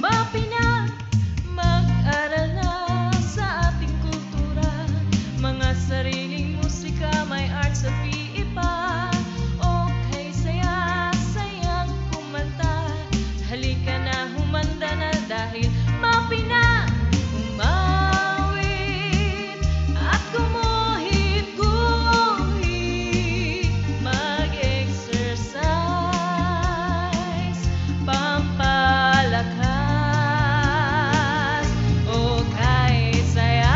Mapina, mag-aral na sa ating kultura. Mga sariling musika, may arts at PE pa. Okay, saya, sayang kumanta. Halika na, humanda na dahil mapina, umawit at gumuhit-guhit. Mag-exercise, pampalakas. O kahit saya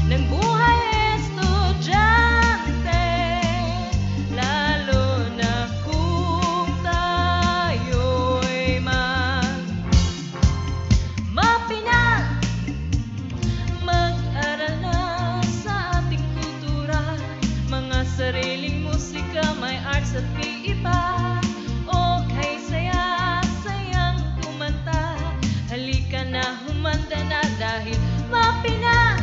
ng buhay estudyante, lalo na kung tayo'y mapina, mag-aral na sa ating kultura. Mga sariling musika, may arts at PE pa. Okay, saya, sayang kumanta. Halika na, humanda na dahil mapina,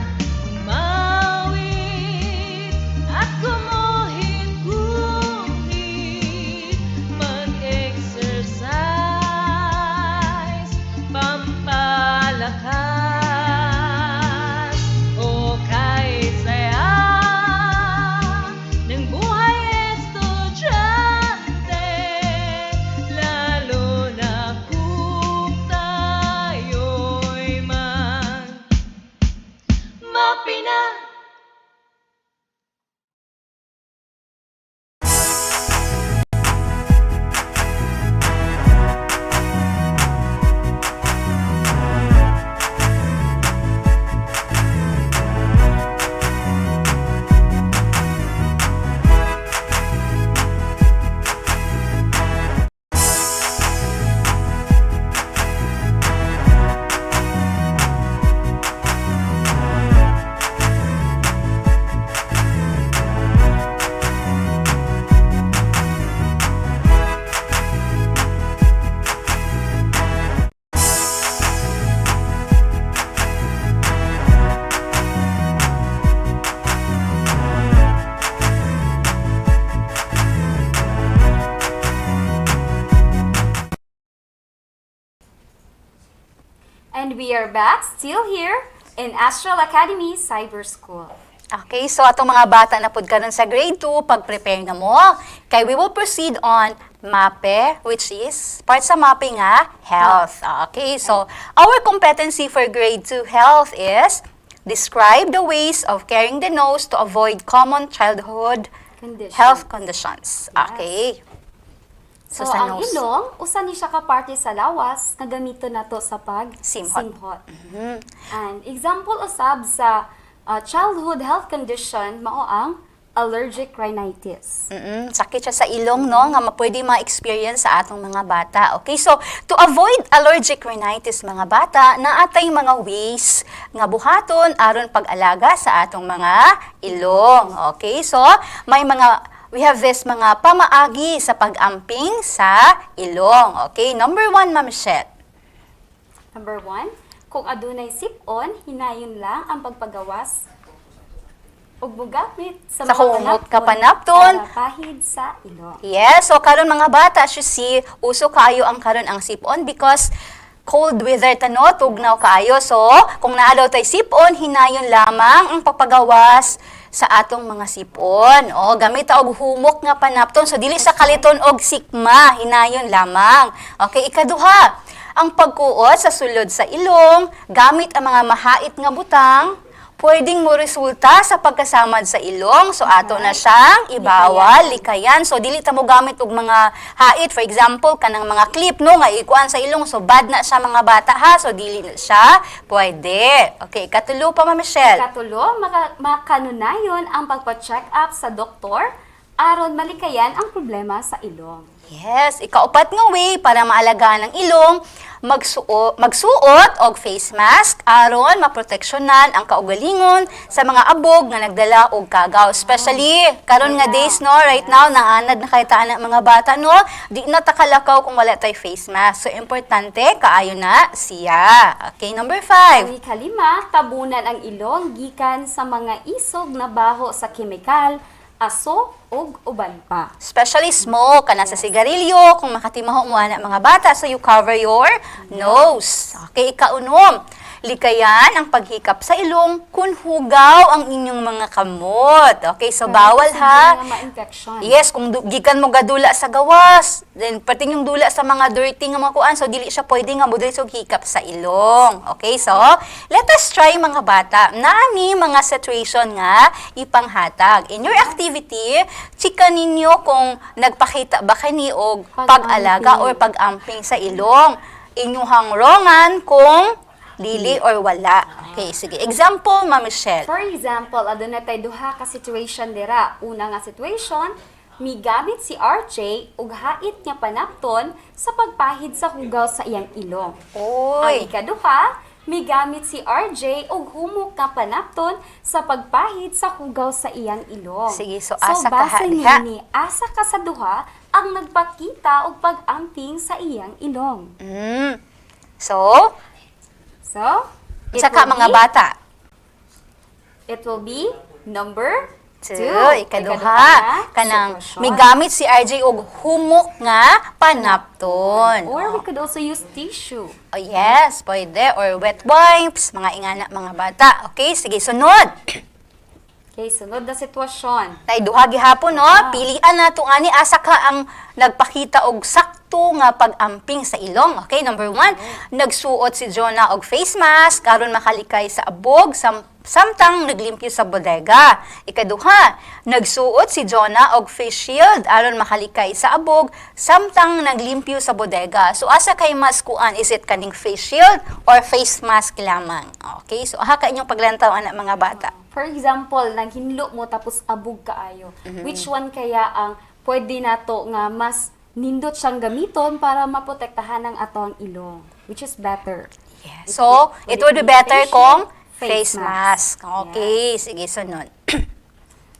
umawit at gumuhit-guhit. Mag-exercise, pampalakas. O kahit saya ng buhay estudyante, lalo na kung tayo'y mapina. And we are back, still here, in Astral Academy Cyber School. Okay, so atong mga bata na pud karon sa grade 2, pag-prepare na mo. Kay we will proceed on MAPE, which is part sa MAPE nga, health. Okay, so our competency for grade 2 health is describe the ways of carrying the nose to avoid common childhood health conditions. Okay. So, sa ang nose. ilong, usa ni siya ka parte sa lawas nga gamito nato sa Simhot. simhot. And example usab sa childhood health condition mao ang allergic rhinitis. Sakit siya sa ilong, no, nga pwede ma-experience sa atong mga bata. Okay, so to avoid allergic rhinitis mga bata, naatay mga ways nga buhaton aron pag-alaga sa atong mga ilong. Okay, so we have this mga pamaagi sa pag-amping sa ilong. Okay, number 1, Ma'am Michelle. Number 1, kung adunay sip-on, hinayon lang ang pagpagawas ug bugamit sa Sa humot ka panapton para pahid sa ilong. Yes, so karon mga bata, as you see, uso kaayo ang karon ang sip-on because cold weather tano, tugnaw kaayo. So, kung naa daw tay sip-on, hinayon lamang ang pagpagawas sa atong mga sip-on. O, gamit ta og humok nga panapton. So, dili sa kaliton og sikma, hinayon lamang. Okay, ikaduha, ang pagkuot sa sulod sa ilong, gamit ang mga mahait nga butang, pwedeng mo resulta sa pagkasamad sa ilong. So, ato na siyang ibawal, likayan. So, dili ta mo gamit og mga hait. For example, kanang mga clip, no, nga ikuan sa ilong. So, bad na siya mga bata, ha? So, dili na siya pwede. Okay, ikatulo pa, Ma'am Michelle. Ikatulo, makanunayon ang pagpa-check up sa doktor aron malikayan ang problema sa ilong. Yes, ikaupat nga way para maalagaan ang ilong, magsuot og face mask aron maproteksyonan ang kaugalingon sa mga abog nga nagdala og kagaw. Especially karon nga days, no, right now nanganad na kay taan ang mga bata, no, di na takalakaw kung wala tay face mask. So importante kaayo na siya. Okay, number 5. Ang ikalima, tabunan ang ilong gikan sa mga isog na baho sa kemikal, aso ug uban pa. Especially smoke, kana sa sigarilyo, kung makatimaho mo ana mga bata, so you cover your nose. Okay, ikaunom, likayan ang paghikap sa ilong kung hugaw ang inyong mga kamot. Okay, so bawal ha. Yes, kung gikan mo gadula sa gawas, then pati yung dula sa mga dirty nga mga kuan, so dili siya pwede nga mo so hikap sa ilong. Okay, so let us try mga bata. Nami mga situation nga ipanghatag. In your activity, chika ninyo kung nagpakita ba kani og pag-alaga or pag-amping sa ilong. Inyong hangrongan kung dili or wala. Okay, sige. Example, Ma'am Michelle. For example, aduna tay duha ka situation dira. Una nga situation, migamit si RJ og hait nga panapton sa pagpahid sa hugaw sa iyang ilong. Ang ikaduha, migamit si RJ og humok nga panapton sa pagpahid sa hugaw sa iyang ilong. Sige, so asa ka base ni asa ka sa duha ang nagpakita og pag-amping sa iyang ilong. So, Isa ka mga bata. It will be number 2. Ikaduha, kanang migamit si RJ og humok nga panapton. Or we could also use tissue. Oh, yes, pwede. Or wet wipes, mga ingana mga bata. Okay, sige, sunod. Okay, sunod na sitwasyon. Tay duha gihapon, no? Pilian na to ani asa ka ang nagpakita og sakto nga pag-amping sa ilong. Okay, number 1, nagsuot si Jonah og face mask aron makalikay sa abog samtang naglimpyo sa bodega. Ikaduha, nagsuot si Jonah og face shield aron makalikay sa abog samtang naglimpyo sa bodega. So asa kay mas kuan, is it kaning face shield or face mask lamang? Okay, so aha ka inyong paglantaw ana mga bata. For example, naghinlo mo tapos abog kaayo. Which one kaya ang pwede nato nga mas nindot siyang gamiton para maprotektahan ang atong ilong? Which is better? Yes. So, it would be better kung face mask. Okay, sige, sunod.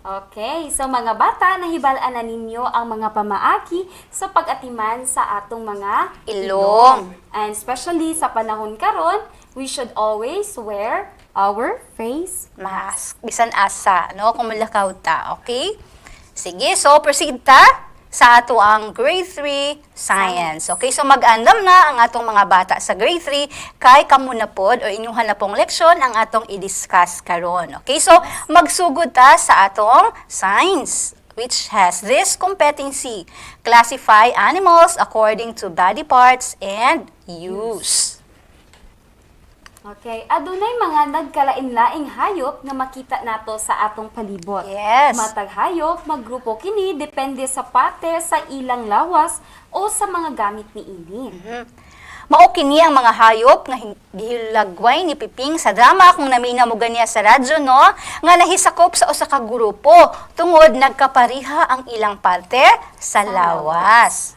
Okay, so mga bata, nahibalaan na ninyo ang mga pamaagi sa pag-atiman sa atong mga ilong. And especially sa panahon karon, we should always wear our face mask. Bisan asa, no? Kung malakaw ta, okay? Sige, so proceed ta sa ato ang grade 3 science. Okay, so mag-andam na ang atong mga bata sa grade 3 kay kamo na pod o inyong na pong leksyon ang atong i-discuss karon. Okay, so magsugod ta sa atong science, which has this competency: classify animals according to body parts and use. Okay, adunay mga nagkalain-laing hayop nga makita nato sa atong palibot. Yes. Matag hayop, maggrupo kini depende sa parte sa ilang lawas o sa mga gamit ni ini. Mao kini ang mga hayop nga gihilagway ni Piping sa drama kung naminaw mo ganiya sa radyo no nga nahisakop sa usa ka grupo tungod nagkapariha ang ilang parte sa lawas.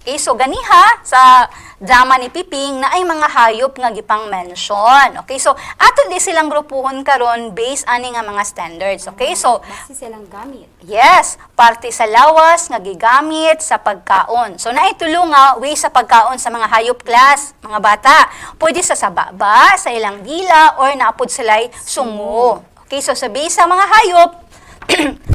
Okay, so ganiha sa drama ni Piping na ay mga hayop nga gipang mention. Okay, so ato di silang grupuhon karon based ani nga mga standards. Okay, so Base silang gamit. yes, parte sa lawas nga gigamit sa pagkaon. So naitulo nga way sa pagkaon sa mga hayop class, mga bata. Pwede sa sababa, sa ilang dila or naapod sila'y sungo. Okay, so sabi sa mga hayop,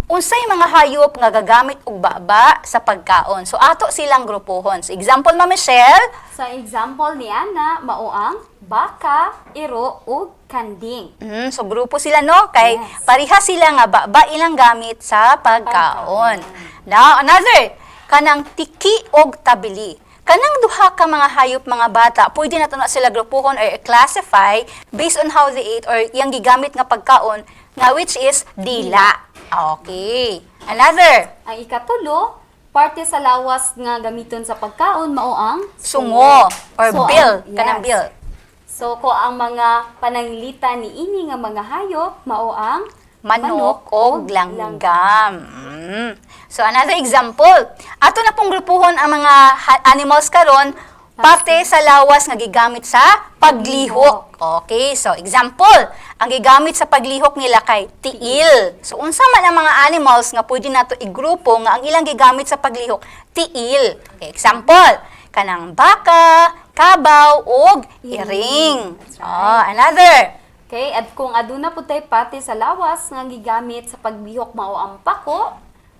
unsay mga hayop nga gagamit og baba sa pagkaon. So ato silang grupuhon. So example ma Michelle, Sa example ni Ana, mao ang baka, iro, ug kanding. so grupo sila no kay Yes. pariha sila nga baba ilang gamit sa pagkaon. Now another kanang tiki og tabili. Kanang duha ka mga hayop mga bata, pwede na to na sila grupuhon or classify based on how they ate or yung gigamit nga pagkaon nga which is dila. Okay. Another, Ang ikatulo, parte sa lawas nga gamiton sa pagkaon mao ang sungo or So, bill, ang- kanang yes. bill. So ko ang mga pananglita ni ini nga mga hayop mao ang Manok o langgam. So another example, ato na pong grupuhon ang mga animals karon parte sa lawas nga gigamit sa paglihok. Okay, so example, ang gigamit sa paglihok nila kay tiil. So unsa man ang mga animals nga pwede nato igrupo nga ang ilang gigamit sa paglihok, tiil. Okay, example, kanang baka, kabaw ug iring. Oh, another. Okay, at kung aduna putay pati sa lawas nga gigamit sa pagbihok mao ang pako,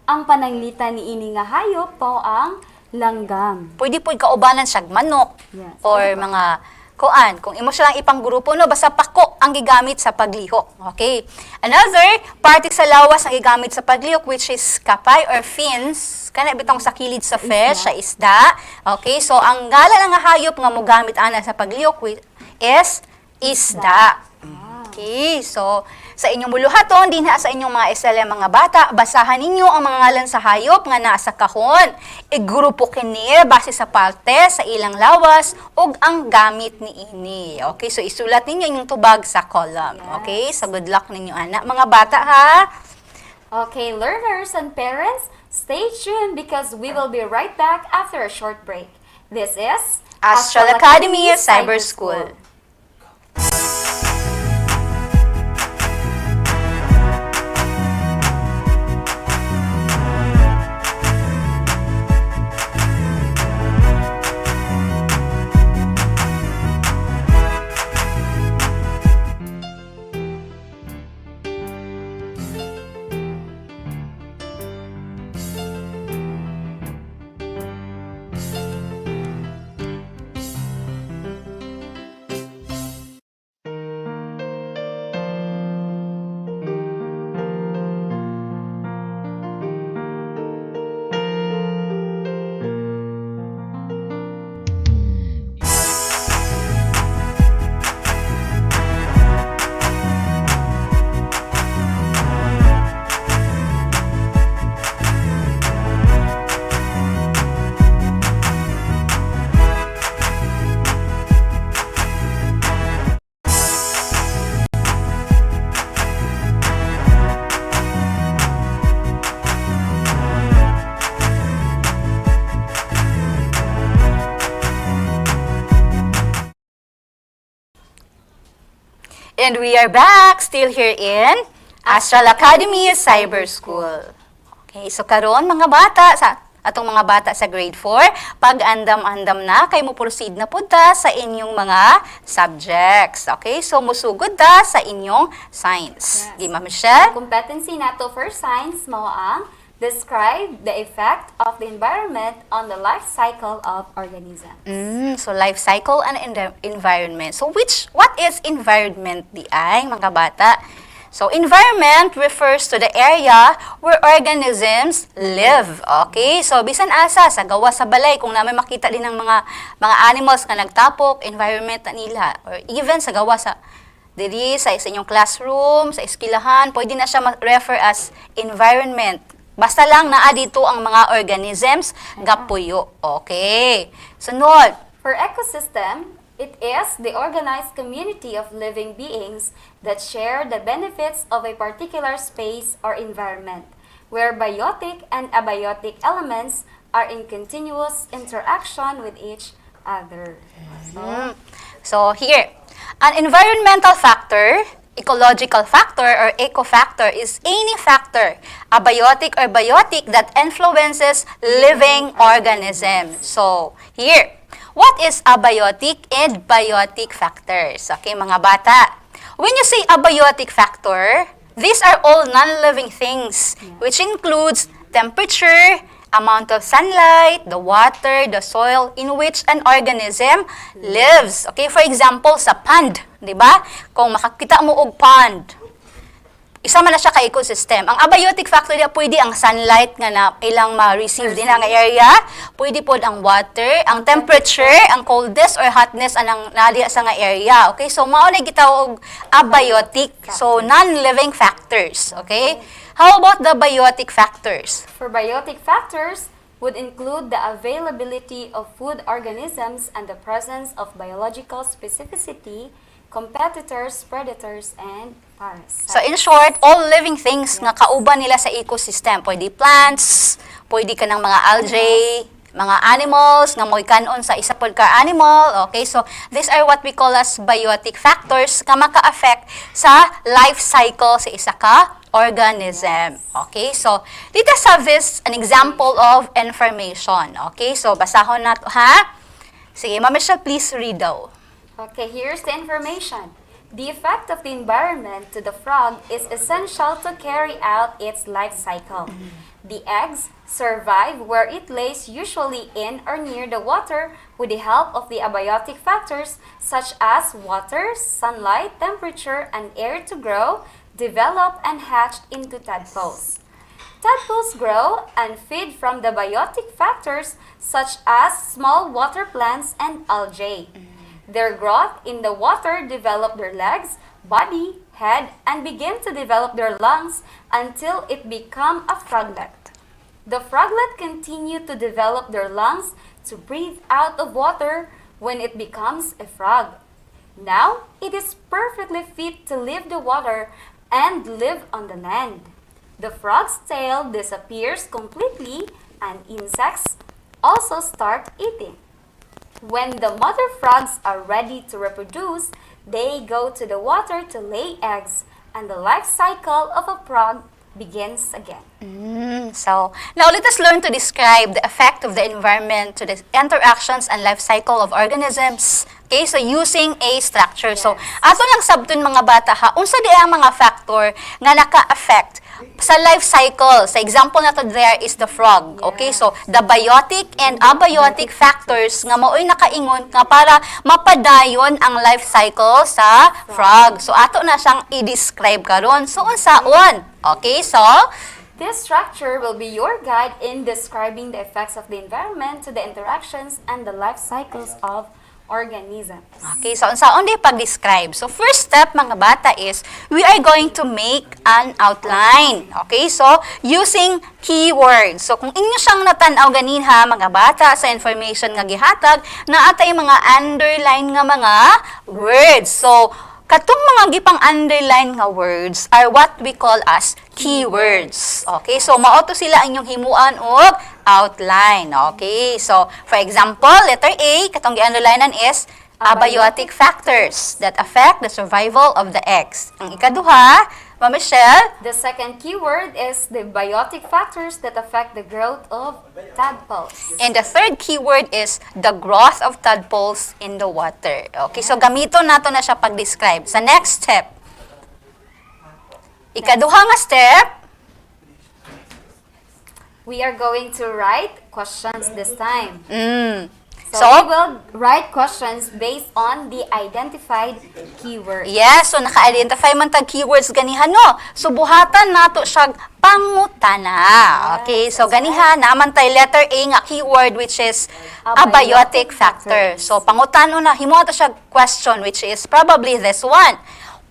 ang pananglita ni ini nga hayop mao ang langgam. Pwede po kaubanan siya manok Yes. or mga kuan. Kung imo siya lang ipang grupo no basta pako ang gigamit sa paglihok. Okay. Another parte sa lawas ang gigamit sa paglihok which is kapay or fins. Kana bitong sa kilid sa fish, sa isda. Okay, so ang ngalan nga hayop nga mogamit ana sa paglihok is isda. Okay, so sa inyong buluhaton, din sa inyong mga SLM mga bata, basahan ninyo ang mga ngalan sa hayop nga nasa kahon. Igrupo kini base sa parte sa ilang lawas ug ang gamit ni ini. Okay, so isulat ninyo inyong tubag sa column. Okay, so good luck ninyo anak mga bata ha. Okay, learners and parents, stay tuned because we will be right back after a short break. This is Astral Academy Cyber School. And we are back, still here in Astral Academy Cyber School. Okay, so karon mga bata, atong mga bata sa grade 4, pag andam-andam na, kay mo proceed na po ta sa inyong mga subjects. Okay, so musugod ta sa inyong science. Di ma Michelle? Competency nato for science mao ang describe the effect of the environment on the life cycle of organisms. So life cycle and environment. So what is environment di ay mga bata? So, environment refers to the area where organisms live. Okay? So, bisan asa, sa gawa sa balay, kung namin makita din ng mga animals na nagtapok, environment na nila. Or even sa gawa sa diri, sa inyong classroom, sa eskwelahan, pwede na siya refer as environment. Basta lang naa dito ang mga organisms nga puyo. Okay. Sunod. For ecosystem, it is the organized community of living beings that share the benefits of a particular space or environment, where biotic and abiotic elements are in continuous interaction with each other. So, here, an environmental factor, ecological factor, or ecofactor is any factor, abiotic or biotic, that influences living organisms. So, here, what is abiotic and biotic factors? Okay, mga bata. When you say abiotic factor, these are all non-living things, which includes temperature, amount of sunlight, the water, the soil in which an organism lives. Okay, for example, sa pond, di ba? Kung makakita mo og pond, isa man na siya ka ecosystem. Ang abiotic factor niya, pwede ang sunlight nga na ilang ma-receive din ang area, pwede po ang water, ang temperature, ang coldness or hotness anang nadiya sa nga area. Okay, so mao na gitawag og abiotic, so non-living factors. Okay, how about the biotic factors? For biotic factors, would include the availability of food organisms and the presence of biological specificity, competitors, predators, and parasites. So in short, all living things nga kauban nila sa ecosystem. Pwede plants, pwede ka ng mga algae, mga animals, nga mo'y kanon sa isa pod ka animal. Okay, so these are what we call as biotic factors nga maka-affect sa life cycle sa isa ka organism. Okay, so dito sa this an example of information. Okay, so basahon nato ha. Sige, Ma'am Michelle, please read daw. Okay, here's the information. The effect of the environment to the frog is essential to carry out its life cycle. The eggs survive where it lays, usually in or near the water, with the help of the abiotic factors such as water, sunlight, temperature, and air to grow, develop, and hatch into tadpoles. Tadpoles grow and feed from the biotic factors such as small water plants and algae. Their growth in the water develop their legs, body, head, and begin to develop their lungs until it become a froglet. The froglet continue to develop their lungs to breathe out of water when it becomes a frog. Now, it is perfectly fit to leave the water and live on the land. The frog's tail disappears completely and insects also start eating. When the mother frogs are ready to reproduce, they go to the water to lay eggs, and the life cycle of a frog begins again. So, now let us learn to describe the effect of the environment to the interactions and life cycle of organisms. Okay, so using a structure. So, ato lang sabton mga bata ha, unsa di ang mga factor nga naka-affect sa life cycle. Sa example na to there is the frog. Okay, so the biotic and abiotic factors nga mao'y nakaingon nga para mapadayon ang life cycle sa frog. So, ato na siyang i-describe karon. So, unsaon? Okay, so this structure will be your guide in describing the effects of the environment to the interactions and the life cycles of organisms. Okay, so unsaon di pag-describe? So first step mga bata is we are going to make an outline. Okay, so using keywords. So kung inyo siyang natanaw ganinha mga bata sa information nga gihatag, naatay mga underline nga mga words. So katong mga gipang underline nga words are what we call as keywords. Okay, so mao to sila inyong himuan og outline. Okay, so for example, letter A, katong gi-underlinean is abiotic factors that affect the survival of the eggs. Ang ikaduha, Ma'am Michelle? The second keyword is the biotic factors that affect the growth of tadpoles. And the third keyword is the growth of tadpoles in the water. Okay, so gamito nato na siya pag-describe. Sa next step, ikaduha nga step, we are going to write questions this time. So we will write questions based on the identified keywords. Yes, so naka-identify man tag keywords ganihan no. So buhatan nato siya pangutana. Okay, so ganihan naman tay letter A nga keyword which is abiotic factor. So pangutano na himo ato siya question which is probably this one.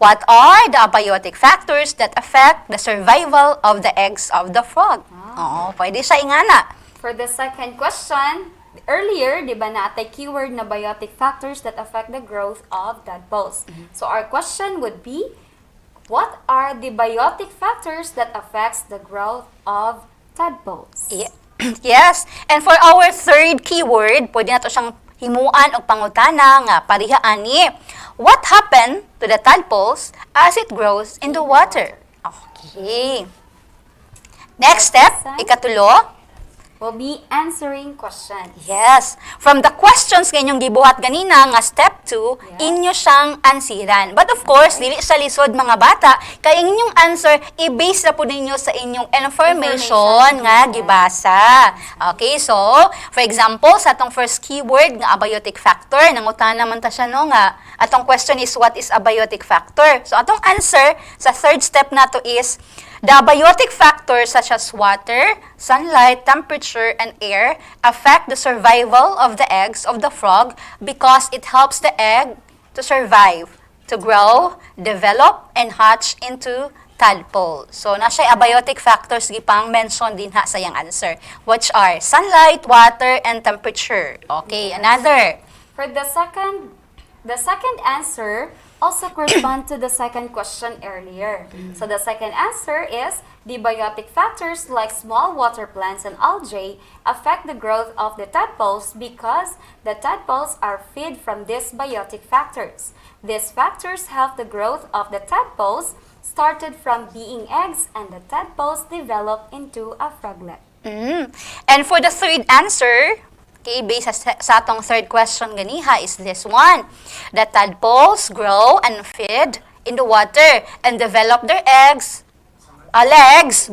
What are the abiotic factors that affect the survival of the eggs of the frog? Oo, pwede siya ingana. For the second question, earlier, di ba natin keyword na biotic factors that affect the growth of tadpoles. So our question would be, what are the biotic factors that affects the growth of tadpoles? Yes, and for our third keyword, pwede na to siyang himuan o pangutana nga pariha ani. What happened to the tadpoles as it grows in the water? Okay. Next step, ikatulo. We'll be answering questions. Yes. From the questions nga inyong gibuhat ganina nga step 2, inyo siyang ansiran. But of course, dili sa lisod mga bata, kay inyong answer i-base na po ninyo sa inyong information nga gibasa. Okay, so for example, sa atong first keyword nga abiotic factor, nangutan naman ta siya no nga atong question is what is abiotic factor? So atong answer sa third step nato is the abiotic factors such as water, sunlight, temperature, and air affect the survival of the eggs of the frog because it helps the egg to survive, to grow, develop, and hatch into tadpole. So, nasa abiotic factors gipang mention din ha sa yang answer, which are sunlight, water, and temperature. Okay, another. For the second answer also correspond to the second question earlier. So the second answer is the biotic factors like small water plants and algae affect the growth of the tadpoles because the tadpoles are fed from these biotic factors. These factors help the growth of the tadpoles started from being eggs and the tadpoles develop into a froglet. And for the third answer, okay, based sa atong third question ganiha is this one. The tadpoles grow and feed in the water and develop their legs,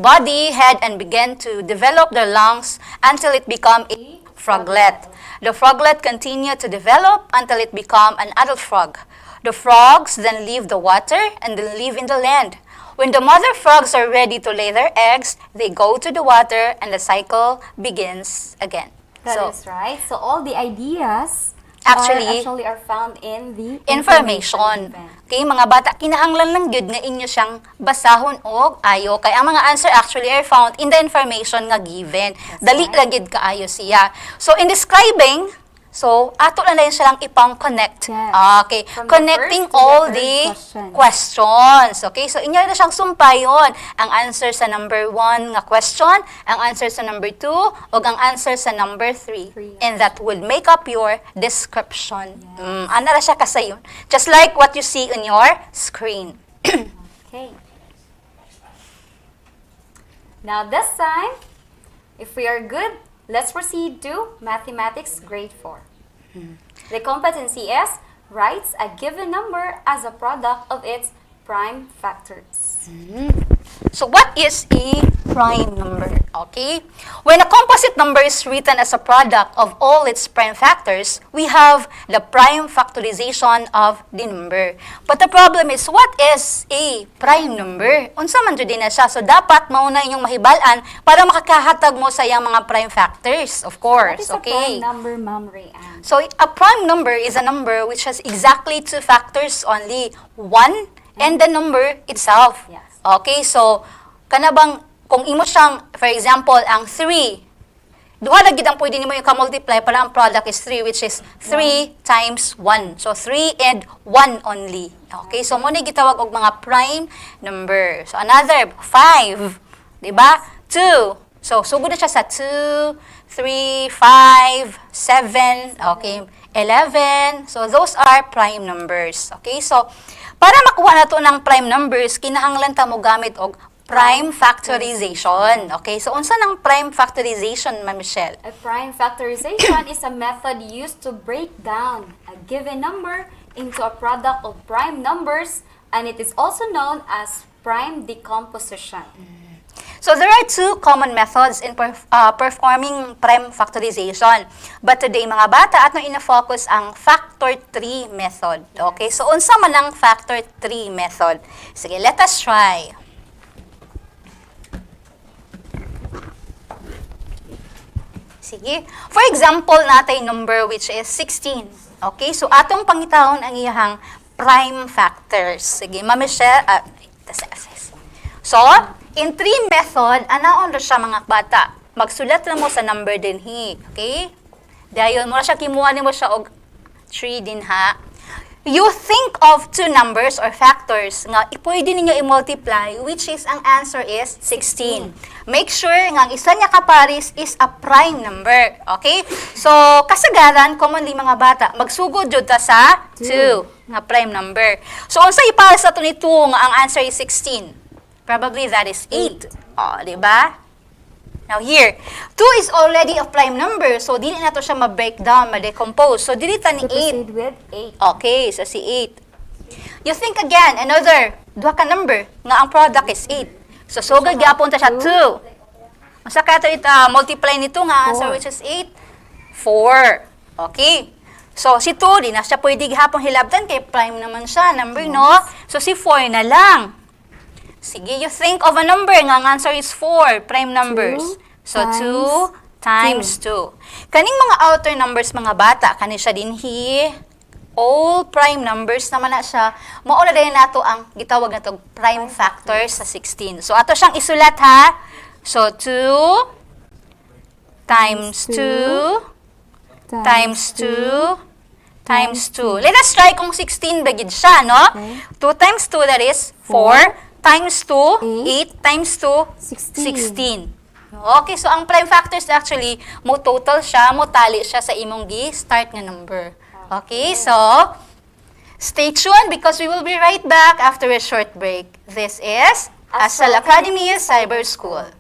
body, head, and begin to develop their lungs until it become a froglet. The froglet continue to develop until it become an adult frog. The frogs then leave the water and then live in the land. When the mother frogs are ready to lay their eggs, they go to the water and the cycle begins again. That is right. So all the ideas actually are found in the information. Okay, mga bata, kinahanglan lang gyud nga inyo siyang basahon og ayo kay ang mga answer actually are found in the information nga given. Dali lang gyud kaayo siya. So in describing, so ato lang siya lang ipang-connect. Okay, connecting all the questions. Okay, so inyo na siyang sumpayon ang answer sa number 1 nga question, ang answer sa number 2, ug ang answer sa number 3. And that will make up your description. Ana ra siya kasayon. Just like what you see on your screen. Okay. Now this time, if we are good, let's proceed to Mathematics Grade 4. The competency is writes a given number as a product of its prime factors. So what is a prime number? Okay? When a composite number is written as a product of all its prime factors, we have the prime factorization of the number. But the problem is, what is a prime number? Unsa man jud na siya. So dapat mauna inyong mahibalan para makakahatag mo sa iyang mga prime factors, of course. What is Okay? a prime number, Ma'am Rayanne? So a prime number is a number which has exactly two factors only, 1 and the number itself. Yes. Okay, so kanabang kung imo siyang, for example, ang 3, duha na gid ang pwede nimo yung ka-multiply para ang product is 3, which is 3 times 1. So 3 and 1 only. Okay, so mo na gitawag og mga prime number. So another 5, di ba? 2. So sugod na siya sa 2, 3, 5, 7, okay, 11. So those are prime numbers. Okay, so para makuha na to ng prime numbers, kinahanglan ta mo gamit og prime factorization. Okay, so unsa nang prime factorization, Ma'am Michelle? A prime factorization is a method used to break down a given number into a product of prime numbers, and it is also known as prime decomposition. So there are two common methods in performing prime factorization. But today mga bata, atong ina-focus ang factor tree method. Okay, so unsa man ang factor tree method? Sige, let us try. Sige. For example, natay number which is 16. Okay, so atong pangitahon ang iyahang prime factors. Sige, Ma'am Michelle, so, in tree method, anaon ra siya mga bata? Magsulat na mo sa number din hi. Okay? Dayon mo ra siya kimuha nimo siya og 3 din ha. You think of two numbers or factors nga pwede ninyo i-multiply, which is ang answer is 16. Make sure nga ang isa niya kaparis is a prime number. Okay? So, kasagaran, commonly mga bata, magsugod jud ta sa 2 nga prime number. So, unsa ipares ato ni 2 nga ang answer is 16? Probably that is 8. Oh, di ba? Now here, 2 is already a prime number, so dili na to siya ma-breakdown, ma-decompose. So dili ta ni 8. with 8. Okay, so si 8. You think again, another, duha ka number, nga ang product is 8. So sugod gyapon ta siya 2. Masa ka ito multiply nito nga answer which is 8? 4. Okay. So si 2, di na siya pwede gihapon hilabtan kay prime naman siya, number no? So si 4 na lang. Sige, you think of a number nga ang answer is 4, prime numbers. So 2 times 2. Kaning mga outer numbers mga bata, kani siya dinhi, all prime numbers naman na siya. Mao na din nato ang gitawag nato prime factors sa 16. So ato siyang isulat ha. So 2 times 2 times 2 times 2. Let us try kung 16 bagid siya, no? 2 times 2 that is 4 times 2, 8 times 2, 16. Okay, so ang prime factors actually, mo total siya, mo tali siya sa imong gi-start nga number. Okay, so, stay tuned because we will be right back after a short break. This is Astral Academy Cyber School.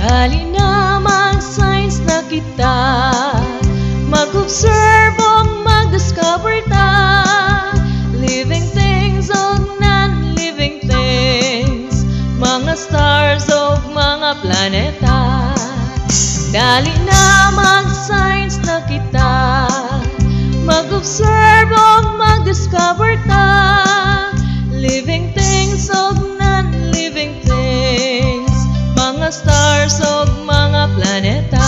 Dali na mag-science na kita, mag-observe o mag-discover ta, living things o non-living things, mga stars o mga planeta. Dali na mag-science na kita, mag-observe o mag-discover ta, living things o non-living things, mga stars o mga planeta.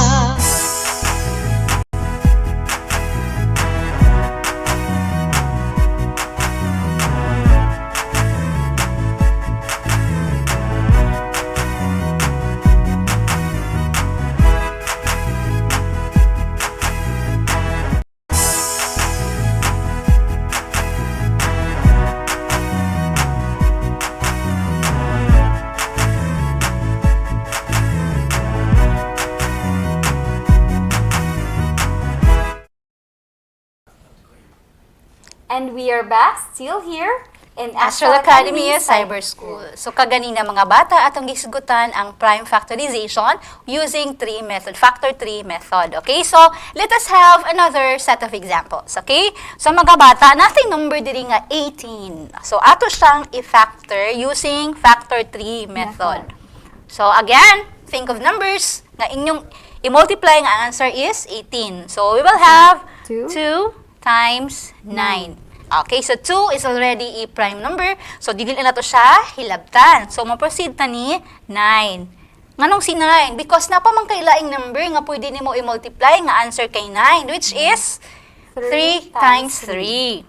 And we are back, still here, in Astral Academy Cyber School. So kaganina mga bata, atong gisgutan ang prime factorization using factor tree method. Okay, so let us have another set of examples. Okay, so mga bata, nating number diri nga 18. So ato siyang i-factor using factor tree method. So again, think of numbers nga inyong i-multiply ang answer is 18. So, we will have 2 2 times 9. Okay, so 2 is already a prime number. So, dili na to siya hilabtan. So, ma-proceed na ni 9. Nganong si 9? Because napamangkailaing number nga pwede nimo i-multiply nga answer kay 9, which is 3 times 3.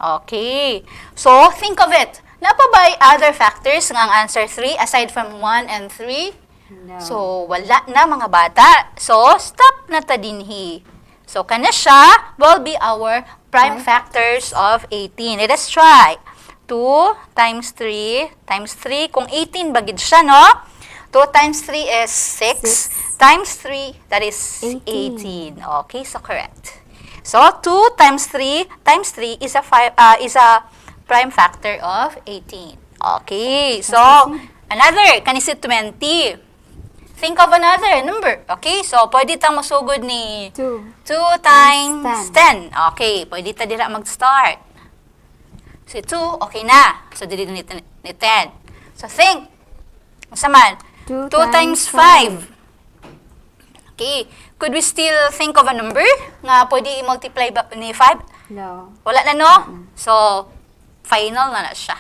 Okay. So, think of it. Napa ba other factors nga ang answer 3 aside from 1 and 3? No. So, wala na mga bata. So, stop na ta dinhi. So, kana siya will be our prime factors of 18. Let us try. 2 times 3 times 3. Kung 18 bagid siya, no? 2 times 3 is 6. Times 3, that is 18. Okay, so correct. So, 2 times 3 times 3 is a prime factor of 18. Okay, so, another, kanisit 20. Think of another number. Okay, so, pwede tang masugod ni 2 times 10. Okay, pwede ta dira mag-start. So, 2, okay na. So, dili ni 10. So, think. Masa man? 2 times 5. Okay. Could we still think of a number nga pwede i-multiply ni 5? No. Wala na, no? So, final na siya.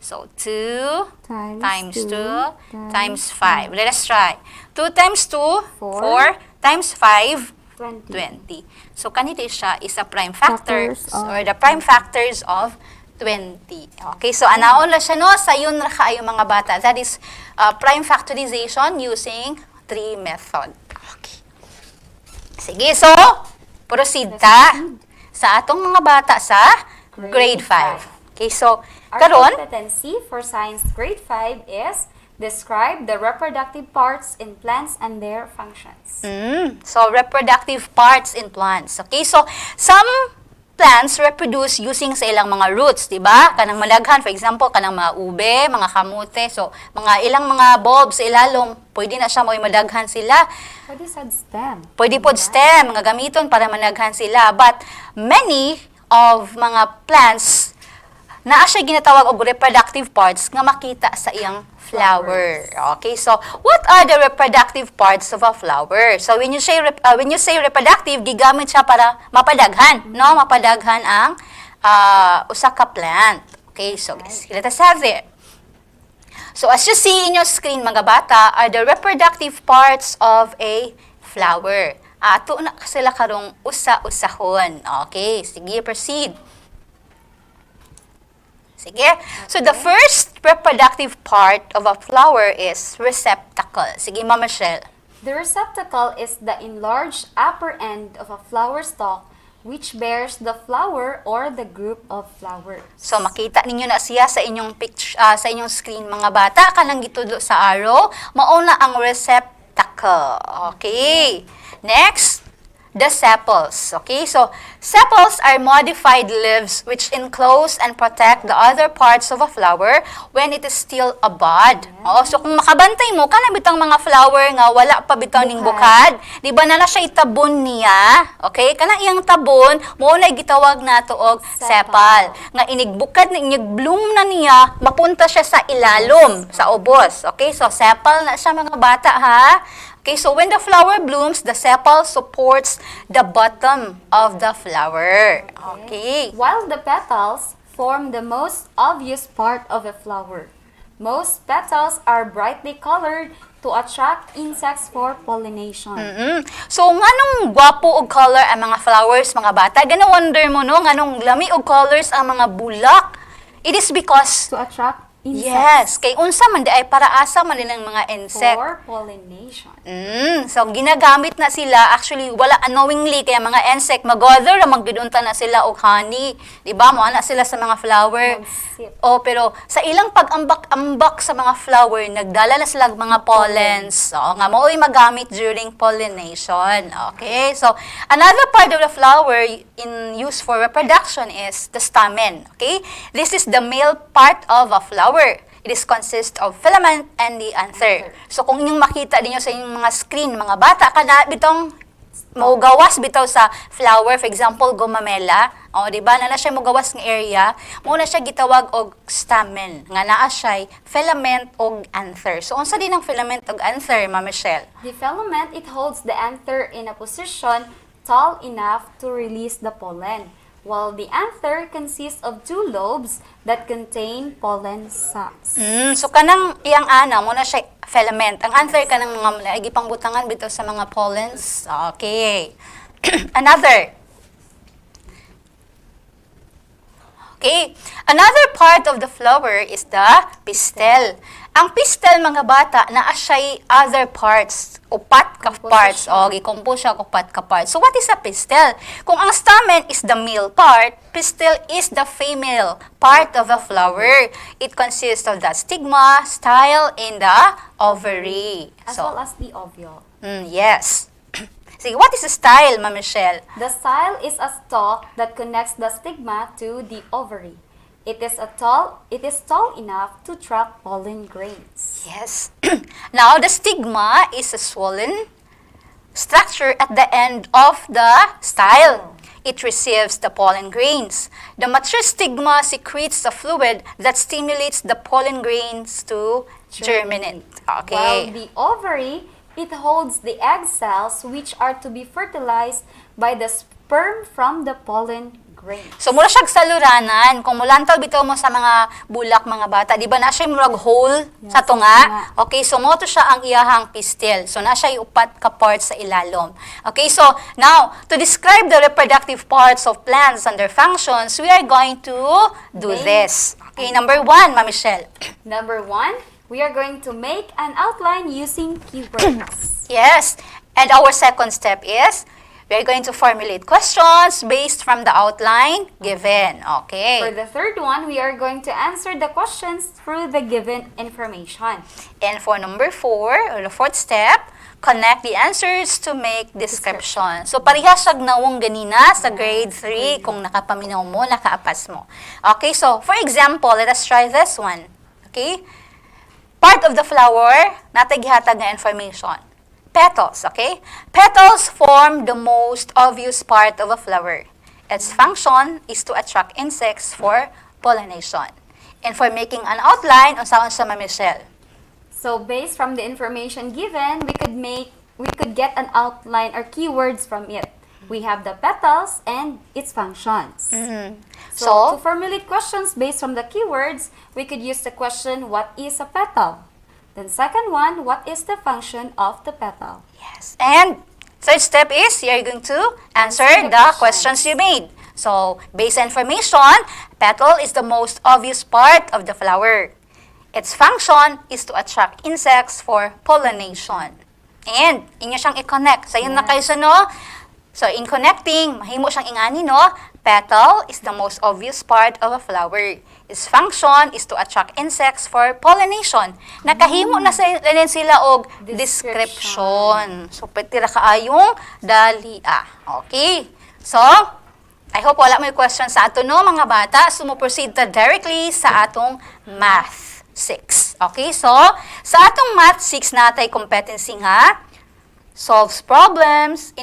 So, 2 times 2 times 5. Let us try. 2 times 2, 4 times 5, 20. So, kanito siya is a prime factors or the prime factors of 20. Okay, so anaon na siya, no? Sa yun na kaayo mga bata. That is prime factorization using 3 method. Okay. Sige, so, proceed ta sa atong mga bata sa grade 5. Okay, so, Our karon, competency for science grade 5 is describe the reproductive parts in plants and their functions. So, reproductive parts in plants. Okay, so, some plants reproduce using sa ilang mga roots, di ba? Kanang malaghan, for example, kanang mga ube, mga kamote, so, mga ilang mga bulbs sa ilalom, pwede na siya mo madaghan sila. Pwede sa stem. Pwede po stem, mga gamiton para managhan sila. But, many of mga plants, naa siya ginatawag og reproductive parts nga makita sa iyang flower. Okay, so what are the reproductive parts of a flower? So when you say reproductive, gigamit siya para mapadaghan, no? Mapadaghan ang usa ka plant. Okay, so let us have it. So as you see in your screen, mga bata, are the reproductive parts of a flower. Ato na sila karong usa-usahon. Okay, sige, proceed. Sige. So, the first reproductive part of a flower is receptacle. Sige, Mama Michelle. The receptacle is the enlarged upper end of a flower stalk which bears the flower or the group of flowers. So, makita ninyo na siya sa inyong picture, sa inyong screen, mga bata. Kanang gitudlo sa arrow, mauna ang receptacle. Okay. Next, the sepals. Okay, so sepals are modified leaves which enclose and protect the other parts of a flower when it is still a bud. Oo, so kung makabantay mo, kana bitang mga flower nga wala pa bitaw ning bukad, di ba na siya itabon niya? Okay, kana iyang tabon, mo na gitawag nato og sepal. Nga inigbukad na inyag bloom na niya, mapunta siya sa ilalom, sa ubos. Okay, so sepal na siya mga bata, ha? Okay, so when the flower blooms, the sepal supports the bottom of the flower. Okay. While the petals form the most obvious part of a flower. Most petals are brightly colored to attract insects for pollination. So, nganong gwapo og color ang mga flowers, mga bata? Gana wonder mo, no? Nganong lami og colors ang mga bulak? It is because to attract insects. Yes, kay unsa man di ay para asa man din ang mga insect. For pollination. So ginagamit na sila actually wala unknowingly kaya mga insect mag-gather ra magdudunta na sila og honey, di ba? Mo ana sila sa mga flower. Oh, pero sa ilang pag-ambak-ambak sa mga flower, nagdala na sila og mga pollens. So nga mao'y magamit during pollination. Okay? So another part of the flower in use for reproduction is the stamen. Okay? This is the male part of a flower. It is consist of filament and the anther. So kung inyong makita ninyo sa inyong mga screen, mga bata, kada bitong Gawas bitaw sa flower, for example, gumamela. O, di ba? Na siya gawas ng area, muna siya gitawag og stamen. Nga naa siya filament og anther. So, unsa din ang filament og anther, Ma'am Michelle? The filament, it holds the anther in a position tall enough to release the pollen, while the anther consists of two lobes that contain pollen sacs. So, kanang iyang ana, muna siya filament. Ang anther kanang mga gipangbutangan bitaw sa mga pollens. Okay. Another part of the flower is the pistil. Ang pistil, mga bata, naa siya'y other parts, upat ka parts, o gicompose siya upat ka parts. So, what is a pistil? Kung ang stamen is the male part, pistil is the female part of a flower. It consists of the stigma, style, and the ovary. As well as the ovule. Yes. See, what is a style, Ma'am Michelle? The style is a stalk that connects the stigma to the ovary. It is tall enough to trap pollen grains. Yes. Now, the stigma is a swollen structure at the end of the style. It receives the pollen grains. The mature stigma secretes the fluid that stimulates the pollen grains to germinate. Okay. While the ovary, it holds the egg cells which are to be fertilized by the sperm from the pollen grains. So, mura siyang saluranan. Kung mulantaw bitaw mo sa mga bulak, mga bata, di ba na siya murag hole sa tunga? Okay, so mo to siya ang iyahang pistil. So, na siya upat ka parts sa ilalom. Okay, so now, to describe the reproductive parts of plants and their functions, we are going to do this. Okay, number 1, Ma'am Michelle. Number 1, we are going to make an outline using keywords. Yes, and our second step is, we are going to formulate questions based from the outline given. Okay. For the third one, we are going to answer the questions through the given information. And for number 4, or the fourth step, connect the answers to make description. So, parehas siyag nawong ganina sa grade 3 kung nakapaminaw mo, nakaapas mo. Okay, so, for example, let us try this one. Okay? Part of the flower, nataghihatag na information. Petals, okay? Petals form the most obvious part of a flower. Its function is to attract insects for pollination. And for making an outline, unsaon sa Ma'am Michelle? So based from the information given, we could get an outline or keywords from it. We have the petals and its functions. So to formulate questions based from the keywords, we could use the question, what is a petal? Then second one, what is the function of the petal? Yes. And third step is, you're going to answer the questions you made. So, based on information, petal is the most obvious part of the flower. Its function is to attract insects for pollination. And, inyo siyang i-connect. So, yun na kayo sa no? So, in connecting, mahimo siyang ingani, no? Petal is the most obvious part of a flower. Its function is to attract insects for pollination. Nakahimo na sila og description. So, petira kaayong dalia. Okay? So, I hope wala may question sa ato, no, mga bata. So, mo-proceed ta directly sa atong Math 6. Okay? So, sa atong Math 6 natay competency nga, solves problems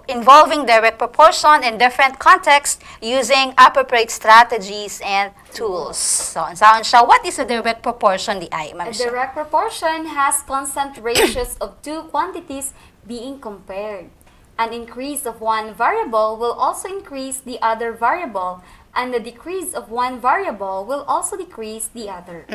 involving direct proportion in different contexts using appropriate strategies and tools. So, saan siya? What is a direct proportion, di ay, Ma'am? A direct proportion has constant ratios of two quantities being compared. An increase of one variable will also increase the other variable, and the decrease of one variable will also decrease the other.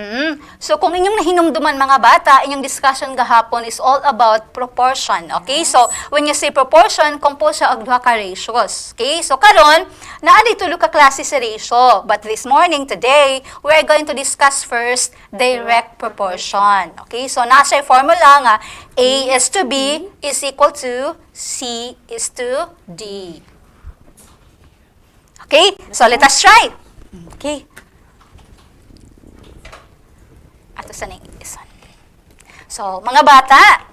So, kung inyong nahinumduman, mga bata, inyong discussion gahapon is all about proportion. Okay? So, when you say proportion, compose siya og duha ka ratios. Okay? So, karon naadi tulo ka klase sa ratio. But this morning, today, we are going to discuss first direct proportion. Okay? So, nasa formula nga, A is to B is equal to C is to D. Okay? So, let us try. Okay? Ato sa nang isan. So, mga bata,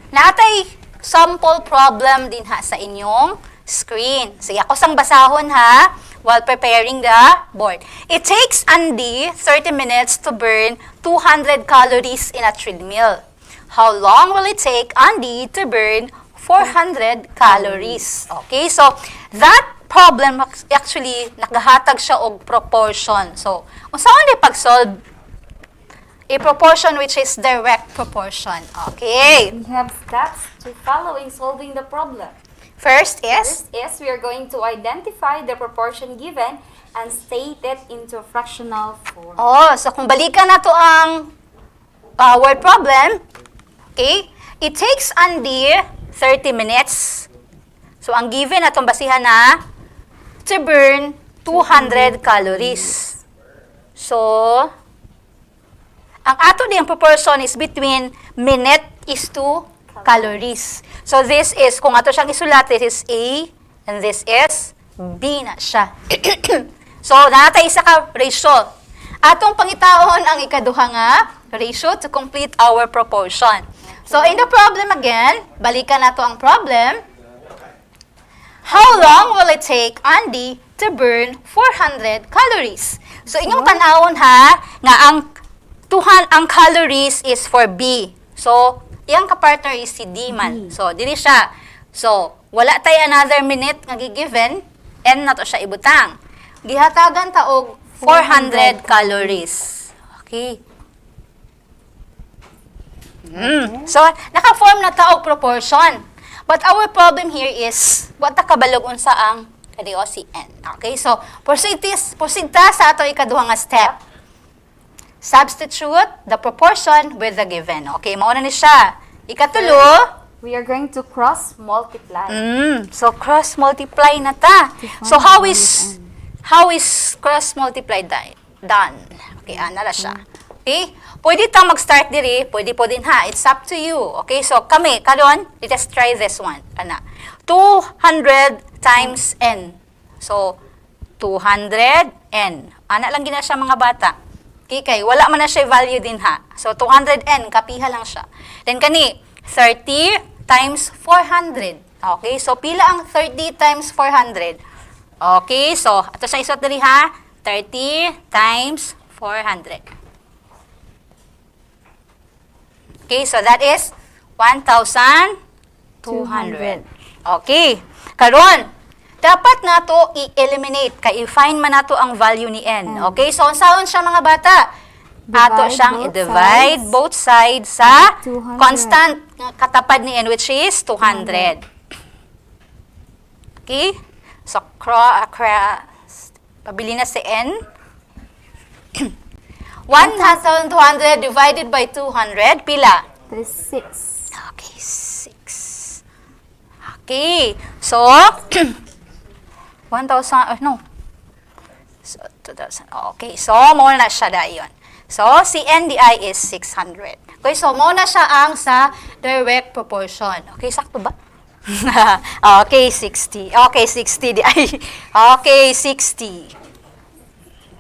natay sample problem din ha sa inyong screen. Sige, ako sang basahon ha while preparing the board. It takes Andy 30 minutes to burn 200 calories in a treadmill. How long will it take Andy to burn 400 calories? Okay, so that problem actually nagahatag siya og proportion. So, unsaon ni pag-solve? A proportion which is direct proportion. Okay. We have steps to follow in solving the problem. First is? First is we are going to identify the proportion given and state it into fractional form. Oh, so kung balikan na to ang word problem, okay, it takes Andy 30 minutes. So, ang given atong basihan na to burn 200 calories. So, ang ato diyang proportion is between minute is to calories. So, this is, kung ato siyang isulat, this is A, and this is B na siya. So, natay isa ka ratio. Atong pangitaon ang ikaduha nga ratio to complete our proportion. So, in the problem again, balikan nato ang problem. How long will it take Andy to burn 400 calories? So, inyong tanawon ha, nga ang calories is for B. So, iyang kapartner is si D man. So, dili siya. So, wala tayo another minute nga gigiven, N na to siya ibutang. Gihatagan ta og 400 calories. Okay. So, naka-form na ta og proportion. But our problem here is, what nakabalog unsa ang kadyo si N. Okay, so, proceed ta sa ato ikaduha nga step. Substitute the proportion with the given. Okay, mauna ni siya. Ikatulo, we are going to cross-multiply. So, cross-multiply na ta. So, how is cross-multiply done? Okay, nala siya. Okay? Pwede ta mag-start diri, pwede po din ha. It's up to you. Okay, so kami, karon, let us try this one. 200 times N. So, 200 N. Ana lang gina siya mga bata. Okay, kay wala man na siya value din ha. So, 200N, kapiha lang siya. Then, kani, 30 times 400. Okay, so pila ang 30 times 400? Okay, so, ato sa isot dali ha. 30 times 400. Okay, so that is 1,200. Okay, karon, dapat na to i-eliminate, kay i-find man nato ang value ni N. Okay, so unsaon siya mga bata? Ato siyang i-divide both sides sa constant katapad ni N, which is 200. Okay, so pabili na si N. 1,200 divided by 200, pila? 6. Okay, 6. Okay, so 1,000, no. So, 2,000. Okay, so mo na siya dayon. So, si NDI is 600. Okay, so mo na siya ang sa direct proportion. Okay, sakto ba? Okay, 60. Okay, 60 di ay. Okay, 60.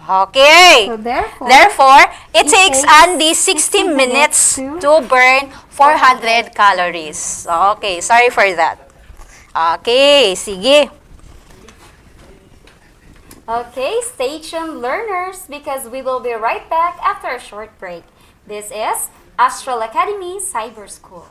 Okay. So therefore, it takes Andy 60 minutes to burn 400 calories. Okay, sorry for that. Okay, sige. Okay, stay tuned learners because we will be right back after a short break. This is Astral Academy Cyber School.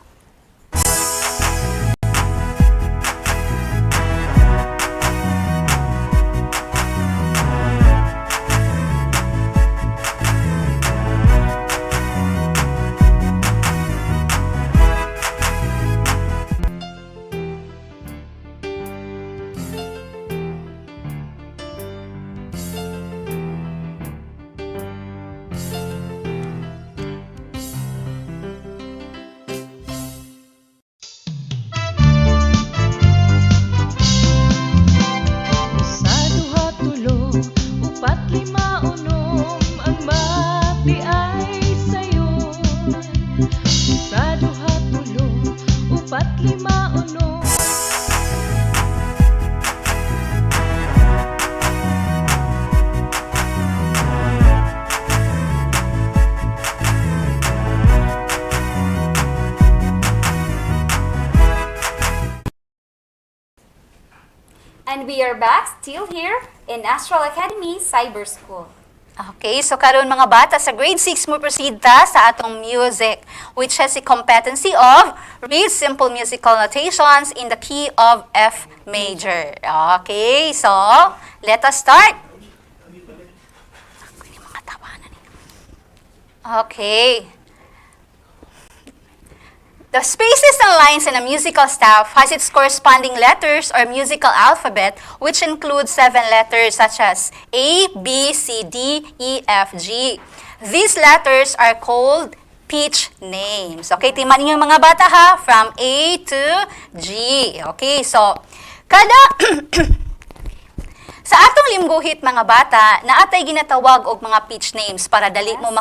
And we are back still here in Astral Academy Cyber School. Okay, so karon mga bata, sa grade 6 mo proceed ta sa atong music, which has the competency of read simple musical notations in the key of F major. Okay, so let us start. Okay. The spaces and lines in a musical staff has its corresponding letters or musical alphabet, which includes 7 letters such as A, B, C, D, E, F, G. These letters are called pitch names. Okay, timan niyo mga bata ha, from A to G. Okay, so kada sa atong limguhit mga bata, naatay ginatawag og mga pitch names para dali mo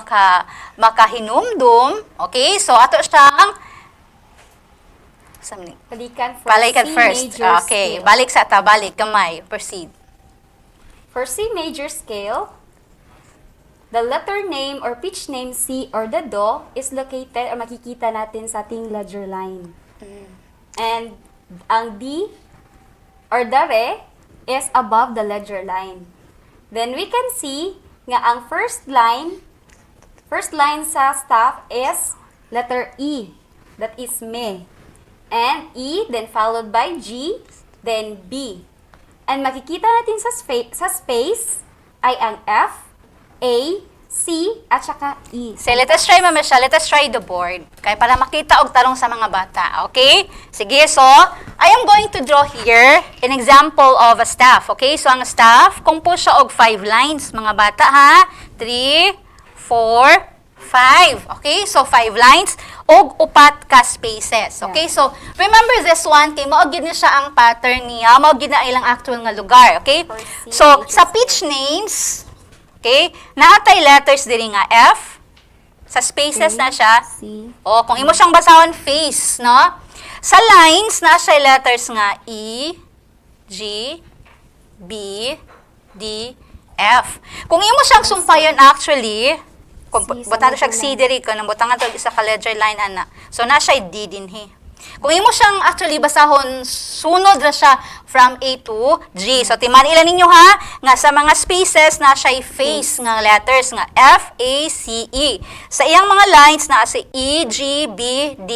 makahinumdum. Okay, so ato siyang Balikan first. Okay, balik sa ata, balik, kamay, proceed. For C major scale, the letter name or pitch name C or the Do is located or makikita natin sa ating ledger line. And ang D or the Re is above the ledger line. Then we can see nga ang first line sa staff is letter E, that is Me. And E, then followed by G, then B. And makikita natin sa space ay ang F, A, C, at saka E. So, let us try, Mama Michelle. Let us try the board. Kaya para makita og tarong sa mga bata. Okay? Sige, so, I am going to draw here an example of a staff. Okay? So, ang staff, compose siya og 5 lines, mga bata, ha? 3, 4, 5. Okay? So, 5 lines og upat ka spaces. Okay? So, remember this one, kay mao gid ni siya ang pattern niya, mao gid na ilang actual nga lugar. Okay? So, sa pitch names, okay, naatay letters diri nga F, sa spaces na siya. O, kung imo siyang basahon, face, no? Sa lines, na siya letters nga E, G, B, D, F. Kung imo siyang sumpayon actually, kung butang siya C diri ko, nang butang ito isa ka ledger line, ana. So, na siya D din, he. Kung imo siyang actually basahon, sunod na siya from A to G. So, timan ilan ninyo ha, nga sa mga spaces na siya face nga letters nga F, A, C, E. Sa iyang mga lines na si E, G, B, D,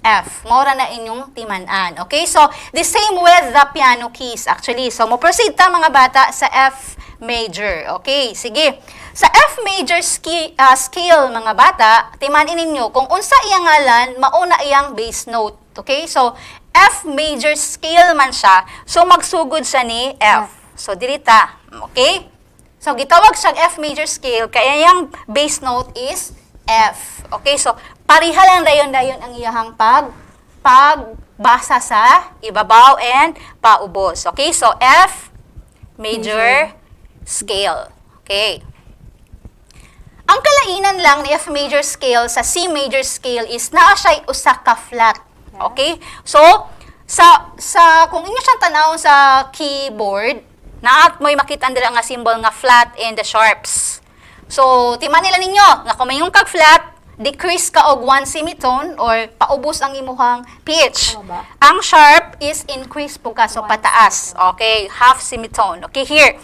F. Maura na inyong timanan. Okay? So, the same with the piano keys actually. So, mo proceed ta mga bata sa F major. Okay? Sige. Sa F major scale mga bata, timanin ninyo kung unsa iyang ngalan, mauna iyang bass note. Okay? So, F major scale man siya, so magsugod siya ni F. So, dirita. Okay? So, gitawag siyang F major scale, kaya yung bass note is F. Okay? So, pariha lang dayon-dayon ang iyahang pagbasa sa ibabaw and paubos. Okay? So, F major scale. Okay? Ang kalainan lang ni F major scale sa C major scale is naa siya usa ka flat. Okay? So, kung inyo siyang tanawon sa keyboard, naat mo'y makita nila nga symbol nga flat and the sharps. So, timan nila ninyo, nga kung mayong kag flat, decrease ka og 1 semitone or paubos ang imuhang pitch. Ang sharp is increase po ka, so pataas. Okay? Half semitone. Okay, here.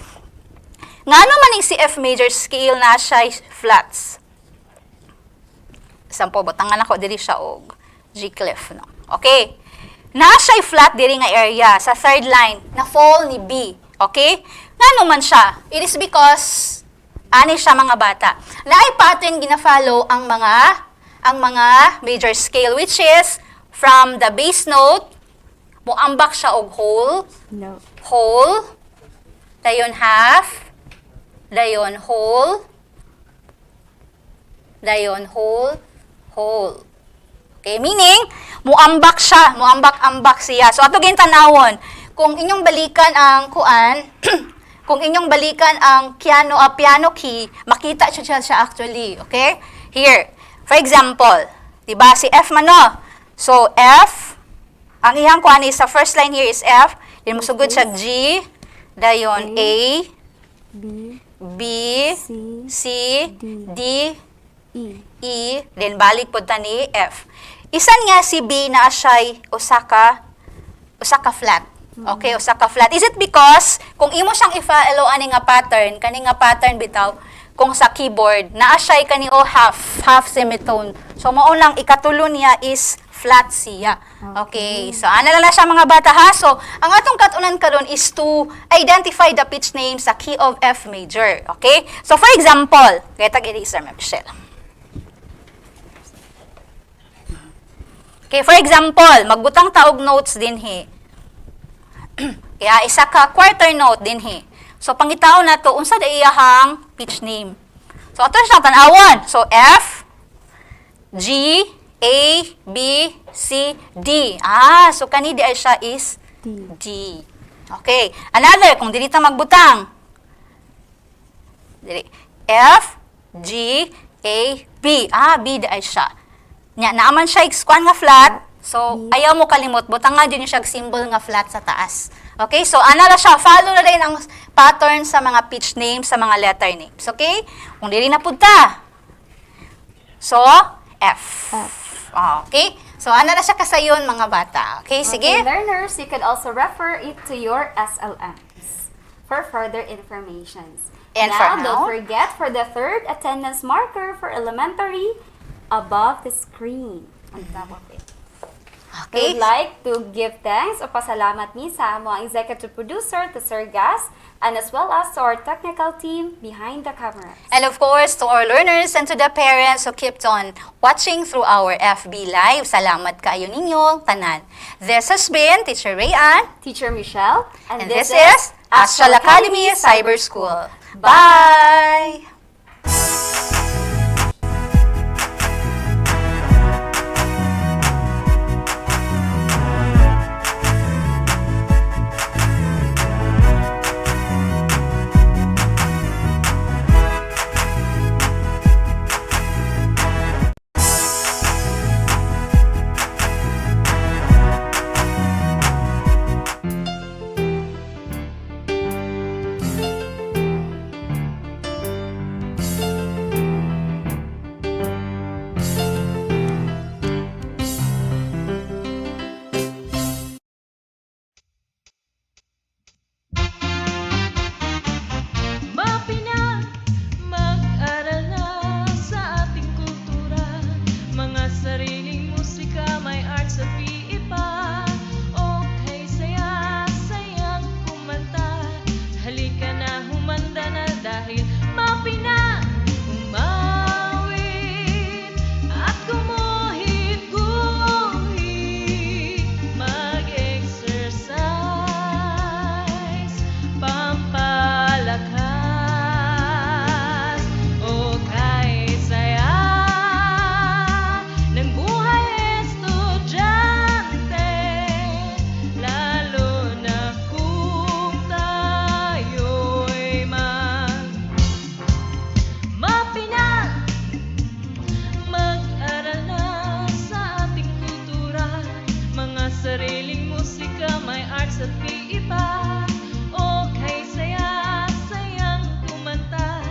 Nga naman yung si F major scale na siya flats. Sampo, butangan ako diri siya og G clef. No? Okay? Na siya flat diri nga area sa third line na fall ni B. Okay? Nga naman siya? It is because ani siya mga bata. Naay pattern gina-follow ang mga major scale, which is from the bass note, muambak siya og whole, whole, dayon half, dayon whole, dayon whole, whole. Okay, meaning, muambak siya, muambak-ambak siya. So, ato gintanawon, kung inyong balikan ang kuan, kung inyong balikan ang piano key, makita siya actually, okay? Here, for example, diba, si F man, no? So, F, ang iyang kuan is, sa first line here is F, then musugod siya G, dayon A, B, C, D, E, then balik po ta ni F. Isan nga si B na siya'y usaka flat. Okay, usaka flat. Is it because, kung imo siyang i-follow ani nga pattern, kani nga pattern bitaw, kung sa keyboard, naa siya kani o half semitone. So, mao lang ikatulo niya is flat siya. Okay. So, ana lang na siya mga bata ha. So, ang atong katunan karon is to identify the pitch name sa key of F major. Okay? So, for example, kaya tag-eraser, Ma'am Michelle. Okay, for example, magbutang taog notes din he. Kaya isa ka quarter note din he. So, pangitaon na to, unsa da iyahang pitch name. So, ato siya tanawon. So, F, G, A, B, C, D. So kani di ay siya is D. Okay. Another, kung dili ta magbutang. Dili. F, G, A, B. B di ay siya. Nya, naaman siya kuan nga flat. So, ayaw mo kalimot. Butang nga din siya symbol nga flat sa taas. Okay? So, ana la siya. Follow na rin ang pattern sa mga pitch names, sa mga letter names. Okay? Kung dili na punta. So, F. Okay? So, ano na siya kasayon, mga bata? Okay, sige? Okay, learners, you could also refer it to your SLMs for further informations. And now, don't forget for the third attendance marker for elementary above the screen on top of it. Okay. We would like to give thanks o pasalamat ni sa mga executive producer, to Sir Gas, and as well as to our technical team behind the camera. And of course, to our learners and to the parents who kept on watching through our FB Live. Salamat kayo ninyo, tanan. This has been Teacher Rayan, Teacher Michelle, and this is Astral Academy Cyber School. Bye! Mapina, mag-aral na sa ating kultura. Mga sariling musika, may arts at PE pa. Okay, saya, sayang kumanta. Halika na, humanda na dahil mapina, umawit at gumuhit-guhit. Mag-exercise, pampalakas. Okay, saya ng buhay estudyante, lalo na kung tayo'y mapina. Mag-aral na sa ating kultura, mga sariling musika, may arts at PE pa. Okay, saya, sayang kumanta.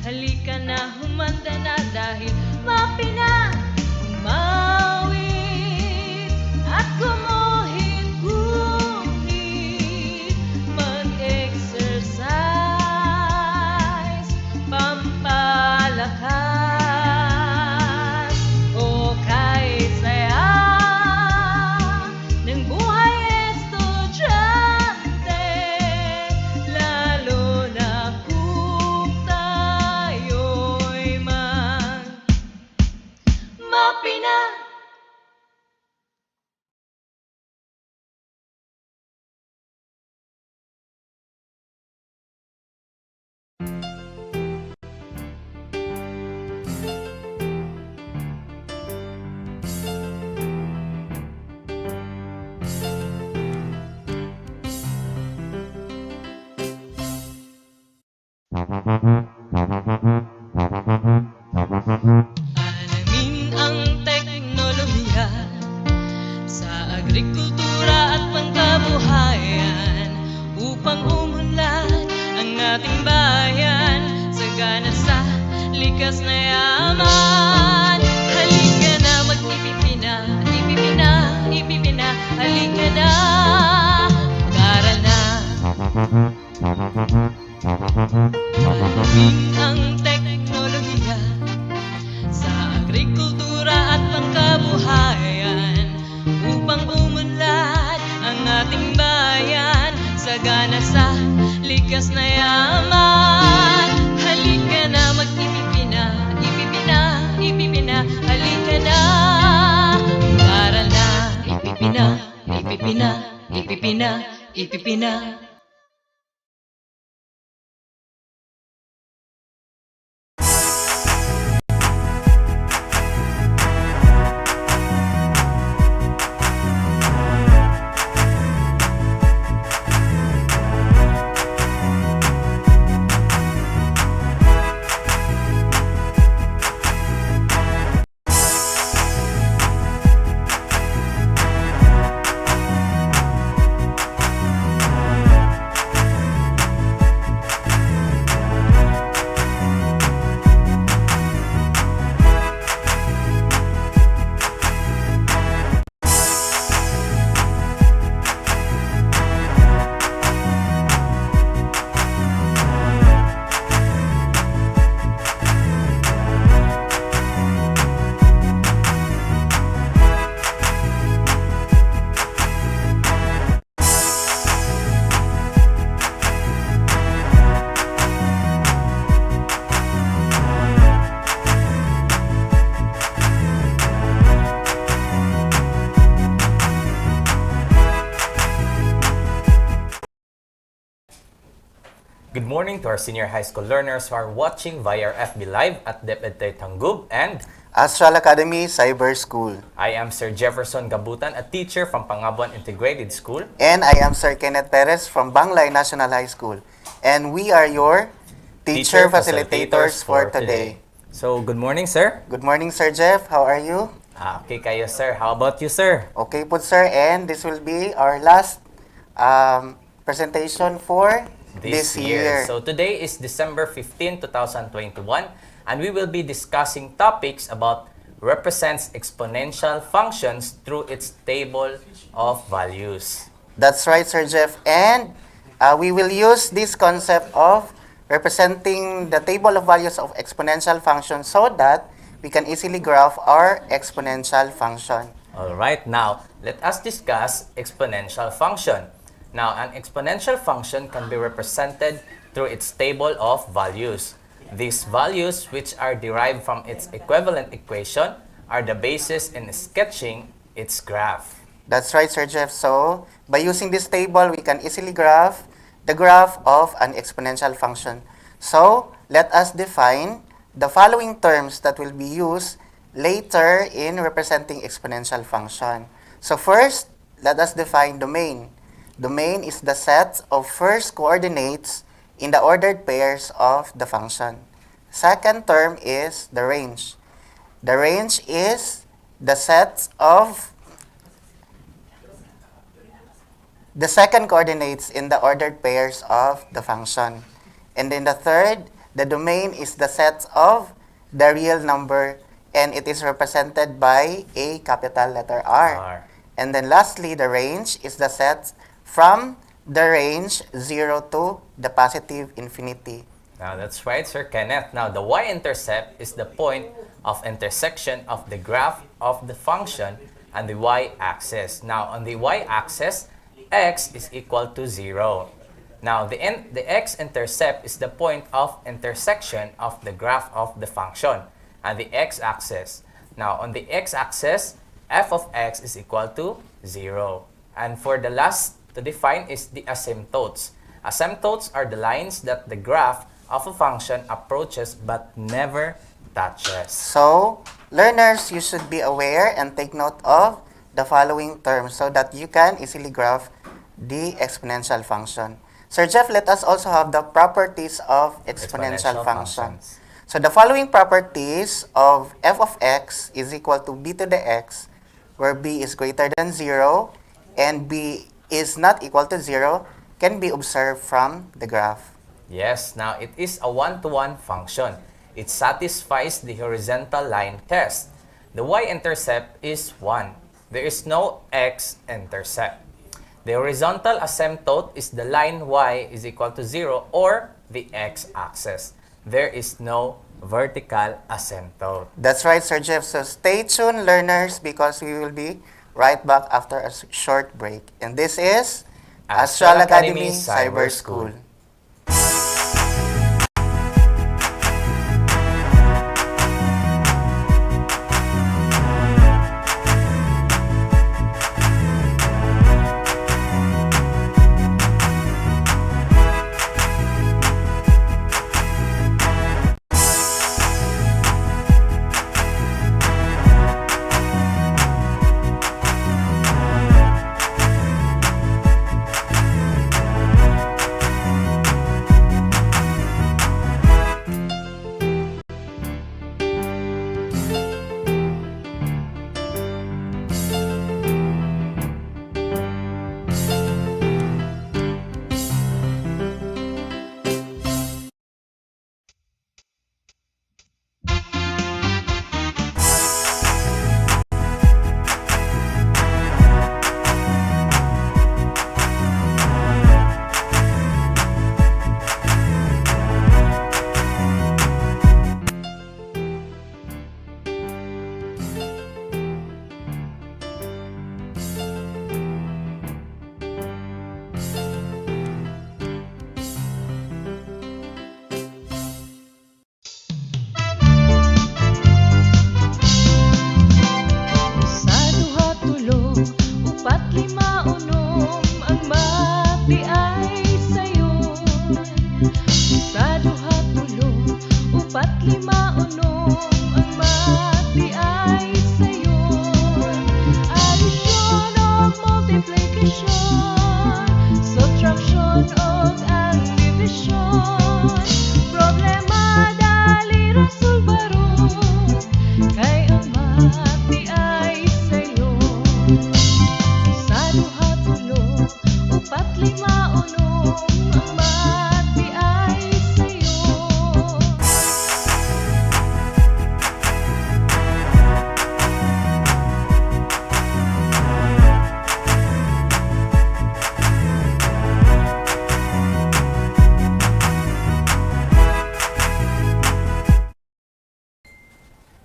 Halika na, humanda na dahil mapina, umawit at gumuhit-guhit. Mag-exercise, pampalakas. Okay, saya ng buhay estudyante, lalo na kung tayo'y mapina. Alamin ang teknolohiya sa agrikultura at pangkabuhayan upang umunlad ang ating bayan sagana sa likas na yaman. Halika na, mag-ipipina, ipipina, ipipina. Halika na, mag-aral na. Alamin ang teknolohiya teknolohiya sa agrikultura at pangkabuhayan upang umunlad ang ating bayan sagana sa likas na yaman. Halika na mag-ipipina, ipipina, ipipina, halika na para na ipipina, ipipina, ipipina, ipipina. Good morning to our senior high school learners who are watching via our FB Live at DepEd Tanggub and Astral Academy Cyber School. I am Sir Jefferson Gabutan, a teacher from Pangabuan Integrated School. And I am Sir Kenneth Perez from Banglay National High School. And we are your teacher facilitators for today. So, good morning, sir. Good morning, Sir Jeff. How are you? Okay kayo, sir. How about you, sir? Okay po, sir. And this will be our last presentation for this year. So, today is December 15, 2021, and we will be discussing topics about represents exponential functions through its table of values. That's right, Sir Jeff. And we will use this concept of representing the table of values of exponential functions so that we can easily graph our exponential function. Alright, now let us discuss exponential function. Now, an exponential function can be represented through its table of values. These values, which are derived from its equivalent equation, are the basis in sketching its graph. That's right, Sir Jeff. So, by using this table, we can easily graph the graph of an exponential function. So, let us define the following terms that will be used later in representing exponential function. So, first, let us define domain. Domain is the set of first coordinates in the ordered pairs of the function. Second term is the range. The range is the set of the second coordinates in the ordered pairs of the function. And then the third, the domain is the set of the real number, and it is represented by a capital letter R. And then lastly, the range is the set from the range 0 to the positive infinity. Now, that's right, Sir Kenneth. Now, the y-intercept is the point of intersection of the graph of the function and the y-axis. Now, on the y-axis, x is equal to 0. Now, the x-intercept is the point of intersection of the graph of the function and the x-axis. Now, on the x-axis, f of x is equal to 0. And for the last to define is the asymptotes. Asymptotes are the lines that the graph of a function approaches but never touches. So, learners, you should be aware and take note of the following terms so that you can easily graph the exponential function. Sir Jeff, let us also have the properties of exponential functions. So, the following properties of f of x is equal to b to the x, where b is greater than 0 and b is not equal to 0, can be observed from the graph. Yes, now it is a one-to-one function. It satisfies the horizontal line test. The y-intercept is 1. There is no x-intercept. The horizontal asymptote is the line y is equal to 0 or the x-axis. there is no vertical asymptote. That's right, Sir Jeff. So stay tuned, learners, because we will be right back after a short break. And this is Astral Academy Cyber School.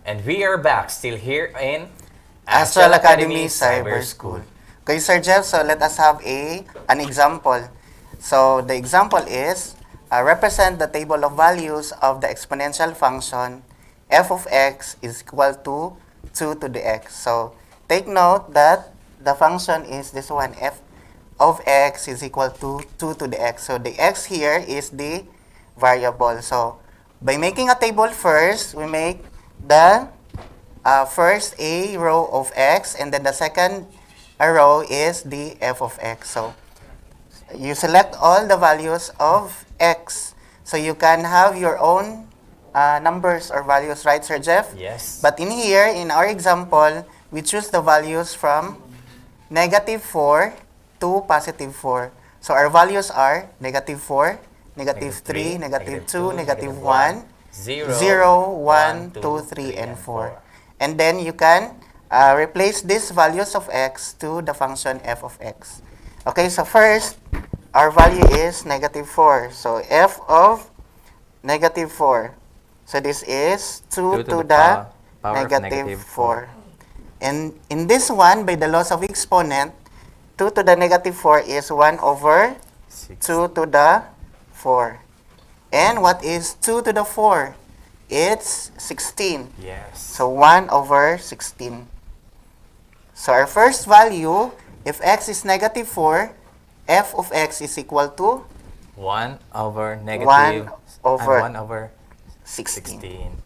And we are back, still here in Astral Academy Cyber School. Okay, Sir Jeff, so let us have an example. So the example is, represent the table of values of the exponential function f of x is equal to 2 to the x. So take note that the function is this one, f of x is equal to 2 to the x. So the x here is the variable. So by making a table first, we make the first a row of x, and then the second row is the f of x. So you select all the values of x. So you can have your own numbers or values, right, Sir Jeff? Yes. But in here, in our example, we choose the values from -4 to +4. So our values are -4, -3, -2, -1, 0, 1, 2, 3, and 4. And then you can replace these values of x to the function f of x. Okay, so first, our value is -4. So f of -4. So this is 2 to the -4. And in this one, by the laws of exponent, 2 to the -4 is 1 over 2 to the 4. And what is 2 to the 4? It's 16. Yes. So 1 over 16. So our first value, if x is -4, f of x is equal to 1 over 1 over 16.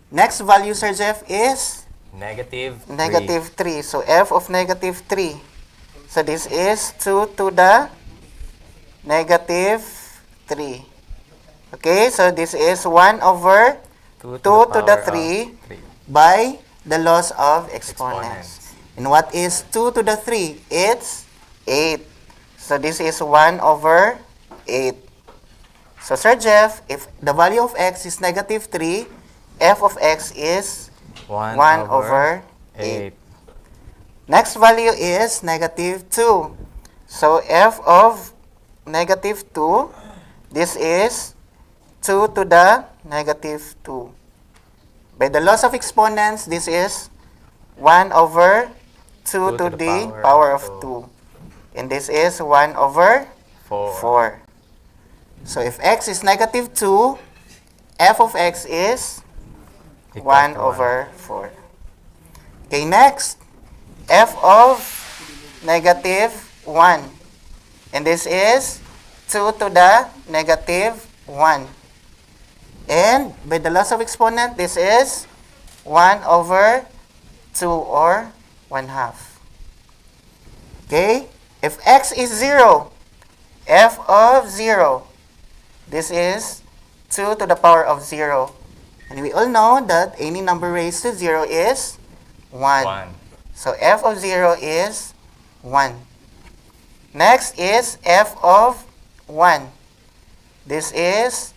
Next value, Sir Jeff, is -3. So f of -3. So this is 2 to the -3. Okay, so this is 1 over 2 to the 3 by the laws of exponents. And what is 2 to the 3? It's 8. So this is 1 over 8. So Sir Jeff, if the value of x is -3, f of x is 1 over 8. Next value is -2. So f of -2, this is 2 to the negative 2. By the laws of exponents, this is 1 over 2 to the power of 2. And this is 1 over 4. So if x is negative 2, f of x is 1 over 4. Okay, next, f of negative 1. And this is 2 to the negative 1. And by the laws of exponent, this is 1 over 2 or 1/2. Okay? If x is 0, f of 0, this is 2 to the power of 0. And we all know that any number raised to 0 is 1. So f of 0 is 1. Next is f of 1. This is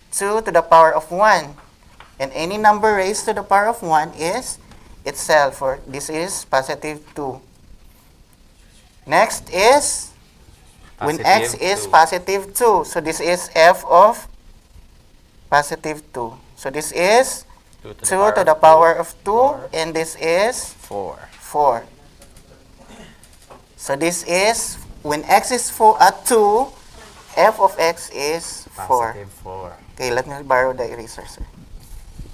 2 to the power of 1. And any number raised to the power of 1 is itself, or this is positive 2. Next is when x is positive 2. So this is f of positive 2. So this is 2 to the power of 2, and this is 4. So this is when x is 2, f of x is 4. Okay, let me borrow the eraser, sir.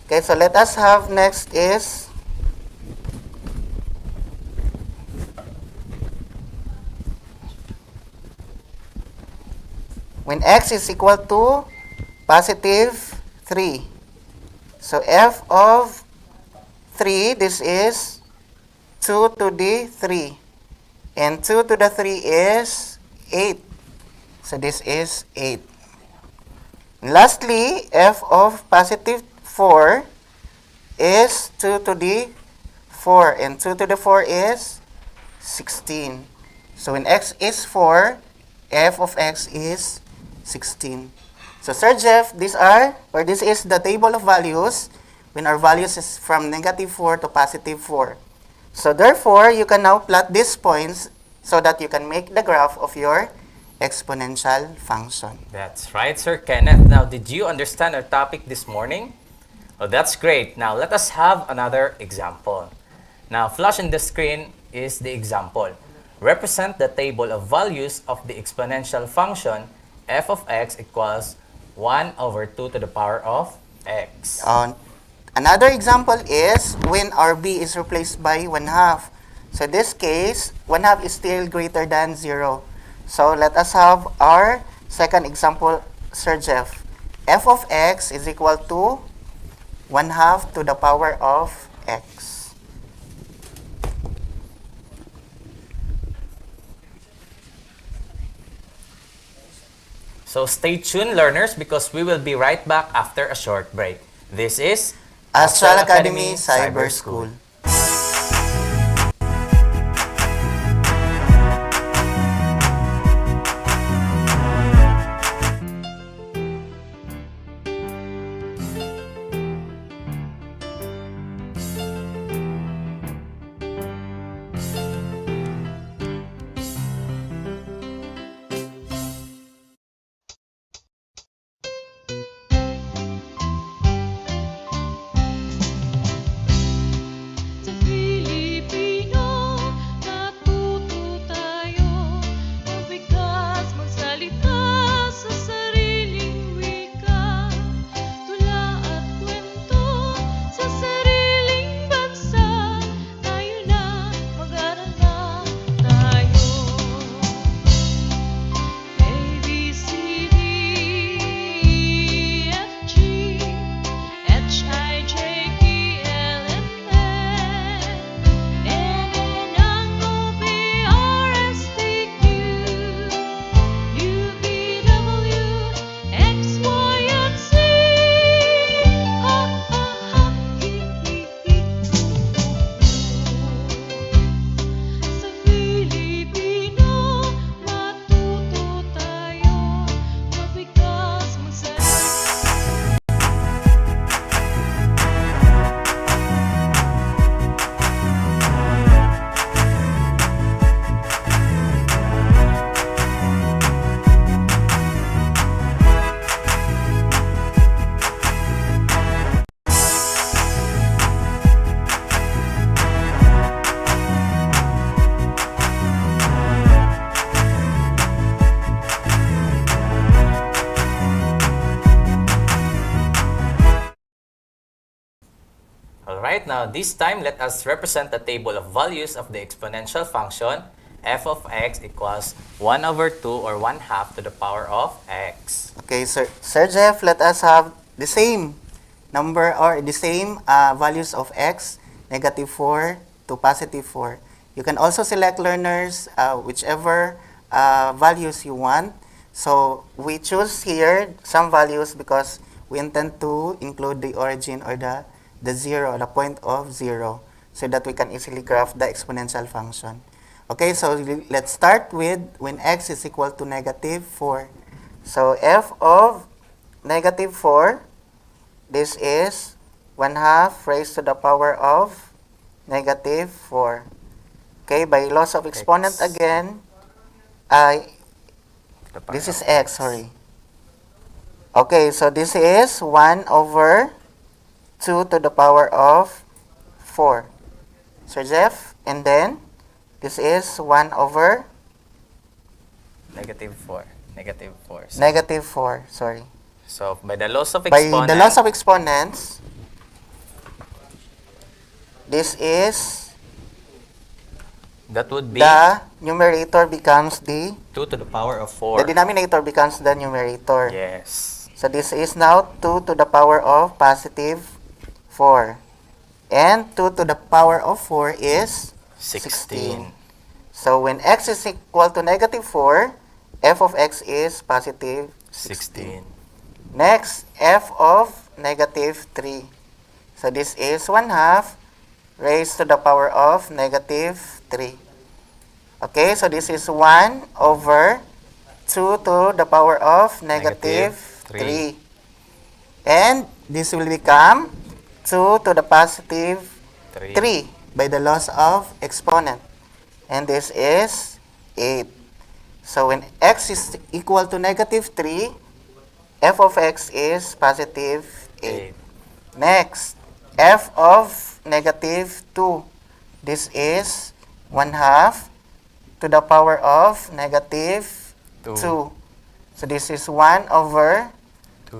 Okay, so let us have next is when x is equal to positive 3. So f of 3, this is 2 to the 3. And 2 to the 3 is 8. So this is 8. And lastly, f of positive 4 is 2 to the 4. And 2 to the 4 is 16. So when x is 4, f of x is 16. So Sir Jeff, this is the table of values when our values is from negative 4 to positive 4. So therefore, you can now plot these points so that you can make the graph of your exponential function. That's right, Sir Kenneth. Now, did you understand our topic this morning? Oh, that's great. Now, let us have another example. Now, flash on the screen is the example. Represent the table of values of the exponential function f of x equals 1 over 2 to the power of x. Another example is when our b is replaced by 1/2. So in this case, 1/2 is still greater than 0. So let us have our second example, Sir Jeff. F of x is equal to 1/2 to the power of x. So stay tuned, learners, because we will be right back after a short break. This is Astral Academy Cyber School. Alright, now this time let us represent the table of values of the exponential function f of x equals 1 over 2 or 1/2 to the power of x. Okay, Sir Jeff, let us have the same number or the same values of x, -4 to +4. You can also select learners whichever values you want. So we choose here some values because we intend to include the origin or the zero, the point of zero, so that we can easily graph the exponential function. Okay, so let's start with when x is equal to -4. So f of -4, this is 1/2 raised to the power of -4. Okay, by loss of exponent again, this is x, sorry. Okay, so this is 1 over 2 to the power of 4. Sir Jeff, and then this is 1 over -4. -4, sorry. So by the loss of By exponent, the loss of exponents, this is that would be the numerator becomes the 2 to the power of 4. the denominator becomes the numerator. Yes. So this is now 2 to the power of +4. And 2 to the power of 4 is 16. So when x is equal to -4, f of x is +16. Next, f of -3. So this is 1/2 raised to the power of -3. Okay, so this is 1 over 2 to the power of -3. And this will become 2 to the +3 by the loss of exponent. And this is 8. So when x is equal to -3, f of x is +8. Next, f of -2. This is 1/2 to the power of -2. So this is 1 over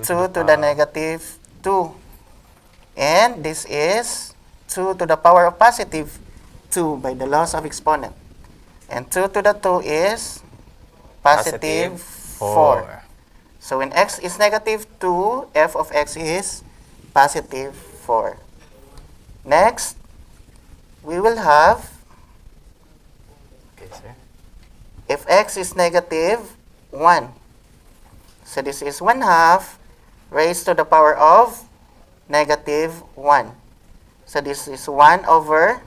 2 to the -2. And this is 2 to the power of +2 by the loss of exponent. And 2 to the 2 is +4. So when x is -2, f of x is +4. Next, we will have, Okay, sir. if x is -1, so this is 1/2 raised to the power of -1. So this is 1 over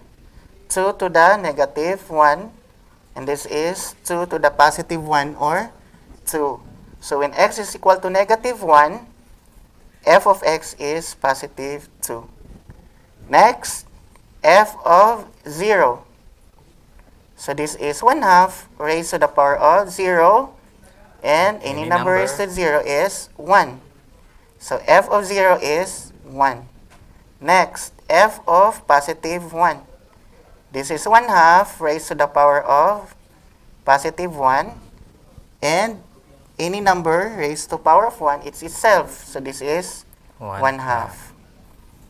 2 to the -1, and this is 2 to the +1 or 2. So when x is equal to -1, f of x is +2. Next, f of 0. So this is 1/2 raised to the power of 0, and any number raised to 0 is 1. So f of 0 is 1. Next, f of +1. This is 1/2 raised to the power of +1, and any number raised to power of 1, it's itself. So this is 1/2.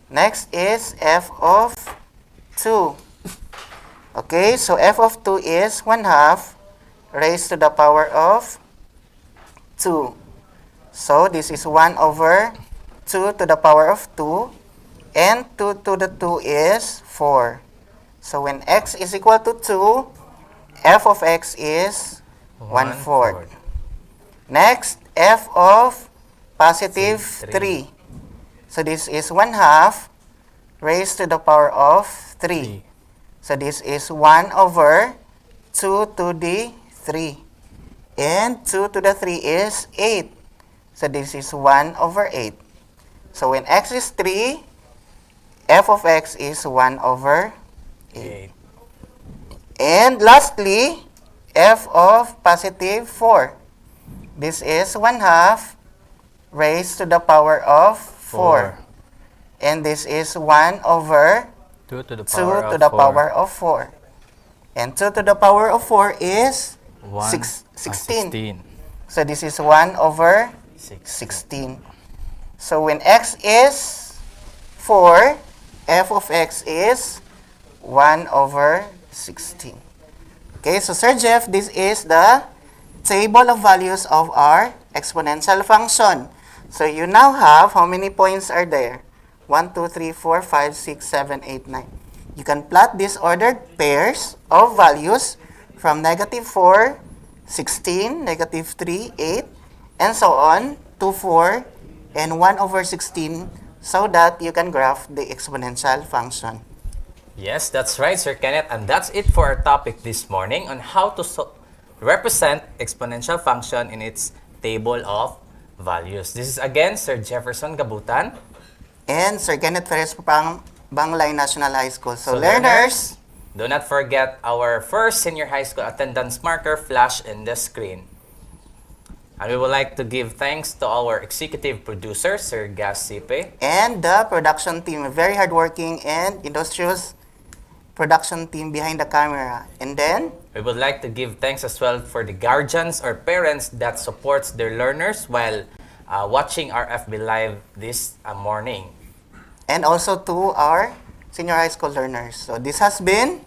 Next is f of 2. Okay, so f of 2 is 1/2 raised to the power of 2. So this is 1 over 2 to the power of 2, and 2 to the 2 is 4. So when x is equal to 2, f of x is 1/4. Next, f of +3. So this is 1/2 raised to the power of 3. So this is 1 over 2 to the 3. And 2 to the 3 is 8. So this is 1 over 8. So when x is 3, f of x is 1 over 8. And lastly, f of +4. This is 1/2 raised to the power of 4. And this is 1 over 2 to the 2 power to of the 4. power of 4. And 2 to the power of 4 is 16. So this is 1 over 16. So when x is 4, f of x is 1 over 16. Okay, so Sir Jeff, this is the table of values of our exponential function. So you now have, how many points are there? 1, 2, 3, 4, 5, 6, 7, 8, 9. You can plot these ordered pairs of values from negative 4, 16, negative 3, 8, and so on to 4 and 1 over 16 so that you can graph the exponential function. Yes, that's right, Sir Kenneth. And that's it for our topic this morning on how to represent exponential function in its table of values. This is again Sir Jefferson Gabutan and Sir Kenneth Perez Banglay National High School. So learners, do not forget our first senior high school attendance marker flash in the screen. And we would like to give thanks to our executive producer, Sir Gas Sipe, and the production team, very hardworking and industrious production team behind the camera. And then we would like to give thanks as well for the guardians or parents that supports their learners while watching our FB Live this morning. And also to our senior high school learners. So this has been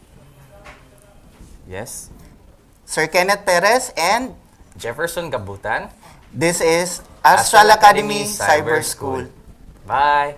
Sir Kenneth Perez and Jefferson Gabutan. This is Astral Academy Cyber School. Bye!